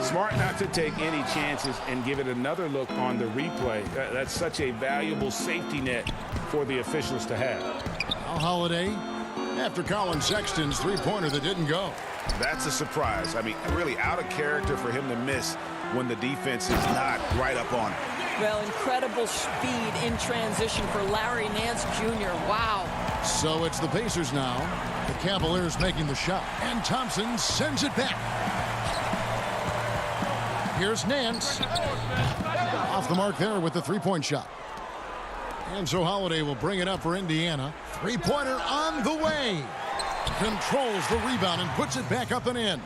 Smart not to take any chances and give it another look on the replay. That's such a valuable safety net for the officials to have. Now Holiday, after Colin Sexton's three-pointer that didn't go. That's a surprise. I mean, really out of character for him to miss when the defense is not right up on it. Well, incredible speed in transition for Larry Nance Jr. Wow. So it's the Pacers now. The Cavaliers making the shot. And Thompson sends it back. Here's Nance. Off the mark there with the three-point shot. And so Holiday will bring it up for Indiana. Three-pointer on the way. Controls the rebound and puts it back up and in.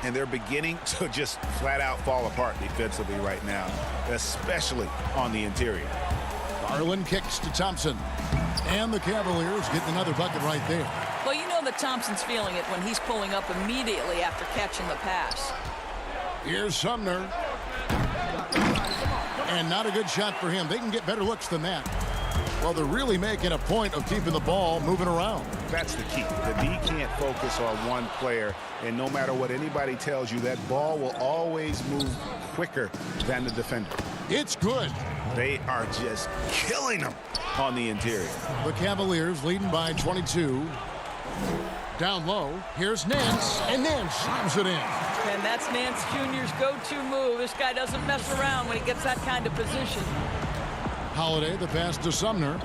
And they're beginning to just flat out fall apart defensively right now, especially on the interior. Garland kicks to Thompson. And the Cavaliers get another bucket right there. Well, you know that Thompson's feeling it when he's pulling up immediately after catching the pass. Here's Sumner. And not a good shot for him. They can get better looks than that. Well, they're really making a point of keeping the ball moving around. That's the key. The D can't focus on one player, and no matter what anybody tells you, that ball will always move quicker than the defender. It's good. They are just killing them on the interior. The Cavaliers leading by 22. Down low, here's Nance, and Nance slams it in. And that's Nance Jr.'s go-to move. This guy doesn't mess around when he gets that kind of position. Holiday, the pass to Sumner.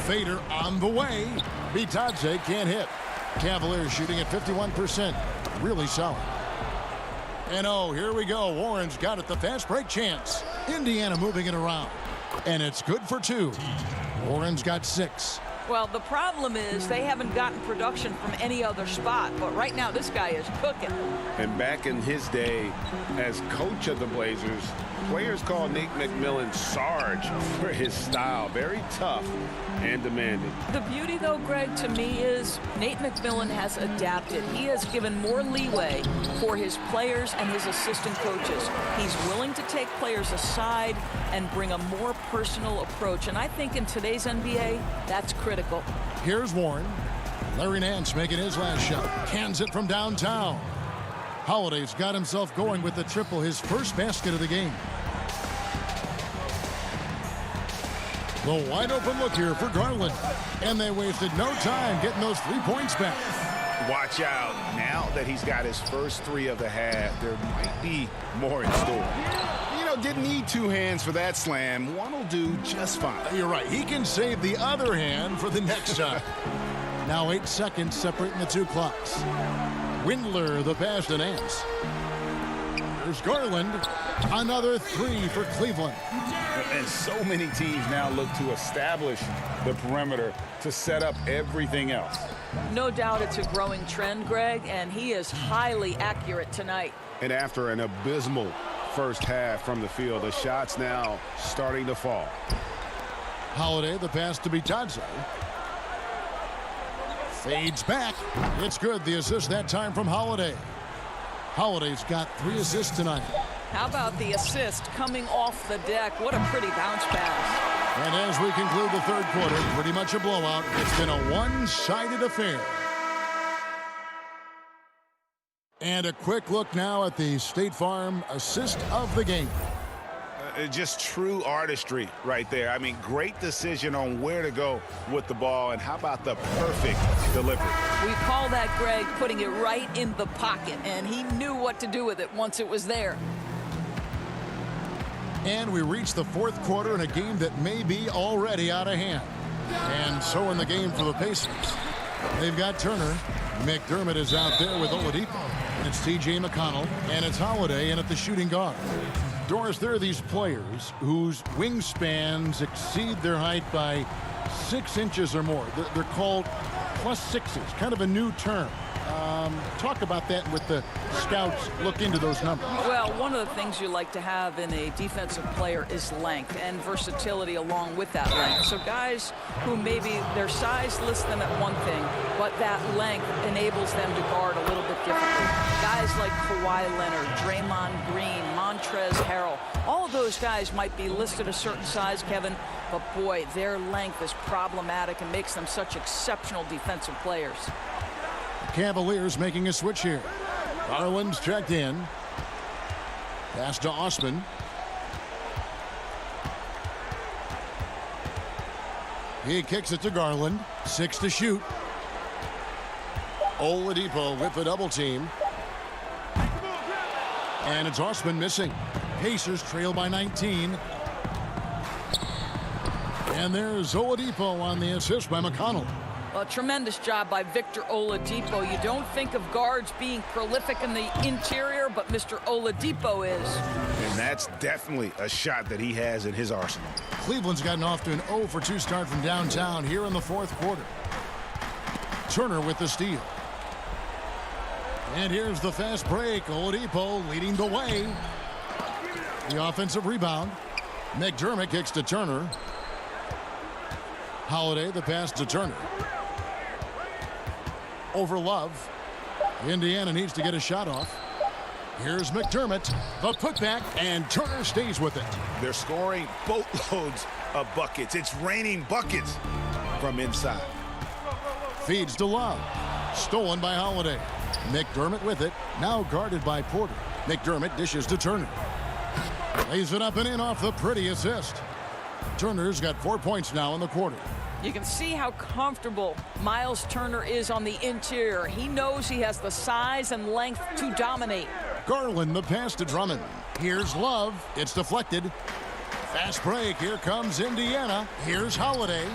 Fader on the way. Bitadze can't hit. Cavaliers shooting at 51%. Really solid. And oh, here we go. Warren's got it. The fast break chance. Indiana moving it around. And it's good for two. Warren's got 6. Well, the problem is they haven't gotten production from any other spot. But right now, this guy is cooking. And back in his day as coach of the Blazers, players called Nate McMillan Sarge for his style. Very tough and demanding. The beauty, though, Greg, to me is Nate McMillan has adapted. He has given more leeway for his players and his assistant coaches. He's willing to take players aside and bring a more personal approach. And I think in today's NBA, that's critical. Here's Warren. Larry Nance making his last shot. Cans it from downtown. Holiday's got himself going with the triple, his first basket of the game. The wide open look here for Garland. And they wasted no time getting those 3 points back. Watch out. Now that he's got his first 3 of the half, there might be more in store. You know, didn't need 2 hands for that slam. One will do just fine. You're right. He can save the other hand for the next time. Now 8 seconds separating the 2 clocks. Windler, the pass to Nance. There's Garland. Another 3 for Cleveland. And so many teams now look to establish the perimeter to set up everything else. No doubt it's a growing trend, Greg, and he is highly accurate tonight. And after an abysmal first half from the field, the shots now starting to fall. Holiday, the pass to Bitadze. Fades back. It's good. The assist that time from Holiday. Holiday's got 3 assists tonight. How about the assist coming off the deck? What a pretty bounce pass. And as we conclude the third quarter, pretty much a blowout. It's been a one-sided affair. And a quick look now at the State Farm assist of the game. Just true artistry right there. I mean, great decision on where to go with the ball, and how about the perfect delivery? We call that, Greg, putting it right in the pocket, and he knew what to do with it once it was there. And we reach the fourth quarter in a game that may be already out of hand. And so in the game for the Pacers. They've got Turner. McDermott is out there with Oladipo. It's T.J. McConnell, and it's Holiday in at the shooting guard. Doris, there are these players whose wingspans exceed their height by 6 inches or more. They're called +6s, kind of a new term. Talk about that with the scouts look into those numbers. Well, one of the things you like to have in a defensive player is length and versatility along with that length. So guys who maybe their size lists them at one thing, but that length enables them to guard a little bit differently. Guys like Kawhi Leonard, Draymond Green, Montrezl Harrell, all of those guys might be listed a certain size, Kevin, but boy, their length is problematic and makes them such exceptional defensive players. Cavaliers making a switch here. Garland's checked in. Pass to Osman. He kicks it to Garland. 6 to shoot. Oladipo with the double team. And it's Osman missing. Pacers trail by 19. And there's Oladipo on the assist by McConnell. A tremendous job by Victor Oladipo. You don't think of guards being prolific in the interior, but Mr. Oladipo is. And that's definitely a shot that he has in his arsenal. Cleveland's gotten off to an 0 for 2 start from downtown here in the fourth quarter. Turner with the steal. And here's the fast break. Oladipo leading the way. The offensive rebound. McDermott kicks to Turner. Holiday, the pass to Turner. Over Love. Indiana needs to get a shot off. Here's McDermott, the putback, and Turner stays with it. They're scoring boatloads of buckets. It's raining buckets from inside. Feeds to Love. Stolen by Holiday. McDermott with it, now guarded by Porter. McDermott dishes to Turner. Lays it up and in off the pretty assist. Turner's got 4 points now in the quarter. You can see how comfortable Miles Turner is on the interior. He knows he has the size and length to dominate. Garland, the pass to Drummond. Here's Love. It's deflected. Fast break. Here comes Indiana. Here's Holiday.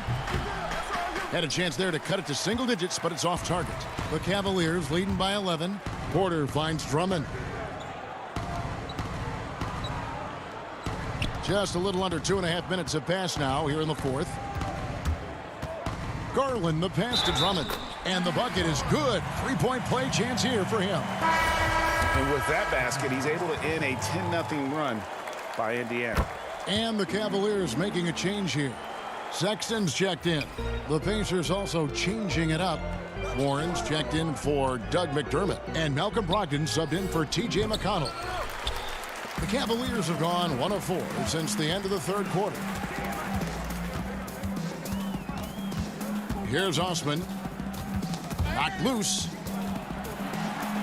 Had a chance there to cut it to single digits, but it's off target. The Cavaliers leading by 11. Porter finds Drummond. Just a little under 2.5 minutes have passed now here in the fourth. Garland, the pass to Drummond. And the bucket is good. 3-point play chance here for him. And with that basket, he's able to end a 10-0 run by Indiana. And the Cavaliers making a change here. Sexton's checked in. The Pacers also changing it up. Warren's checked in for Doug McDermott. And Malcolm Brogdon subbed in for T.J. McConnell. The Cavaliers have gone 1 of 4 since the end of the third quarter. Here's Osman. Knocked loose.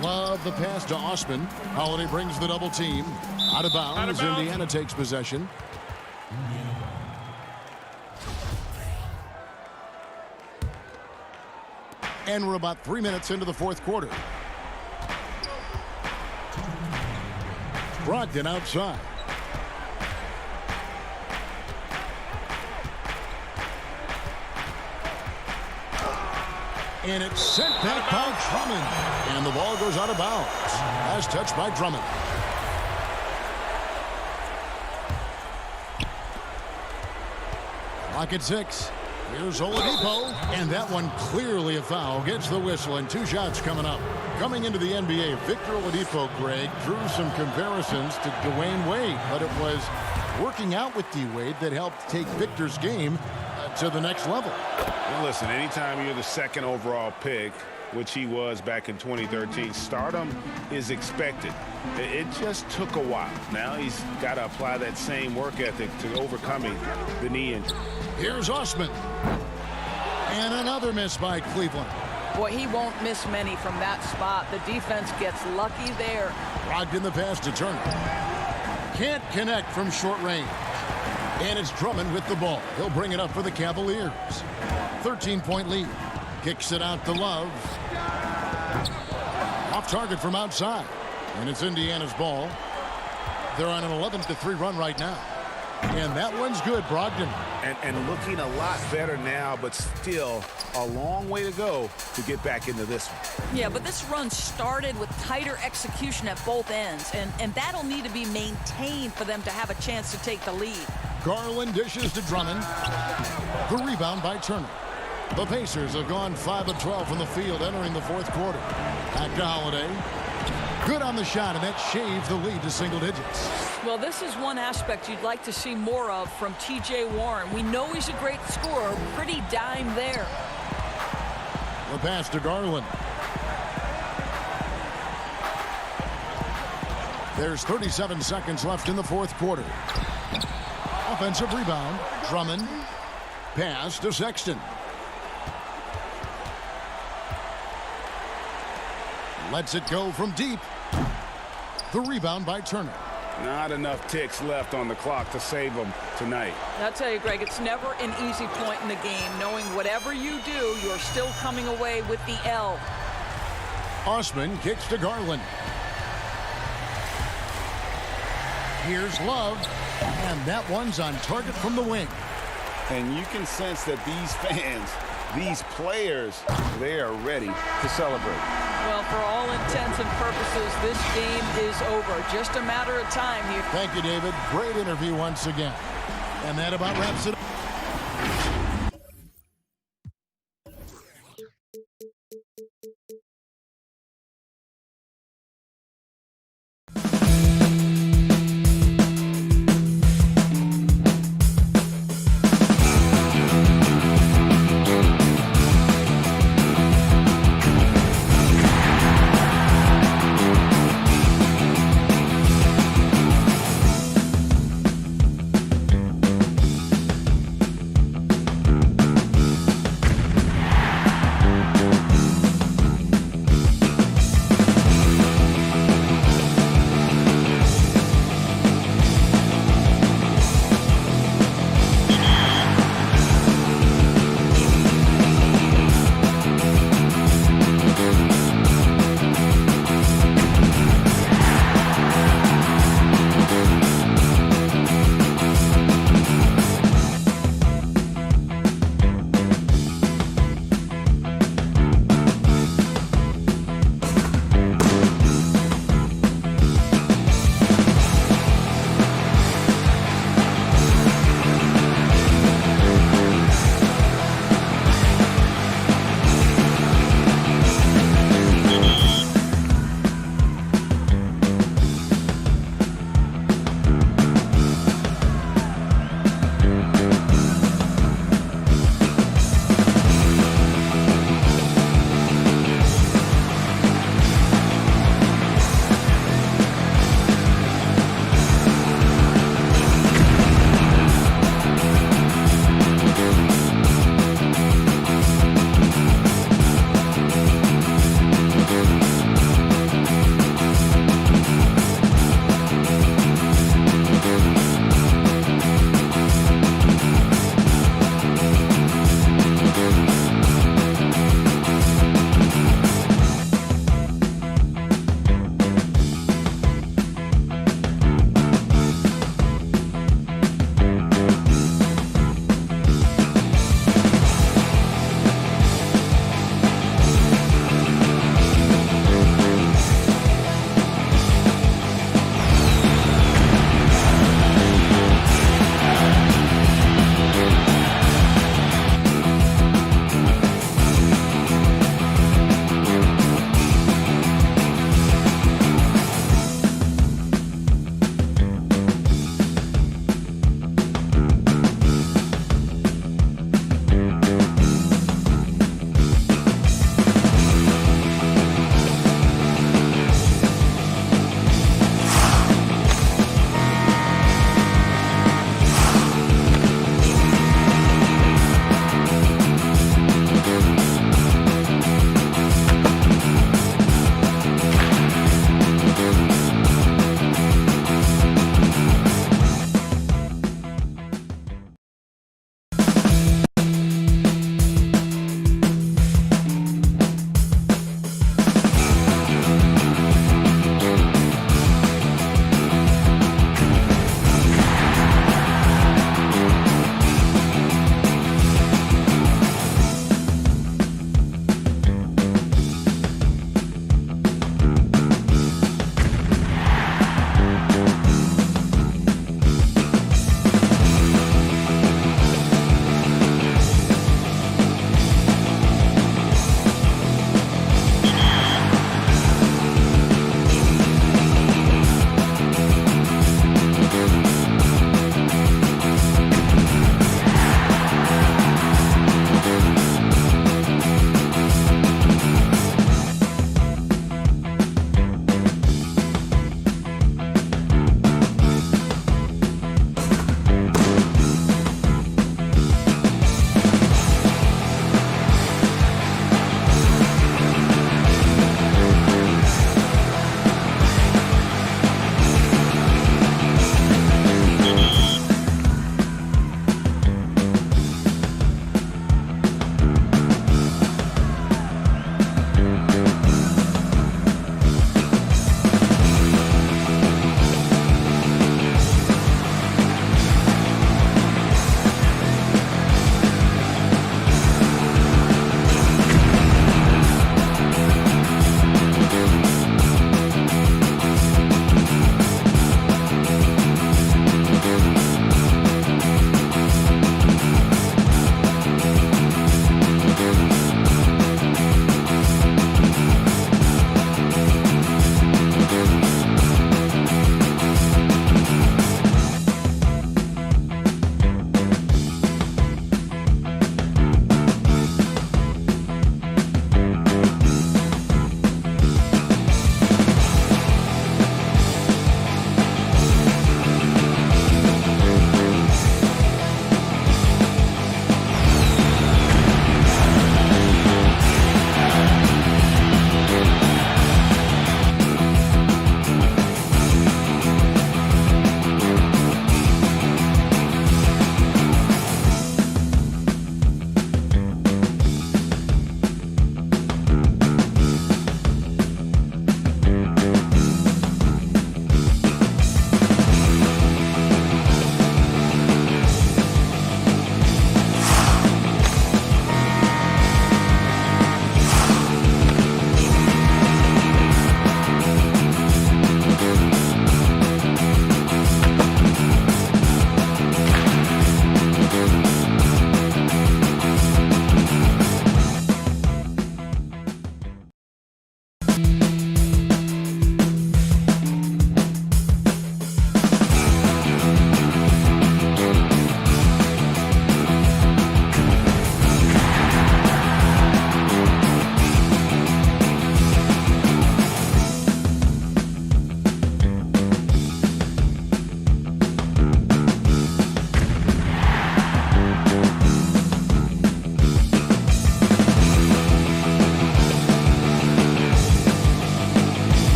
Love the pass to Osman. Holiday brings the double team. Out of bounds. Indiana takes possession. And we're about 3 minutes into the fourth quarter. Brogdon outside. And it's sent back by Drummond. And the ball goes out of bounds. As touched by Drummond. Clock at 6. Here's Oladipo. And that one clearly a foul. Gets the whistle and 2 shots coming up. Coming into the NBA, Victor Oladipo, Greg, drew some comparisons to Dwayne Wade. But it was working out with D-Wade that helped take Victor's game to the next level. Well, listen, anytime you're the second overall pick, which he was back in 2013, stardom is expected. It just took a while. Now he's got to apply that same work ethic to overcoming the knee injury. Here's Osman. And another miss by Cleveland. Boy, he won't miss many from that spot. The defense gets lucky there. Brogdon the pass to Turner. Can't connect from short range. And it's Drummond with the ball. He'll bring it up for the Cavaliers. 13-point lead. Kicks it out to Love. Off target from outside. And it's Indiana's ball. They're on an 11-3 run right now. And that one's good, Brogdon. And looking a lot better now, but still a long way to go to get back into this one. Yeah, but this run started with tighter execution at both ends, and that'll need to be maintained for them to have a chance to take the lead. Garland dishes to Drummond. The rebound by Turner. The Pacers have gone 5 of 12 from the field entering the fourth quarter. Back to Holiday. Good on the shot, and that shaves the lead to single digits. Well, this is one aspect you'd like to see more of from T.J. Warren. We know he's a great scorer, pretty dime there. The pass to Garland. There's 37 seconds left in the fourth quarter. Offensive rebound. Drummond. Pass to Sexton. Lets it go from deep. The rebound by Turner. Not enough ticks left on the clock to save them tonight. I'll tell you, Greg, it's never an easy point in the game, knowing whatever you do, you're still coming away with the L. Osman kicks to Garland. Here's Love, and that one's on target from the wing. And you can sense that these fans, these players, they are ready to celebrate. Well, for all intents and purposes, this game is over. Just a matter of time here. Thank you, David. Great interview once again. And that about wraps it up.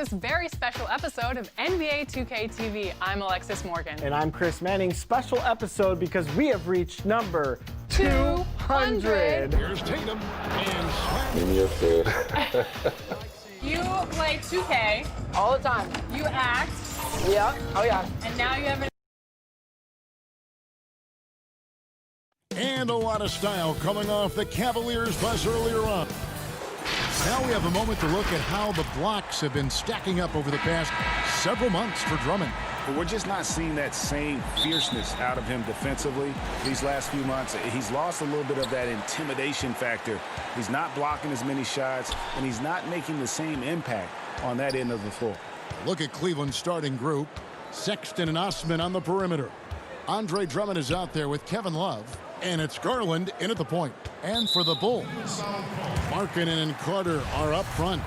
this very special episode of NBA 2K TV. I'm Alexis Morgan. And I'm Chris Manning. Special episode because we have reached number 200. Here's Tatum and Slam. Give me your food. You play 2K. All the time. You act. Yeah. Oh, yeah. And now you have an And a lot of style coming off the Cavaliers buzz earlier on. Now we have a moment to look at how the blocks have been stacking up over the past several months for Drummond. But we're just not seeing that same fierceness out of him defensively these last few months. He's lost a little bit of that intimidation factor. He's not blocking as many shots, and he's not making the same impact on that end of the floor. Look at Cleveland's starting group. Sexton and Osman on the perimeter. Andre Drummond is out there with Kevin Love. And it's Garland in at the point. And for the Bulls, Markkanen and Carter are up front.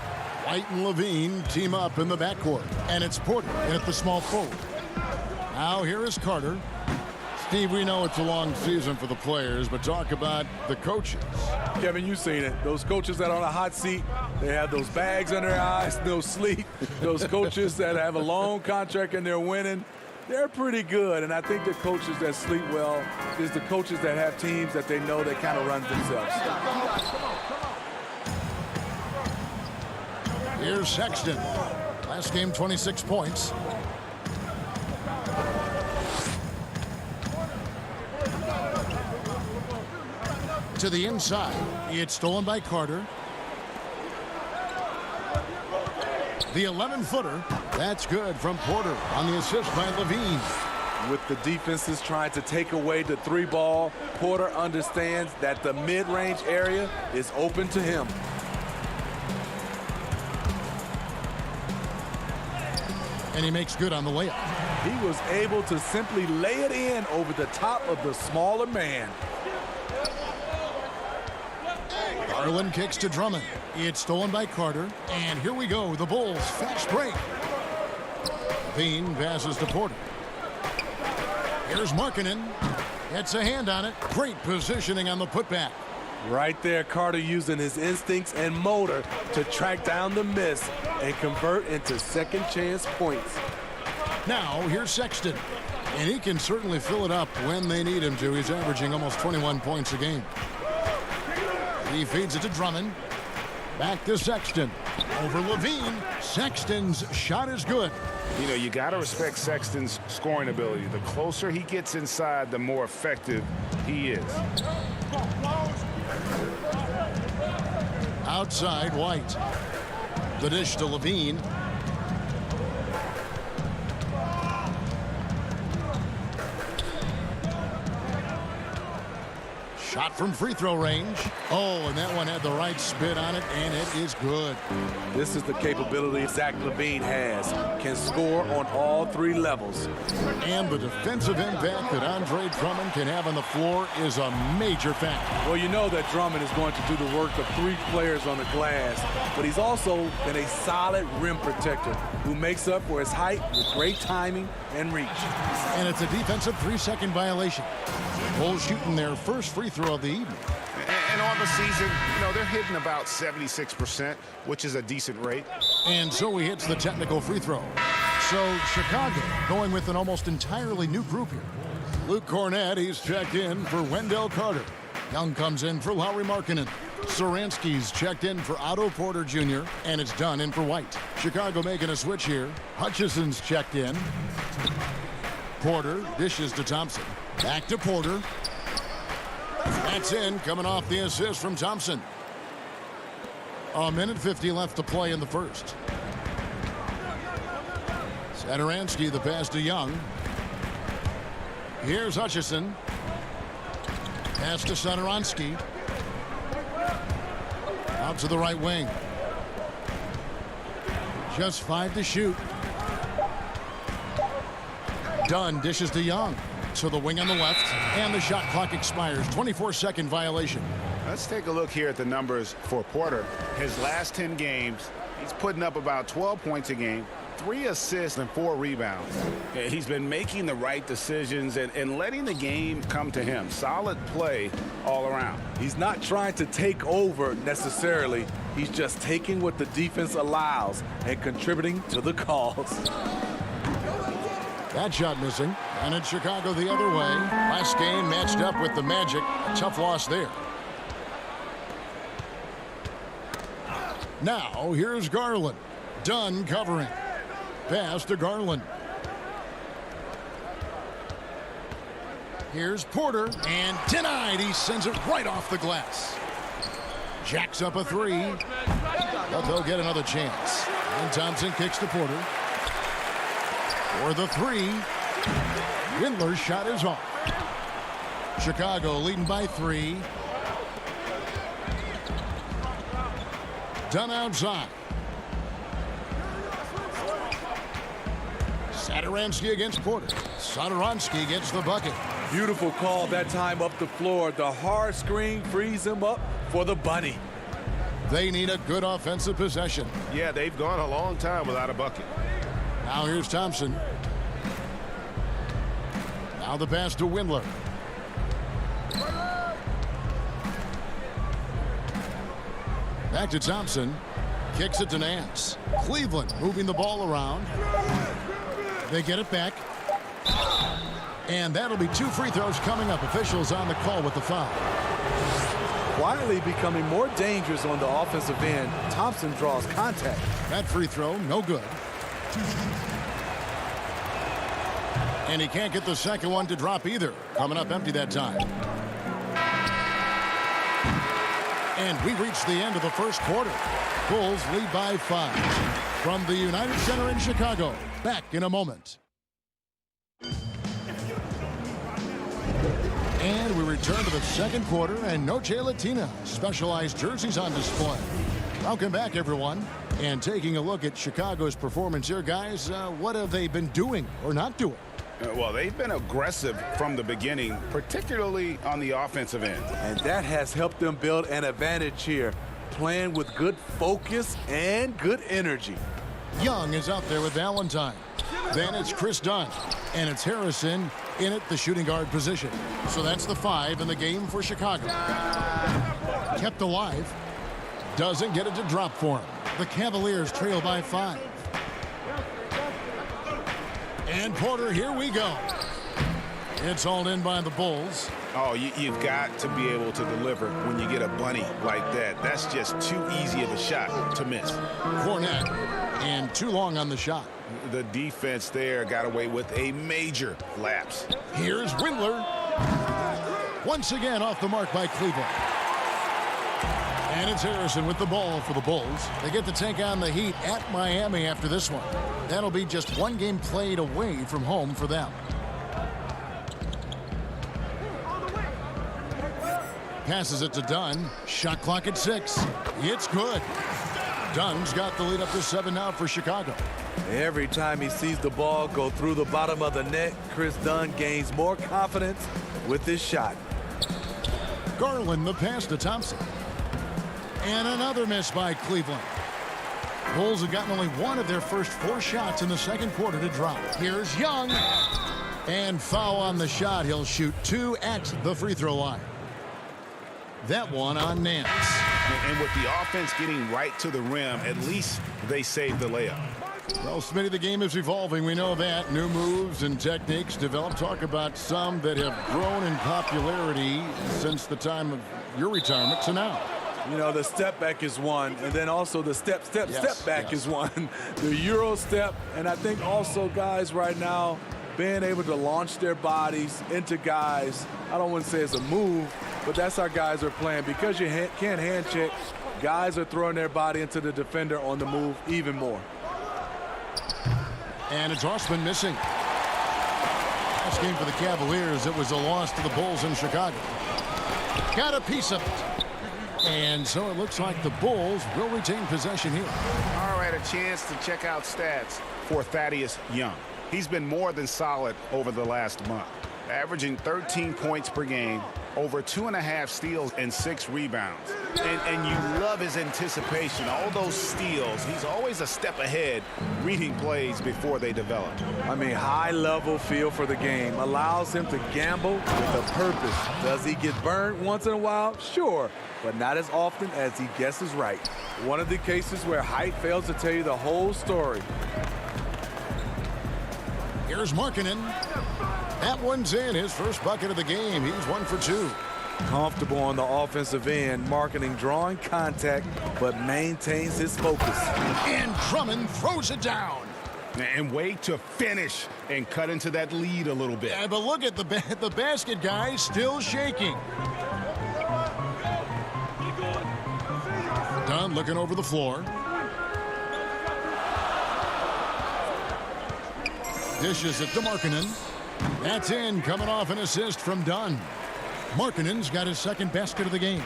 White and Levine team up in the backcourt. And it's Porter in at the small forward. Now here is Carter. Steve, we know it's a long season for the players, but talk about the coaches. Kevin, you've seen it. Those coaches that are on a hot seat, they have those bags under their eyes, no sleep. Those coaches that have a long contract and they're winning, they're pretty good. And I think the coaches that sleep well is the coaches that have teams that they know they kind of run themselves. Here's Sexton. Last game, 26 points. To the inside. It's stolen by Carter. The 11-footer. That's good from Porter on the assist by Levine. With the defenses trying to take away the three ball, Porter understands that the mid-range area is open to him. And he makes good on the layup. He was able to simply lay it in over the top of the smaller man. Garland kicks to Drummond. It's stolen by Carter. And here we go. The Bulls fast break. Levine passes to Porter. Here's Markkanen. Gets a hand on it. Great positioning on the putback. Right there, Carter using his instincts and motor to track down the miss and convert into second chance points. Now here's Sexton. And he can certainly fill it up when they need him to. He's averaging almost 21 points a game. He feeds it to Drummond. Back to Sexton. Over Levine. Sexton's shot is good. You know, you got to respect Sexton's scoring ability. The closer he gets inside, the more effective he is. Outside, White. The dish to Levine. Shot from free throw range. Oh, and that one had the right spin on it, and it is good. This is the capability Zach LaVine has. Can score on all three levels. And the defensive impact that Andre Drummond can have on the floor is a major factor. Well, you know that Drummond is going to do the work of three players on the glass, but he's also been a solid rim protector who makes up for his height with great timing and reach. And it's a defensive 3-second violation. Bulls shooting their first free throw of the evening. And on the season, you know, they're hitting about 76%, which is a decent rate. And so he hits the technical free throw. So Chicago going with an almost entirely new group here. Luke Cornett, he's checked in for Wendell Carter. Young comes in for Lauri Markkanen. Saransky's checked in for Otto Porter Jr. And it's done in for White. Chicago making a switch here. Hutchison's checked in. Porter dishes to Thompson. Back to Porter. That's in, coming off the assist from Thompson. A minute 50 left to play in the first. Satoransky, the pass to Young. Here's Hutchison. Pass to Satoransky. Out to the right wing. Just 5 to shoot. Dunn dishes to Young. To the wing on the left, and the shot clock expires. 24-second violation. Let's take a look here at the numbers for Porter. His last 10 games, he's putting up about 12 points a game, 3 assists and 4 rebounds. He's been making the right decisions and letting the game come to him. Solid play all around. He's not trying to take over necessarily. He's just taking what the defense allows and contributing to the cause. That shot missing. And it's Chicago the other way. Last game matched up with the Magic. A tough loss there. Now here's Garland. Dunn covering. Pass to Garland. Here's Porter, and denied. He sends it right off the glass. Jacks up a three, but they'll get another chance. And Thompson kicks to Porter. For the three, Windler's shot is off. Chicago leading by 3. Dunn outside. Satoransky against Porter. Satoransky gets the bucket. Beautiful call that time up the floor. The hard screen frees him up for the bunny. They need a good offensive possession. Yeah, they've gone a long time without a bucket. Now here's Thompson. Now the pass to Windler. Back to Thompson. Kicks it to Nance. Cleveland moving the ball around. They get it back. And that'll be 2 free throws coming up. Officials on the call with the foul. Quietly becoming more dangerous on the offensive end. Thompson draws contact. That free throw, no good. And he can't get the second one to drop either. Coming up empty that time. And we reach the end of the first quarter. Bulls lead by 5. From the United Center in Chicago. Back in a moment. And we return to the second quarter, and Noche Latina specialized jerseys on display. Welcome back, everyone. And taking a look at Chicago's performance here, guys, what have they been doing or not doing? Well, they've been aggressive from the beginning, particularly on the offensive end. And that has helped them build an advantage here, playing with good focus and good energy. Young is out there with Valentine. Then it's Chris Dunn. And it's Harrison in at the shooting guard position. So that's the 5 in the game for Chicago. Kept alive. Doesn't get it to drop for him. The Cavaliers trail by 5. And Porter, here we go. It's hauled in by the Bulls. Oh, you've got to be able to deliver when you get a bunny like that. That's just too easy of a shot to miss. Fournette, and too long on the shot. The defense there got away with a major lapse. Here's Windler. Once again off the mark by Cleveland. And it's Harrison with the ball for the Bulls. They get to take on the Heat at Miami after this one. That'll be just 1 game played away from home for them. Passes it to Dunn. Shot clock at 6. It's good. Dunn's got the lead up to 7 now for Chicago. Every time he sees the ball go through the bottom of the net, Chris Dunn gains more confidence with his shot. Garland the pass to Thompson. And another miss by Cleveland. Bulls have gotten only 1 of their first 4 shots in the second quarter to drop. Here's Young. And foul on the shot. He'll shoot 2 at the free throw line. That one on Nance. And with the offense getting right to the rim, at least they saved the layup. Well, Smitty, the game is evolving. We know that. New moves and techniques developed. Talk about some that have grown in popularity since the time of your retirement to now. You know, the step back is one, and then also the step back is one. The Euro step, and I think also guys right now being able to launch their bodies into guys. I don't want to say it's a move, but that's how guys are playing. Because you can't hand check, guys are throwing their body into the defender on the move even more. And it's Osman missing. Last game for the Cavaliers, it was a loss to the Bulls in Chicago. Got a piece of it. And so it looks like the Bulls will retain possession here. All right, a chance to check out stats for Thaddeus Young. He's been more than solid over the last month, averaging 13 points per game, over 2.5 steals and 6 rebounds. And you love his anticipation, all those steals. He's always a step ahead, reading plays before they develop. I mean, high-level feel for the game allows him to gamble with a purpose. Does he get burned once in a while? Sure, but not as often as he guesses right. One of the cases where height fails to tell you the whole story. Here's Markkanen. That one's in, his first bucket of the game. He's 1 for 2. Comfortable on the offensive end, Markkanen drawing contact, but maintains his focus. And Drummond throws it down. And wait to finish and cut into that lead a little bit. Yeah, but look at the basket, guys, still shaking. Dunn looking over the floor. Dishes it to Markkanen. That's in, coming off an assist from Dunn. Markkanen's got his second basket of the game.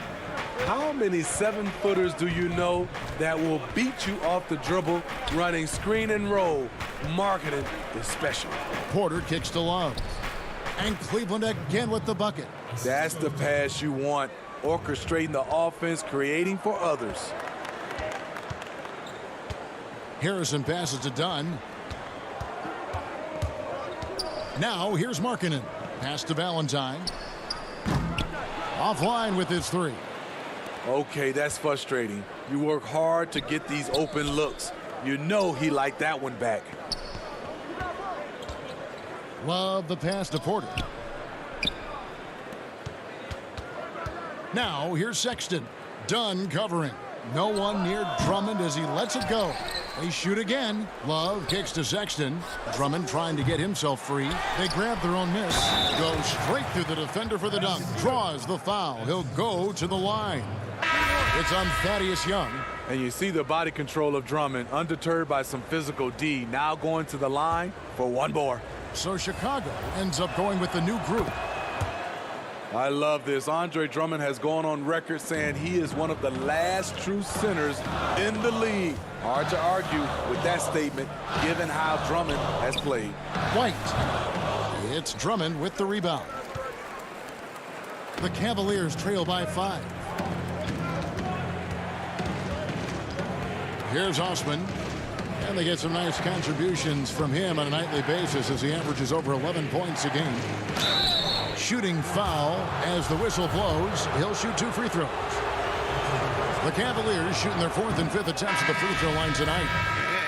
How many 7-footers do you know that will beat you off the dribble running screen and roll? Markkanen is special. Porter kicks to Love. And Cleveland again with the bucket. That's the pass you want. Orchestrating the offense, creating for others. Harrison passes to Dunn. Now here's Markkanen. Pass to Valentine. Offline with his 3. Okay, that's frustrating. You work hard to get these open looks. You know he liked that one back. Love the pass to Porter. Now here's Sexton. Dunn covering. No one near Drummond as he lets it go. They shoot again. Love kicks to Sexton. Drummond trying to get himself free. They grab their own miss. Go straight through the defender for the dunk. Draws the foul. He'll go to the line. It's on Thaddeus Young. And you see the body control of Drummond, undeterred by some physical D, now going to the line for one more. So Chicago ends up going with the new group. I love this. Andre Drummond has gone on record saying he is one of the last true centers in the league. Hard to argue with that statement, given how Drummond has played. White. It's Drummond with the rebound. The Cavaliers trail by 5. Here's Osman. And they get some nice contributions from him on a nightly basis as he averages over 11 points a game. Shooting foul as the whistle blows. He'll shoot 2 free throws. The Cavaliers shooting their 4th and 5th attempts at the free throw line tonight.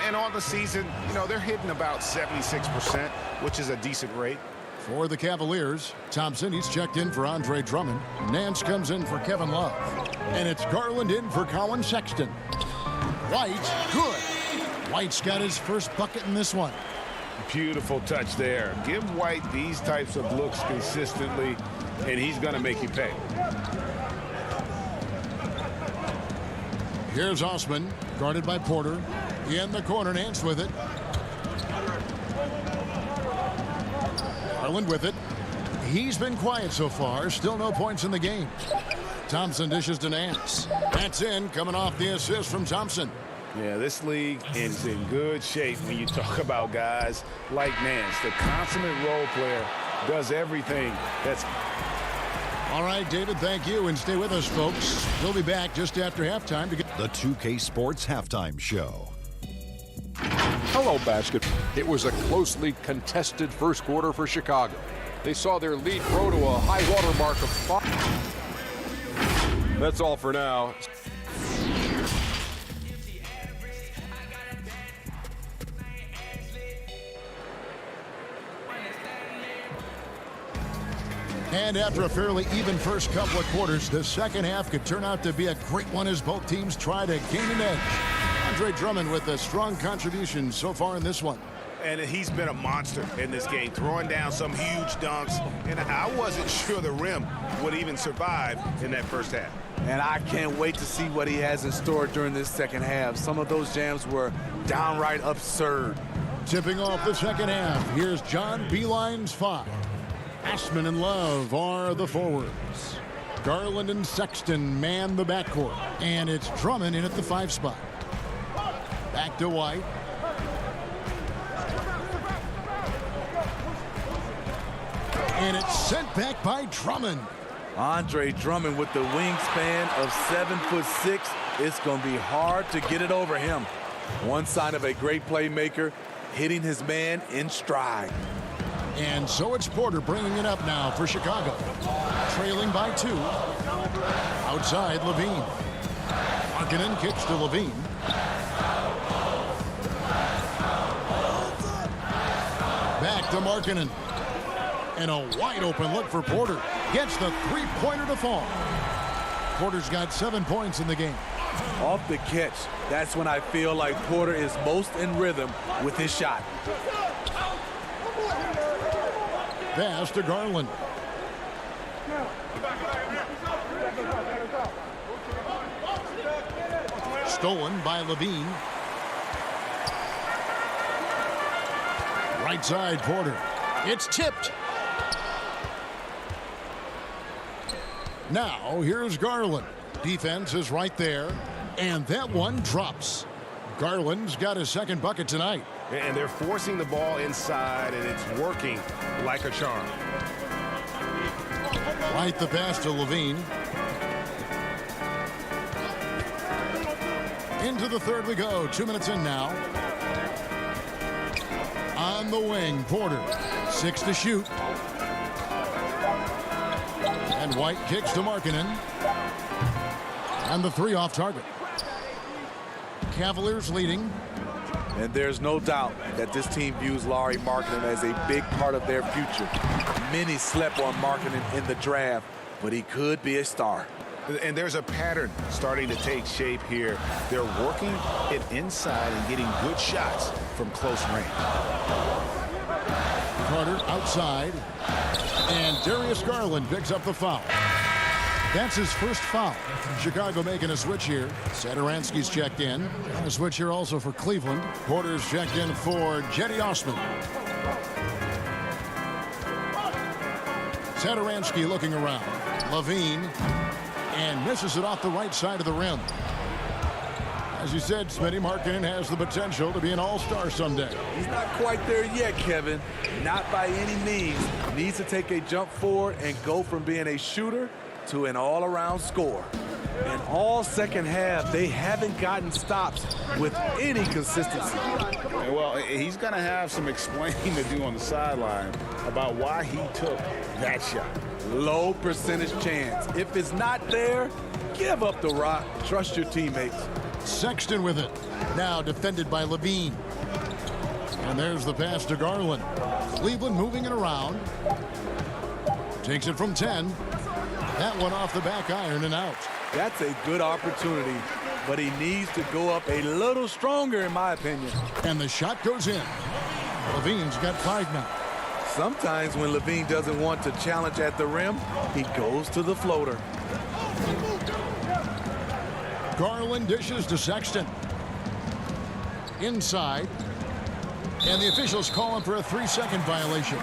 And on the season, you know, they're hitting about 76%, which is a decent rate. For the Cavaliers, Thompson, he's checked in for Andre Drummond. Nance comes in for Kevin Love. And it's Garland in for Colin Sexton. White, good. White's got his first bucket in this one. Beautiful touch there. Give White these types of looks consistently, and he's going to make you pay. Here's Osman, guarded by Porter. In the corner, Nance with it. Garland with it. He's been quiet so far. Still no points in the game. Thompson dishes to Nance. That's in, coming off the assist from Thompson. Yeah, this league is in good shape when you talk about guys like Nance. The consummate role player does everything. That's all right, David, thank you, and stay with us, folks. We'll be back just after halftime to get the 2K Sports Halftime Show. Hello, basketball. It was a closely contested first quarter for Chicago. They saw their lead grow to a high water mark of 5. That's all for now. And after a fairly even first couple of quarters, the second half could turn out to be a great one as both teams try to gain an edge. Andre Drummond with a strong contribution so far in this one. And he's been a monster in this game, throwing down some huge dunks. And I wasn't sure the rim would even survive in that first half. And I can't wait to see what he has in store during this second half. Some of those jams were downright absurd. Tipping off the second half, here's John Beilein's 5. Ashman and Love are the forwards. Garland and Sexton man the backcourt. And it's Drummond in at the 5 spot. Back to White. And it's sent back by Drummond. Andre Drummond with the wingspan of 7'6". It's going to be hard to get it over him. One sign of a great playmaker, hitting his man in stride. And so it's Porter bringing it up now for Chicago. Trailing by 2. Outside, Levine. Markkanen kicks to Levine. Back to Markkanen. And a wide open look for Porter. Gets the three-pointer to fall. Porter's got 7 points in the game. Off the catch, that's when I feel like Porter is most in rhythm with his shot. Pass to Garland. Stolen by Levine. Right side, Porter. It's tipped. Now, here's Garland. Defense is right there, and that one drops. Garland's got his second bucket tonight. And they're forcing the ball inside, and it's working like a charm. Right the pass to Levine. Into the third we go. 2 minutes in now. On the wing, Porter. 6 to shoot. And White kicks to Markkanen. And the 3 off target. Cavaliers leading. And there's no doubt that this team views Lauri Markkanen as a big part of their future. Many slept on Markkanen in the draft, but he could be a star. And there's a pattern starting to take shape here. They're working it inside and getting good shots from close range. Carter outside. And Darius Garland picks up the foul. That's his first foul. Chicago making a switch here. Satoransky's checked in. And a switch here also for Cleveland. Porter's checked in for Jetty Osman. Satoransky looking around. Levine. And misses it off the right side of the rim. As you said, Smitty, Markkanen has the potential to be an all-star someday. He's not quite there yet, Kevin. Not by any means. Needs to take a jump forward and go from being a shooter to an all-around scorer. And all second half, they haven't gotten stops with any consistency. Well, he's going to have some explaining to do on the sideline about why he took that shot. Low percentage chance. If it's not there, give up the rock. Trust your teammates. Sexton with it. Now defended by Levine. And there's the pass to Garland. Cleveland moving it around. Takes it from 10. That one off the back iron and out. That's a good opportunity, but he needs to go up a little stronger, in my opinion. And the shot goes in. Levine's got 5 now. Sometimes when Levine doesn't want to challenge at the rim, he goes to the floater. Garland dishes to Sexton. Inside. And the officials calling for a 3-second violation.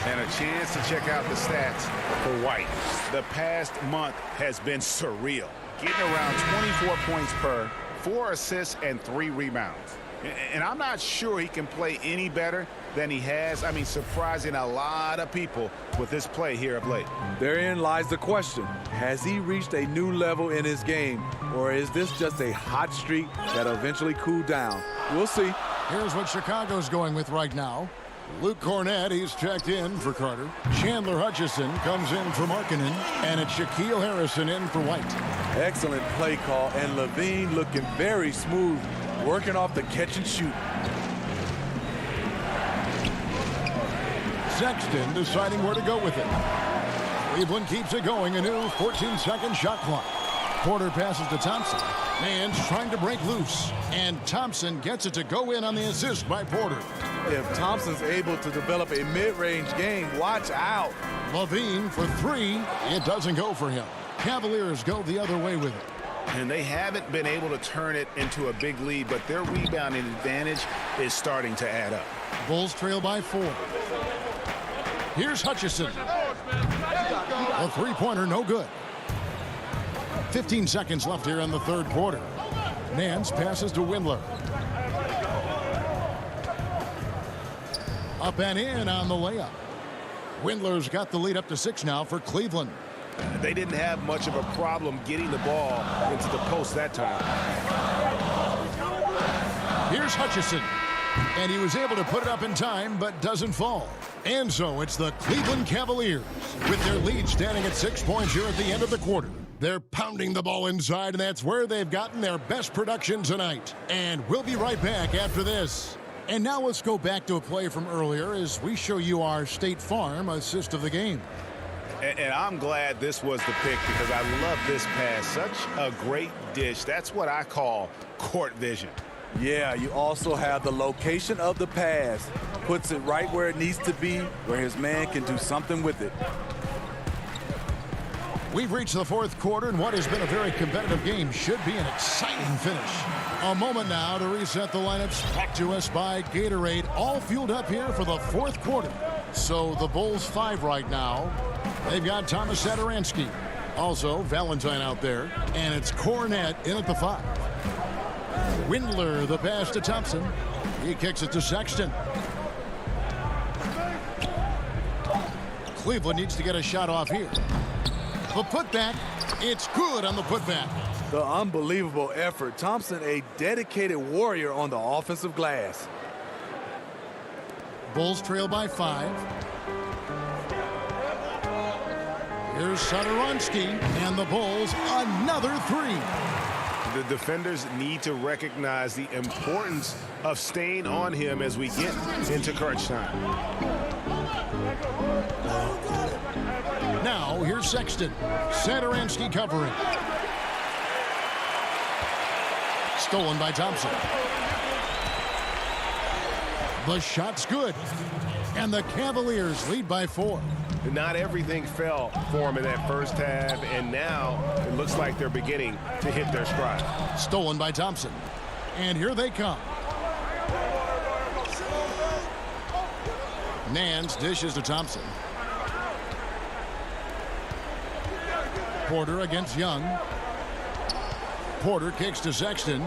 And a chance to check out the stats for White. The past month has been surreal. Getting around 24 points per, 4 assists, and 3 rebounds. And I'm not sure he can play any better than he has. I mean, surprising a lot of people with this play here of late. Therein lies the question. Has he reached a new level in his game? Or is this just a hot streak that'll eventually cool down? We'll see. Here's what Chicago's going with right now. Luke Cornett, he's checked in for Carter. Chandler Hutchison comes in for Markkanen. And it's Shaquille Harrison in for White. Excellent play call. And Levine looking very smooth, working off the catch and shoot. Sexton deciding where to go with it. Cleveland keeps it going. A new 14-second shot clock. Porter passes to Thompson. Man's trying to break loose. And Thompson gets it to go in on the assist by Porter. If Thompson's able to develop a mid-range game, watch out. Levine for 3. It doesn't go for him. Cavaliers go the other way with it. And they haven't been able to turn it into a big lead, but their rebounding advantage is starting to add up. Bulls trail by 4. Here's Hutchison. A three-pointer, no good. 15 seconds left here in the third quarter. Nance passes to Windler. Up and in on the layup. Windler's got the lead up to 6 now for Cleveland. They didn't have much of a problem getting the ball into the post that time. Here's Hutchison. And he was able to put it up in time, but doesn't fall. And so it's the Cleveland Cavaliers with their lead standing at 6 points here at the end of the quarter. They're pounding the ball inside, and that's where they've gotten their best production tonight. And we'll be right back after this. And now let's go back to a play from earlier as we show you our State Farm assist of the game. And I'm glad this was the pick because I love this pass. Such a great dish. That's what I call court vision. Yeah, you also have the location of the pass. Puts it right where it needs to be, where his man can do something with it. We've reached the fourth quarter, and what has been a very competitive game should be an exciting finish. A moment now to reset the lineups. Back to us by Gatorade, all fueled up here for the fourth quarter. So the Bulls 5 right now. They've got Thomas Satoransky. Also, Valentine out there. And it's Cornette in at the 5. Windler, the pass to Thompson. He kicks it to Sexton. Cleveland needs to get a shot off here. The putback, it's good on the putback. The unbelievable effort. Thompson, a dedicated warrior on the offensive glass. Bulls trail by 5. Here's Satoransky, and the Bulls another 3. The defenders need to recognize the importance of staying on him as we get into crunch time. Now, here's Sexton. Satoransky covering. Stolen by Thompson. The shot's good. And the Cavaliers lead by 4. Not everything fell for them in that first half, and now it looks like they're beginning to hit their stride. Stolen by Thompson. And here they come. Nance dishes to Thompson. Porter against Young. Porter kicks to Sexton.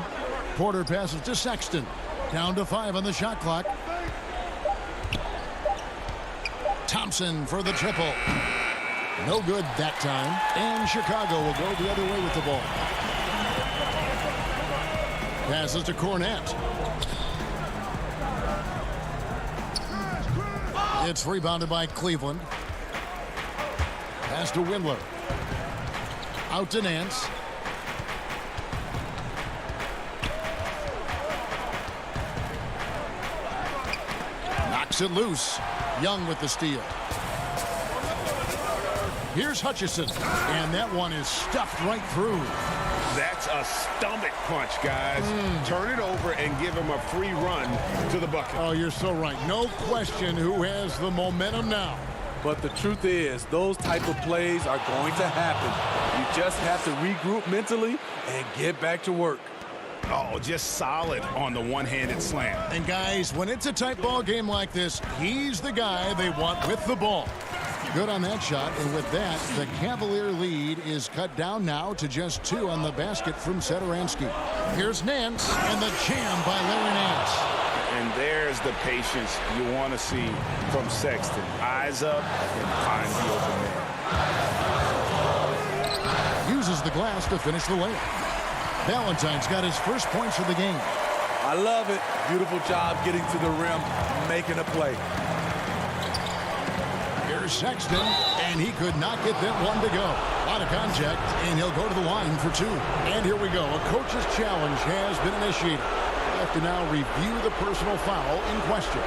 Porter passes to Sexton. Down to 5 on the shot clock. Thompson for the triple. No good that time. And Chicago will go the other way with the ball. Passes to Cornette. It's rebounded by Cleveland. Pass to Windler. Out to Nance. Knocks it loose. Young with the steal. Here's Hutchison, and that one is stuffed right through. That's a stomach punch, guys. Turn it over and give him a free run to the bucket. Oh, you're so right. No question who has the momentum now. But the truth is, those type of plays are going to happen. You just have to regroup mentally and get back to work. Oh, just solid on the one-handed slam. And guys, when it's a tight ball game like this, he's the guy they want with the ball. Good on that shot, and with that, the Cavalier lead is cut down now to just 2 on the basket from Satoransky. Here's Nance, and the jam by Larry Nance. And there's the patience you want to see from Sexton. Eyes up and find the open man. Uses the glass to finish the layup. Valentine's got his first points of the game. I love it. Beautiful job getting to the rim, making a play. Here's Sexton, and he could not get that one to go. Out of contact, and he'll go to the line for 2. And here we go. A coach's challenge has been initiated. We have to now review the personal foul in question.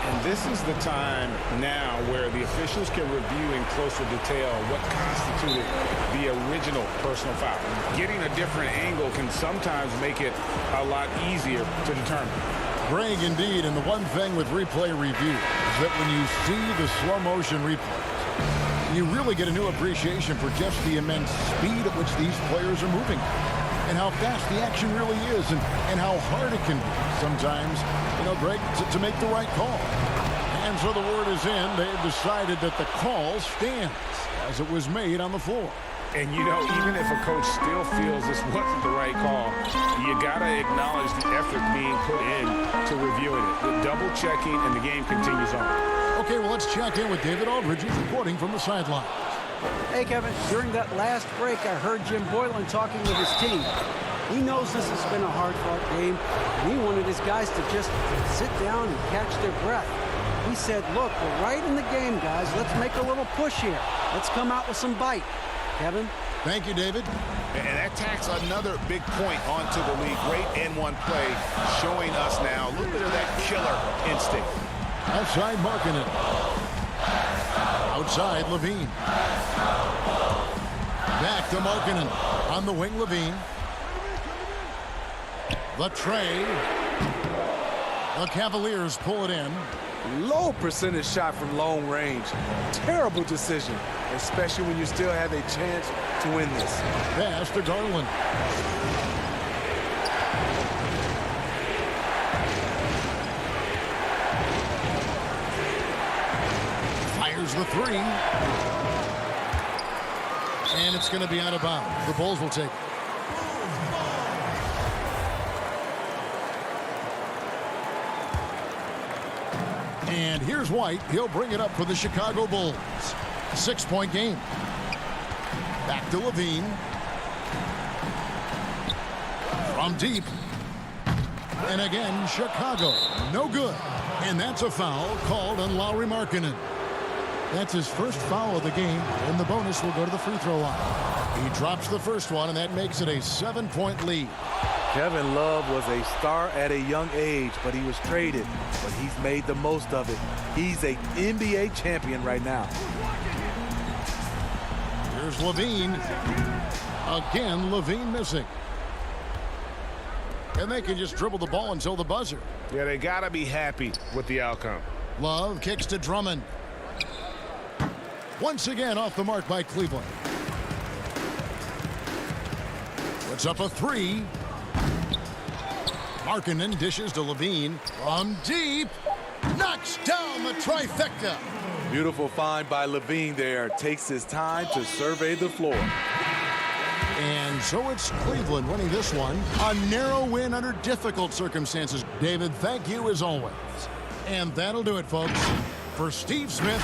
And this is the time now where the officials can review in closer detail what constituted the original personal foul. Getting a different angle can sometimes make it a lot easier to determine. Greg, indeed, and the one thing with replay review is that when you see the slow motion replays, you really get a new appreciation for just the immense speed at which these players are moving and how fast the action really is and how hard it can be sometimes, you know, Greg, to make the right call. And so the word is in. They've decided that the call stands as it was made on the floor. And, you know, even if a coach still feels this wasn't the right call, you got to acknowledge the effort being put in to reviewing it. The double checking, and the game continues on. Okay, well, let's check in with David Aldridge, who's reporting from the sideline. Hey, Kevin, during that last break, I heard Jim Boylan talking with his team. He knows this has been a hard-fought game, and he wanted his guys to just sit down and catch their breath. He said, look, we're right in the game, guys. Let's make a little push here. Let's come out with some bite. Kevin? Thank you, David. And that tacks another big point onto the league. Great N1 play showing us now a little bit of that killer instinct. Outside Markkanen. Outside Levine. Back to Markkanen. On the wing, Levine. The tray. The Cavaliers pull it in. Low percentage shot from long range. Terrible decision, especially when you still have a chance to win this. Pass to Garland. Fires the three. And it's going to be out of bounds. The Bulls will take it. And here's White. He'll bring it up for the Chicago Bulls. 6-point game. Back to Levine. From deep. And again, Chicago. No good. And that's a foul called on Lauri Markkanen. That's his first foul of the game, and the bonus will go to the free throw line. He drops the first one, and that makes it a 7-point lead. Kevin Love was a star at a young age, but he was traded. But he's made the most of it. He's an NBA champion right now. Here's Levine. Again, Levine missing. And they can just dribble the ball until the buzzer. Yeah, they got to be happy with the outcome. Love kicks to Drummond. Once again off the mark by Cleveland. Puts up a three. Markkanen dishes to Levine from deep. Knocks down the trifecta. Beautiful find by Levine there. Takes his time to survey the floor. And so it's Cleveland winning this one. A narrow win under difficult circumstances. David, thank you as always. And that'll do it, folks. For Steve Smith.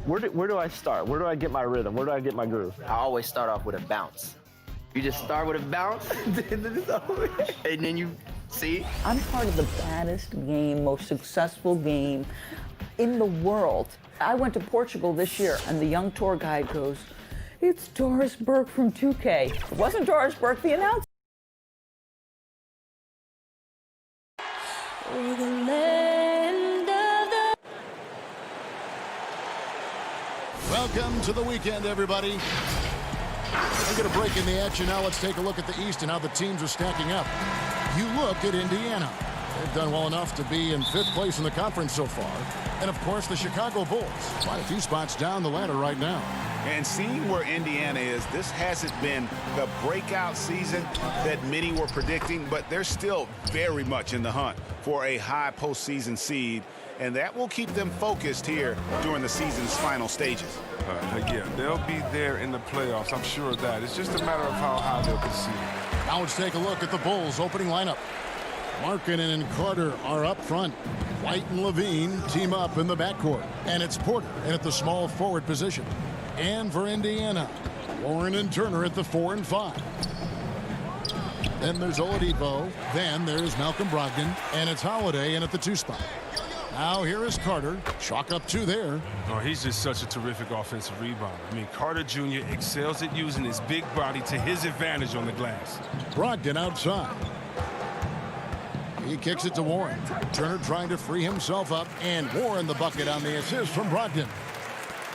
where do I start? Where do I get my rhythm? Where do I get my groove? I always start off with a bounce. You just start with a bounce, and then you see. I'm part of the baddest game, most successful game in the world. I went to Portugal this year, and the young tour guide goes, "It's Doris Burke from 2K." It wasn't Doris Burke, the announcer. Welcome to the weekend, everybody. We're going to break in the action now. Let's take a look at the East and how the teams are stacking up. You look at Indiana. They've done well enough to be in 5th place in the conference so far. And, of course, the Chicago Bulls. Quite a few spots down the ladder right now. And seeing where Indiana is, this hasn't been the breakout season that many were predicting, but they're still very much in the hunt for a high postseason seed. And that will keep them focused here during the season's final stages. Yeah, they'll be there in the playoffs. I'm sure of that. It's just a matter of how high they'll concede. Now let's take a look at the Bulls' opening lineup. Markkanen and Carter are up front. White and Levine team up in the backcourt. And it's Porter in at the small forward position. And for Indiana, Warren and Turner at the 4 and 5. Then there's Oladipo. Then there's Malcolm Brogdon. And it's Holiday in at the 2 spot. Now here is Carter. Chalk up 2 there. Oh, he's just such a terrific offensive rebounder. I mean, Carter Jr. excels at using his big body to his advantage on the glass. Brogdon outside. He kicks it to Warren. Turner trying to free himself up. And Warren the bucket on the assist from Brogdon.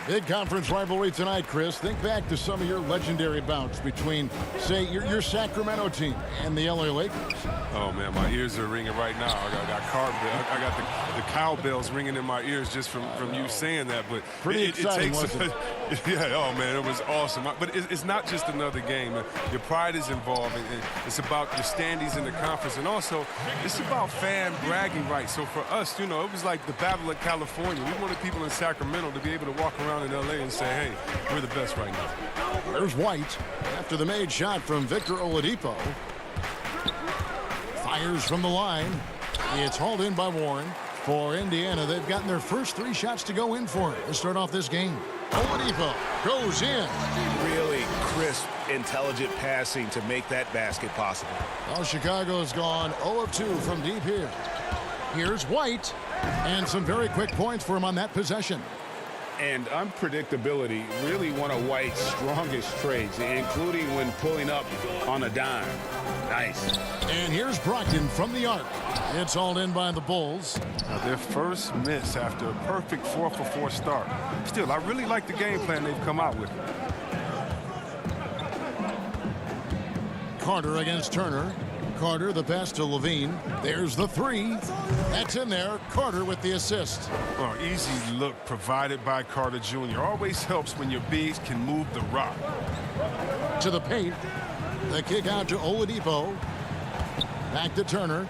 Big conference rivalry tonight, Chris. Think back to some of your legendary bouts between, say, your Sacramento team and the LA Lakers. Oh, man, my ears are ringing right now. I got the cowbells ringing in my ears just from you saying that. But pretty exciting, wasn't it? Yeah, oh, man, it was awesome. But it's not just another game. Your pride is involved. And it's about your standings in the conference. And also, it's about fan bragging rights. So for us, you know, it was like the Battle of California. We wanted people in Sacramento to be able to walk around in LA and say, hey, we're the best right now. There's White after the made shot from Victor Oladipo. Fires from the line. It's hauled in by Warren. For Indiana, they've gotten their first 3 shots to go in for it to start off this game. Oladipo goes in. Really crisp, intelligent passing to make that basket possible. Well, Chicago's gone 0 of 2 from deep here. Here's White. And some very quick points for him on that possession. And unpredictability, really one of White's strongest traits, including when pulling up on a dime. Nice. And here's Brogdon from the arc. It's hauled in by the Bulls. Now their first miss after a perfect 4-for-4 start. Still, I really like the game plan they've come out with. Carter against Turner. Carter, the pass to Levine. There's the 3. That's in there. Carter with the assist. Oh, easy look provided by Carter Jr. Always helps when your bigs can move the rock. To the paint. The kick out to Oladipo. Back to Turner.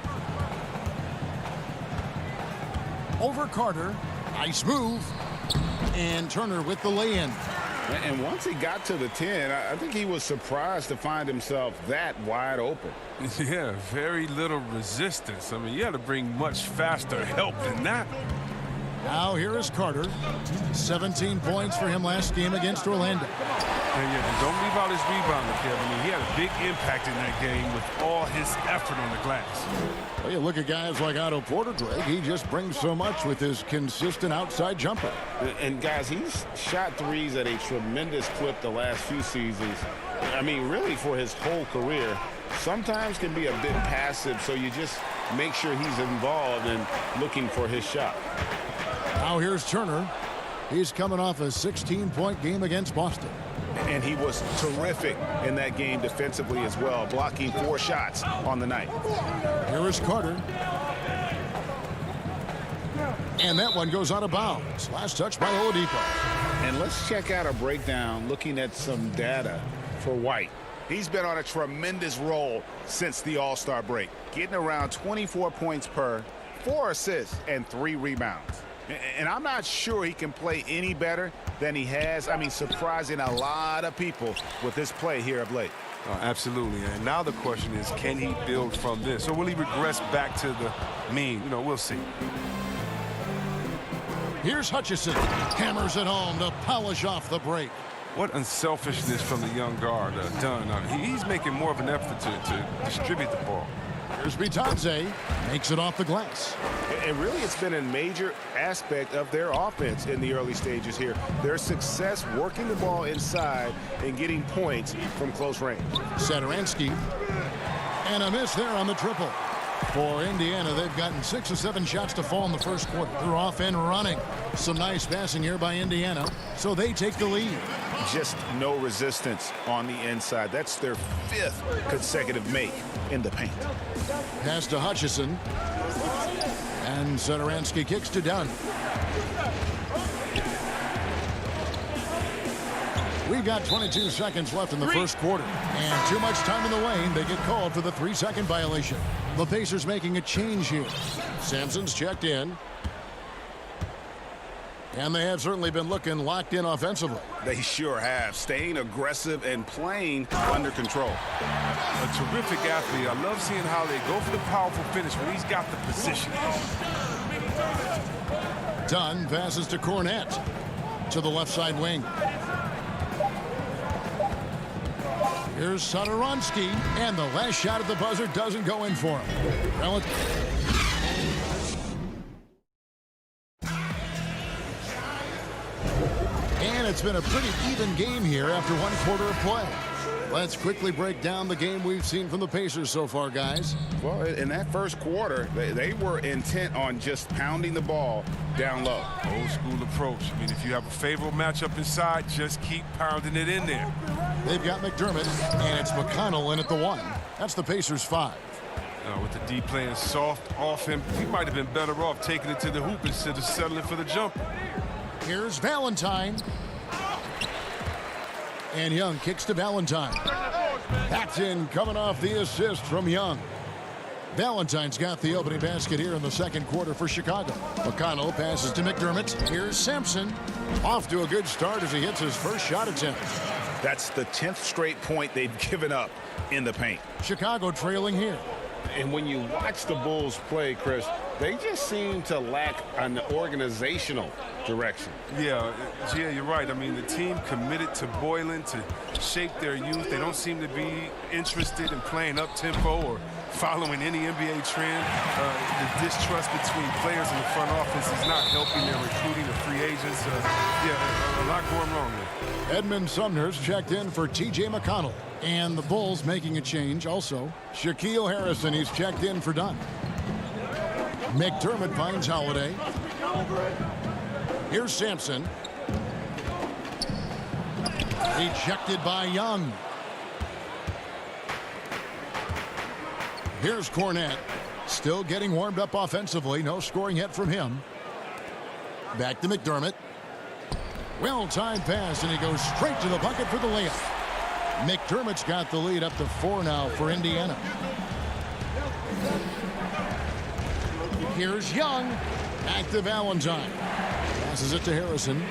Over Carter. Nice move. And Turner with the lay-in. And once he got to the 10, I think he was surprised to find himself that wide open. Yeah, very little resistance. I mean, you had to bring much faster help than that. Now here is Carter. 17 points for him last game against Orlando. And don't leave out his rebounder, Kevin. I mean, he had a big impact in that game with all his effort on the glass. Well, you look at guys like Otto Porter, Greg. He just brings so much with his consistent outside jumper. And guys, he's shot threes at a tremendous clip the last few seasons. I mean, really for his whole career. Sometimes can be a bit passive, so you just make sure he's involved in looking for his shot. Now here's Turner. He's coming off a 16-point game against Boston. And he was terrific in that game defensively as well, blocking 4 shots on the night. Here is Carter. And that one goes out of bounds. Last touch by Oladipo. And let's check out a breakdown looking at some data for White. He's been on a tremendous roll since the All-Star break, getting around 24 points per, 4 assists, and 3 rebounds. And I'm not sure he can play any better than he has. I mean, surprising a lot of people with this play here of late. Absolutely. And now the question is, can he build from this? Or will he regress back to the mean? You know, we'll see. Here's Hutchison. Hammers it home to polish off the break. What unselfishness from the young guard, Dunn. He's making more of an effort to distribute the ball. Here's Bitadze. Makes it off the glass. And really, it's been a major aspect of their offense in the early stages here. Their success working the ball inside and getting points from close range. Satoransky. And a miss there on the triple. For Indiana, they've gotten 6 of 7 shots to fall in the first quarter. They're off and running. Some nice passing here by Indiana, so they take the lead. Just no resistance on the inside. That's their 5th consecutive make in the paint. Pass to Hutchison. And Satoransky kicks to Dunn. We've got 22 seconds left in the first quarter. And too much time in the lane. They get called for the 3-second violation. The Pacers making a change here. Sampson's checked in. And they have certainly been looking locked in offensively. They sure have. Staying aggressive and playing under control. A terrific athlete. I love seeing how they go for the powerful finish when he's got the position. Dunn passes to Cornette. To the left side wing. Here's Satoransky, and the last shot at the buzzer doesn't go in for him. And it's been a pretty even game here after 1 quarter of play. Let's quickly break down the game we've seen from the Pacers so far, guys. Well, in that first quarter, they were intent on just pounding the ball down low. Old school approach. I mean, if you have a favorable matchup inside, just keep pounding it in there. They've got McDermott, and it's McConnell in at the 1. That's the Pacers' 5. With the D playing soft off him, he might have been better off taking it to the hoop instead of settling for the jumper. Here's Valentine. And Young kicks to Valentine. Paxton coming off the assist from Young. Valentine's got the opening basket here in the second quarter for Chicago. McConnell passes to McDermott. Here's Sampson. Off to a good start as he hits his first shot attempt. That's the 10th straight point they've given up in the paint. Chicago trailing here. And when you watch the Bulls play, Chris, they just seem to lack an organizational direction. Yeah, you're right. I mean, the team committed to Boylan to shape their youth. They don't seem to be interested in playing up-tempo or following any NBA trend. The distrust between players in the front office is not helping their recruiting of free agents. A lot going wrong there. Edmund Sumner's checked in for T.J. McConnell. And the Bulls making a change also. Shaquille Harrison, he's checked in for Dunn. McDermott finds Holiday. Here's Sampson. Ejected by Young. Here's Cornette. Still getting warmed up offensively. No scoring yet from him. Back to McDermott. Well-timed pass, and he goes straight to the bucket for the layup. McDermott's got the lead up to 4 now for Indiana. Here's Young. Back to Valentine. Passes it to Harrison.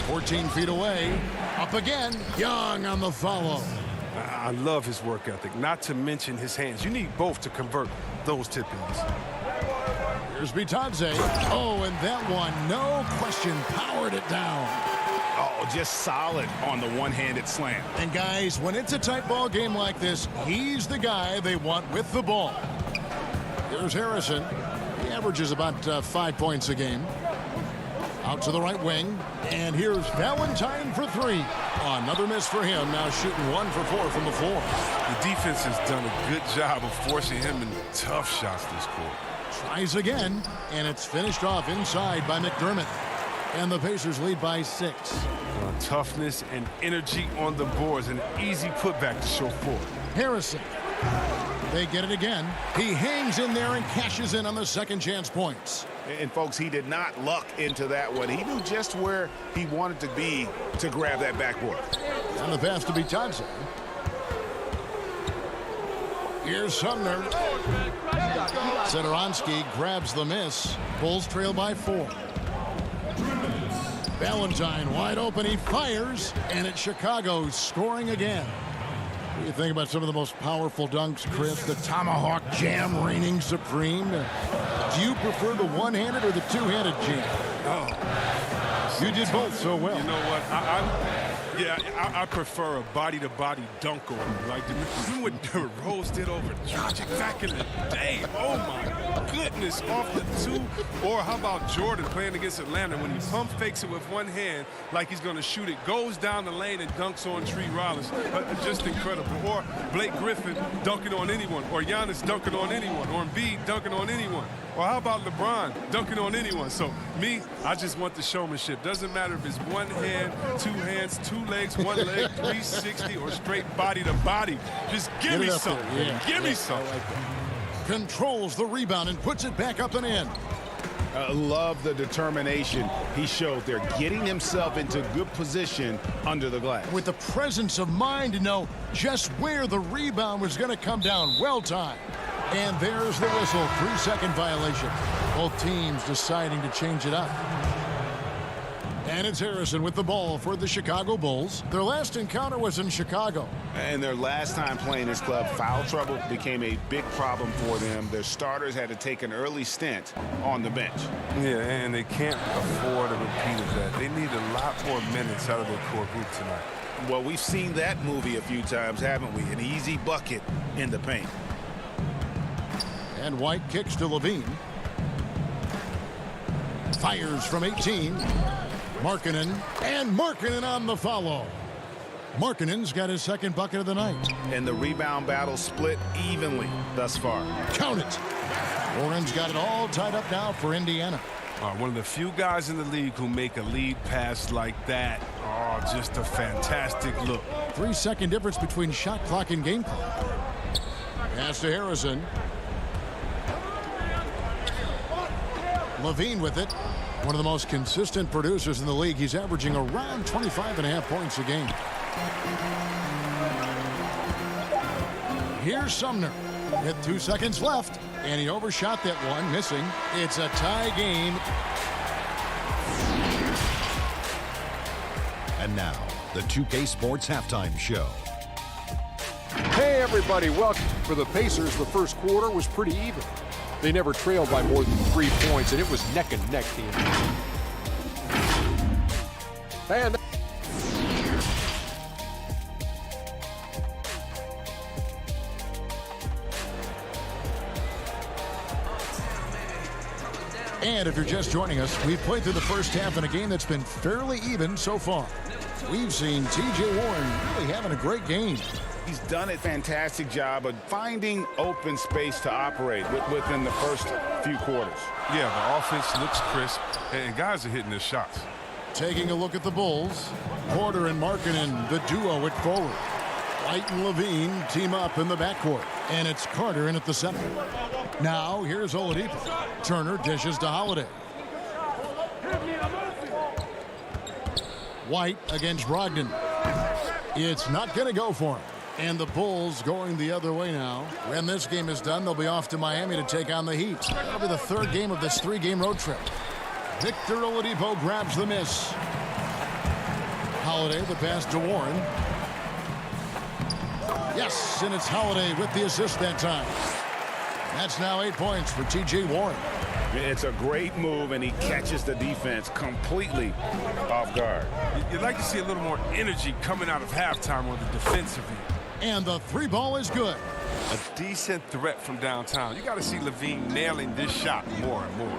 "14 feet away. Up again. Young on the follow." I love his work ethic, not to mention his hands. You need both to convert those tip-ins. Here's Bitadze. Oh, and that one, no question, powered it down. Oh, just solid on the one-handed slam. And guys, when it's a tight ball game like this, he's the guy they want with the ball. Here's Harrison. He averages about 5 points a game. Out to the right wing. And here's Valentine for 3. Another miss for him. Now shooting 1 for 4 from the floor. The defense has done a good job of forcing him into tough shots this quarter. Tries again, and it's finished off inside by McDermott. And the Pacers lead by 6. Toughness and energy on the boards. An easy putback to show forth. Harrison. They get it again. He hangs in there and cashes in on the second chance points. And folks, he did not luck into that one. He knew just where he wanted to be to grab that backboard. And the pass to Bitadze. Here's Sumner. Satoransky grabs the miss. Bulls trail by 4. Valentine wide open. He fires, and it's Chicago scoring again. You think about some of the most powerful dunks, Chris, the tomahawk jam reigning supreme. Do you prefer the one-handed or the two-handed jam? Oh. You did both so well. You know what? I prefer a body-to-body dunk on him. Like what Derrick Rose did over Dragic back in the day. Oh, my goodness. Off the two. Or how about Jordan playing against Atlanta when he pump fakes it with one hand like he's going to shoot it, goes down the lane and dunks on Tree Rollins. Just incredible. Or Blake Griffin dunking on anyone. Or Giannis dunking on anyone. Or Embiid dunking on anyone. Or how about LeBron dunking on anyone? So, me, I just want the showmanship. Doesn't matter if it's one hand, two hands, two legs, one leg, 360, or straight body to body. Just give me something. Yeah. Give me something. Like controls the rebound and puts it back up and in. Love the determination he showed there, getting himself into good position under the glass. With the presence of mind to know just where the rebound was going to come down. Well timed. And there's the whistle. 3-second violation. Both teams deciding to change it up. And it's Harrison with the ball for the Chicago Bulls. Their last encounter was in Chicago. And their last time playing this club, foul trouble became a big problem for them. Their starters had to take an early stint on the bench. Yeah, and they can't afford a repeat of that. They need a lot more minutes out of their core group tonight. Well, we've seen that movie a few times, haven't we? An easy bucket in the paint. And White kicks to Levine. Fires from 18. Markkanen. And Markkanen on the follow. Markkanen's got his second bucket of the night. And the rebound battle split evenly thus far. Count it. Warren's got it all tied up now for Indiana. One of the few guys in the league who make a lead pass like that. Oh, just a fantastic look. 3-second difference between shot clock and game clock. Pass to Harrison. Levine with it. One of the most consistent producers in the league. He's averaging around 25.5 points a game. Here's Sumner with 2 seconds left. And he overshot that one, missing. It's a tie game. And now, the 2K Sports Halftime Show. Hey, everybody. Welcome. For the Pacers, the first quarter was pretty even. They never trailed by more than 3 points, and it was neck and neck. And And if you're just joining us, we've played through the first half in a game that's been fairly even so far. We've seen T.J. Warren really having a great game. He's done a fantastic job of finding open space to operate within the first few quarters. Yeah, the offense looks crisp, and guys are hitting their shots. Taking a look at the Bulls, Porter and Markkanen, the duo at forward. White and Levine team up in the backcourt, and it's Carter in at the center. Now, here's Oladipo. Turner dishes to Holiday. White against Brogdon. It's not going to go for him. And the Bulls going the other way now. When this game is done, they'll be off to Miami to take on the Heat. That'll be the third game of this 3-game road trip. Victor Oladipo grabs the miss. Holiday, the pass to Warren. Yes, and it's Holiday with the assist that time. That's now 8 points for T.J. Warren. It's a great move, and he catches the defense completely off guard. You'd like to see a little more energy coming out of halftime on the defensive end. And the 3 ball is good. A decent threat from downtown. You got to see Levine nailing this shot more and more.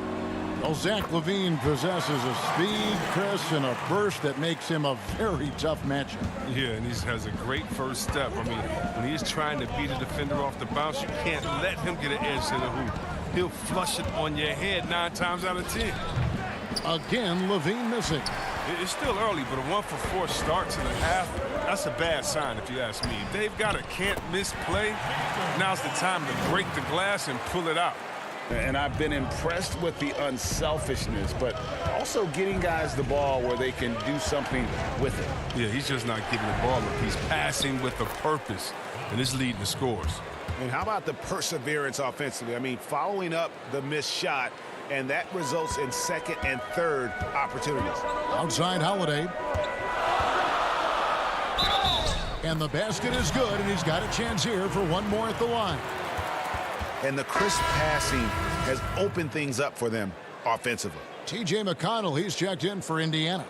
Well, Zach LaVine possesses a speed, Chris, and a burst that makes him a very tough matchup. Yeah, and he has a great first step. I mean, when he's trying to beat a defender off the bounce, you can't let him get an edge to the hoop. He'll flush it on your head 9 times out of 10. Again, LaVine missing. It's still early, but a 1-for-4 start to the half, that's a bad sign if you ask me. If they've got a can't-miss play, now's the time to break the glass and pull it out. And I've been impressed with the unselfishness, but also getting guys the ball where they can do something with it. Yeah, he's just not getting the ball up. He's passing with a purpose, and it's leading to scores. And how about the perseverance offensively? I mean, following up the missed shot, and that results in second and third opportunities. Outside Holiday. And the basket is good, and he's got a chance here for one more at the line. And the crisp passing has opened things up for them offensively. T.J. McConnell, he's checked in for Indiana.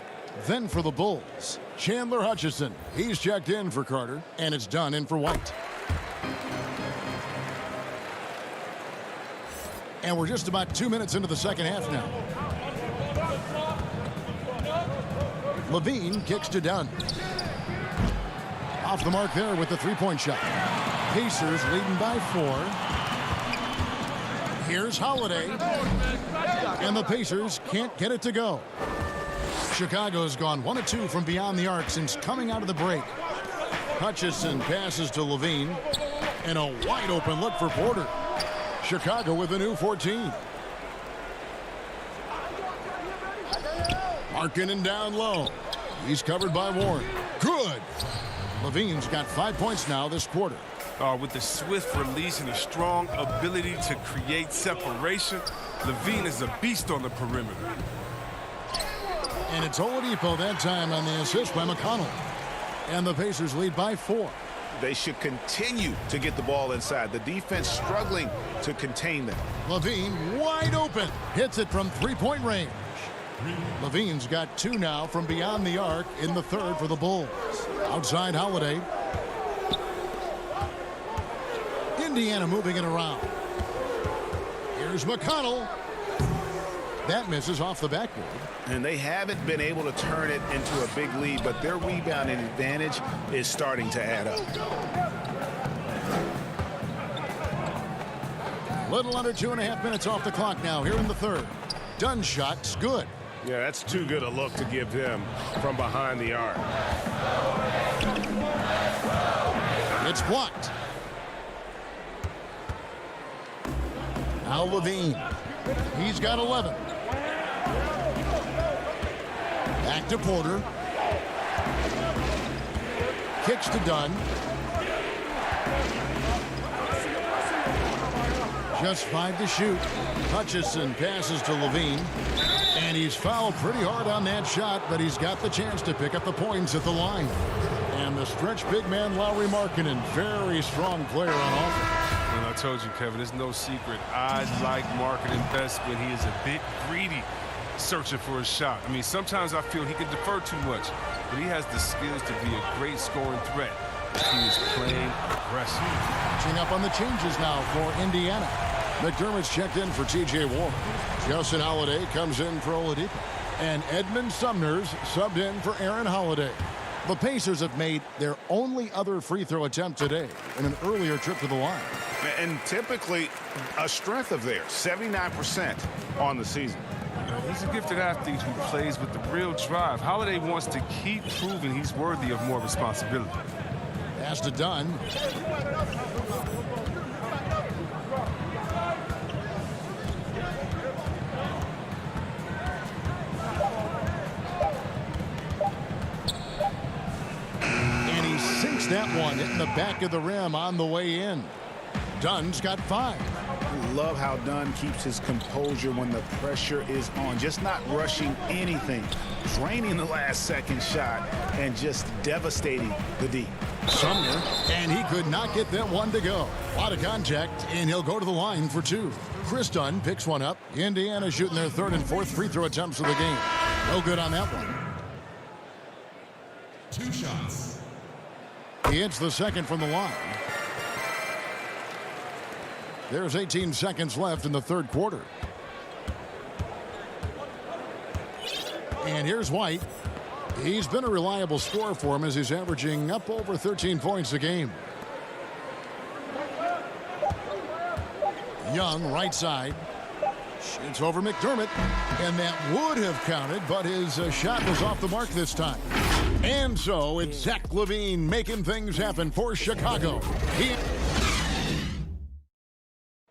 Then for the Bulls, Chandler Hutchison. He's checked in for Carter, and it's done in for White. And we're just about 2 minutes into the second half now. Levine kicks to Dunn. Off the mark there with the three-point shot. Pacers leading by 4. Here's Holiday. And the Pacers can't get it to go. Chicago's gone 1 of 2 from beyond the arc since coming out of the break. Hutchison passes to Levine. And a wide open look for Porter. Chicago with a new 14. Markkanen down low. He's covered by Warren. Good. Levine's got 5 points now this quarter. With the swift release and a strong ability to create separation, Levine is a beast on the perimeter. And it's Oladipo that time on the assist by McConnell. And the Pacers lead by 4. They should continue to get the ball inside. The defense struggling to contain them. Levine wide open. Hits it from three-point range. Levine's got 2 now from beyond the arc in the third for the Bulls. Outside Holiday. Indiana moving it around. Here's McConnell. That misses off the backboard. And they haven't been able to turn it into a big lead, but their rebounding advantage is starting to add up. Little under 2.5 minutes off the clock now here in the third. Dunn's shot's good. Yeah, that's too good a look to give them from behind the arc. It's blocked. Now Levine. He's got 11. Back to Porter. Kicks to Dunn. Just 5 to shoot. Hutchison passes to Levine. And he's fouled pretty hard on that shot, but he's got the chance to pick up the points at the line. And the stretch big man, Lauri Markkanen, very strong player on offense. Well, I told you, Kevin, it's no secret. I like Markkanen best when he is a bit greedy, searching for a shot. I mean, sometimes I feel he can defer too much, but he has the skills to be a great scoring threat. He is playing aggressive. Catching up on the changes now for Indiana. McDermott's checked in for T.J. Warren. Justin Holiday comes in for Oladipo. And Edmund Sumner's subbed in for Aaron Holiday. The Pacers have made their only other free throw attempt today in an earlier trip to the line. And typically a strength of theirs, 79% on the season. He's a gifted athlete who plays with the real drive. Holiday wants to keep proving he's worthy of more responsibility. Pass to Dunn. And he sinks that one, hitting the back of the rim on the way in. Dunn's got 5. Love how Dunn keeps his composure when the pressure is on. Just not rushing anything. Draining the last second shot and just devastating the D. Sumner, and he could not get that one to go. A lot of contact, and he'll go to the line for 2. Chris Dunn picks one up. Indiana shooting their 3rd and 4th free throw attempts of the game. No good on that one. 2 shots. He hits the second from the line. There's 18 seconds left in the third quarter. And here's White. He's been a reliable scorer for him as he's averaging up over 13 points a game. Young, right side. Shoots over McDermott. And that would have counted, but his shot was off the mark this time. And so it's Zach LaVine making things happen for Chicago.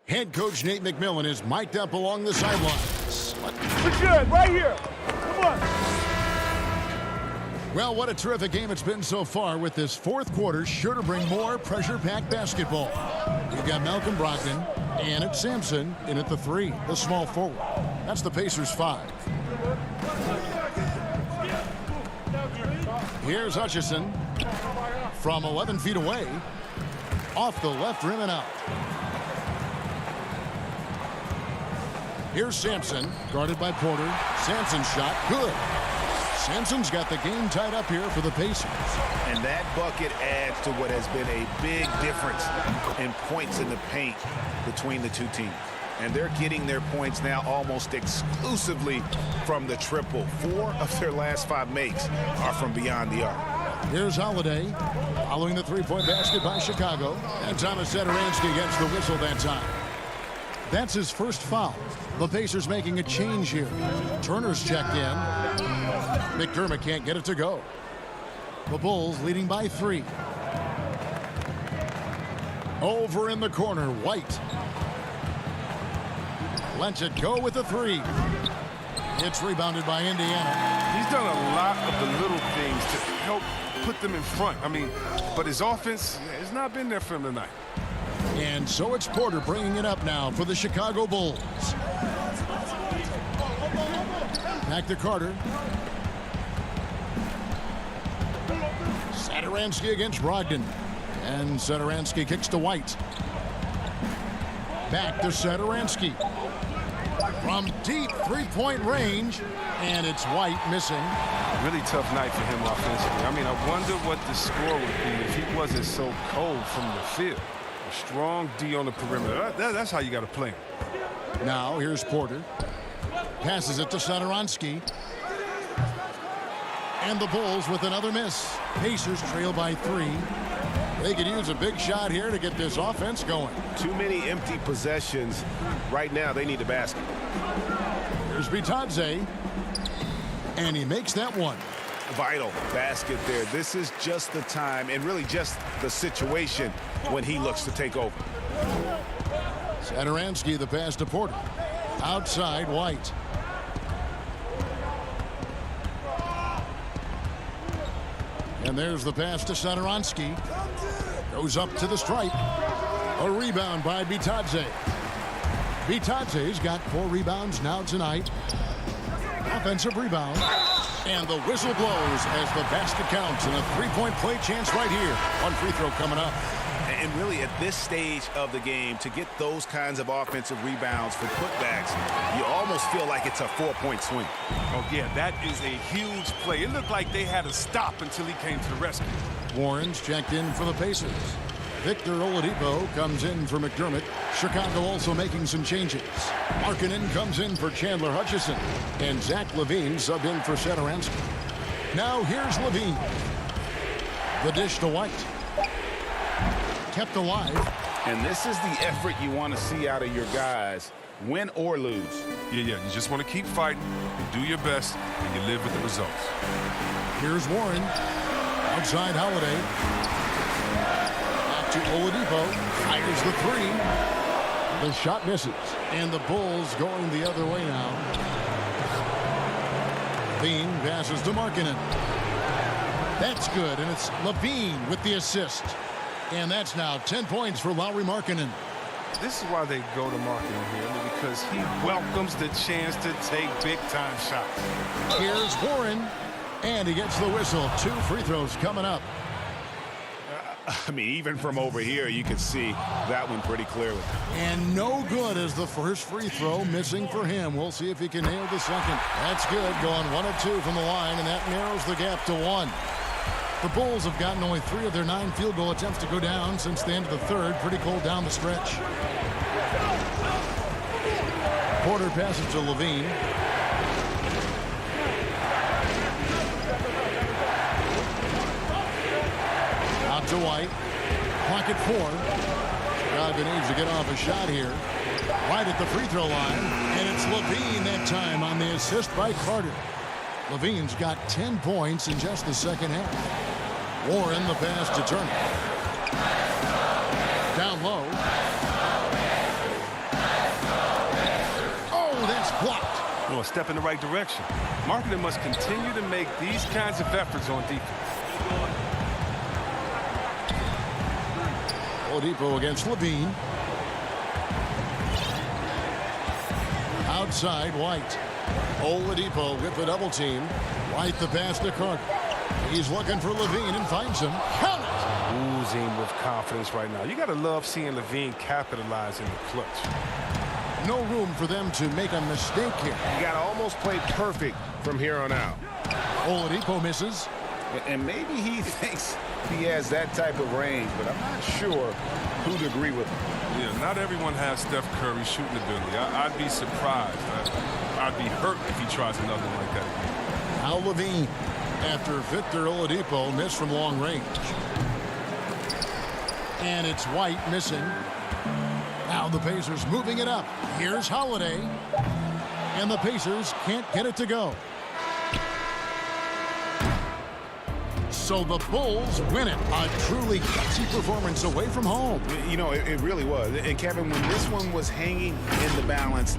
Head coach Nate McMillan is mic'd up along the sidelines. We're good, right here. Come on. Well, what a terrific game it's been so far, with this fourth quarter sure to bring more pressure-packed basketball. We've got Malcolm Brogdon and it's Sampson in at the 3, the small forward. That's the Pacers 5. Here's Hutchison. from 11 feet away. Off the left rim and out. Here's Sampson, guarded by Porter. Sampson's shot, good. Sampson's got the game tied up here for the Pacers. And that bucket adds to what has been a big difference in points in the paint between the two teams. And they're getting their points now almost exclusively from the triple. 4 of their last 5 makes are from beyond the arc. Here's Holiday, following the three-point basket by Chicago. And Thomas Satoransky gets the whistle that time. That's his first foul. The Pacers making a change here. Turner's checked in. McDermott can't get it to go. The Bulls leading by 3. Over in the corner, White. Lets it go with the 3. It's rebounded by Indiana. He's done a lot of the little things to help put them in front. I mean, but his offense has not been there for him tonight. And so it's Porter bringing it up now for the Chicago Bulls. Back to Carter. Satoransky against Brogdon. And Satoransky kicks to White. Back to Satoransky. From deep three-point range. And it's White missing. Really tough night for him offensively. I mean, I wonder what the score would be if he wasn't so cold from the field. A strong D on the perimeter. That's how you got to play him. Now here's Porter. Passes it to Satoransky. And the Bulls with another miss. Pacers trail by 3. They could use a big shot here to get this offense going. Too many empty possessions. Right now, they need a basket. Here's Bitadze. And he makes that one. Vital basket there. This is just the time and really just the situation when he looks to take over. Satoransky, the pass to Porter. Outside, White. And there's the pass to Satoransky. Goes up to the stripe. A rebound by Bitadze. Bitadze's got 4 rebounds now tonight. Offensive rebound. And the whistle blows as the basket counts. And a 3-point play chance right here. One free throw coming up. And really at this stage of the game, to get those kinds of offensive rebounds for putbacks, you almost feel like it's a 4-point swing. Oh, yeah, that is a huge play. It looked like they had to stop until he came to the rescue. Warren's checked in for the Pacers. Victor Oladipo comes in for McDermott. Chicago also making some changes. Markkanen comes in for Chandler Hutchison. And Zach LaVine subbed in for Satoransky. Now here's LaVine. The dish to White. Kept alive. And this is the effort you want to see out of your guys, win or lose. Yeah, you just want to keep fighting, you do your best, and you live with the results. Here's Warren. Outside Holiday. Back to Oladipo. Fires the 3. The shot misses. And the Bulls going the other way now. LaVine passes to Markkanen. That's good, and it's LaVine with the assist. And that's now 10 points for Lauri Markkanen. This is why they go to Markkanen here, because he welcomes the chance to take big-time shots. Here's Warren, and he gets the whistle. 2 free throws coming up. I mean, even from over here, you can see that one pretty clearly. And no good as the first free throw missing for him. We'll see if he can nail the second. That's good, going 1 of 2 from the line, and that narrows the gap to 1. The Bulls have gotten only 3 of their 9 field goal attempts to go down since the end of the third. Pretty cold down the stretch. Porter passes to LaVine. Out to White. Clock at 4. Chicago needs to get off a shot here. Right at the free throw line. And it's LaVine that time on the assist by Carter. LaVine's got 10 points in just the second half. Warren, the pass to Turner. Down low. Oh, that's blocked. Well, a step in the right direction. Markkanen must continue to make these kinds of efforts on defense. Oladipo against LaVine. Outside, White. Oladipo with the double team. White the pass to Carter. He's looking for LaVine and finds him. Count it! oozing with confidence right now. You got to love seeing Levine capitalize in the clutch. No room for them to make a mistake here. You got to almost play perfect from here on out. Oladipo misses. And maybe he thinks he has that type of range, but I'm not sure who'd agree with him. Yeah, not everyone has Steph Curry shooting ability. I'd be surprised. I'd be hurt if he tries another one like that again. Al Levine, after Victor Oladipo missed from long range. And it's White missing. Now the Pacers moving it up. Here's Holiday. And the Pacers can't get it to go. So the Bulls win it. A truly gutsy performance away from home. You know, it really was. And Kevin, when this one was hanging in the balance,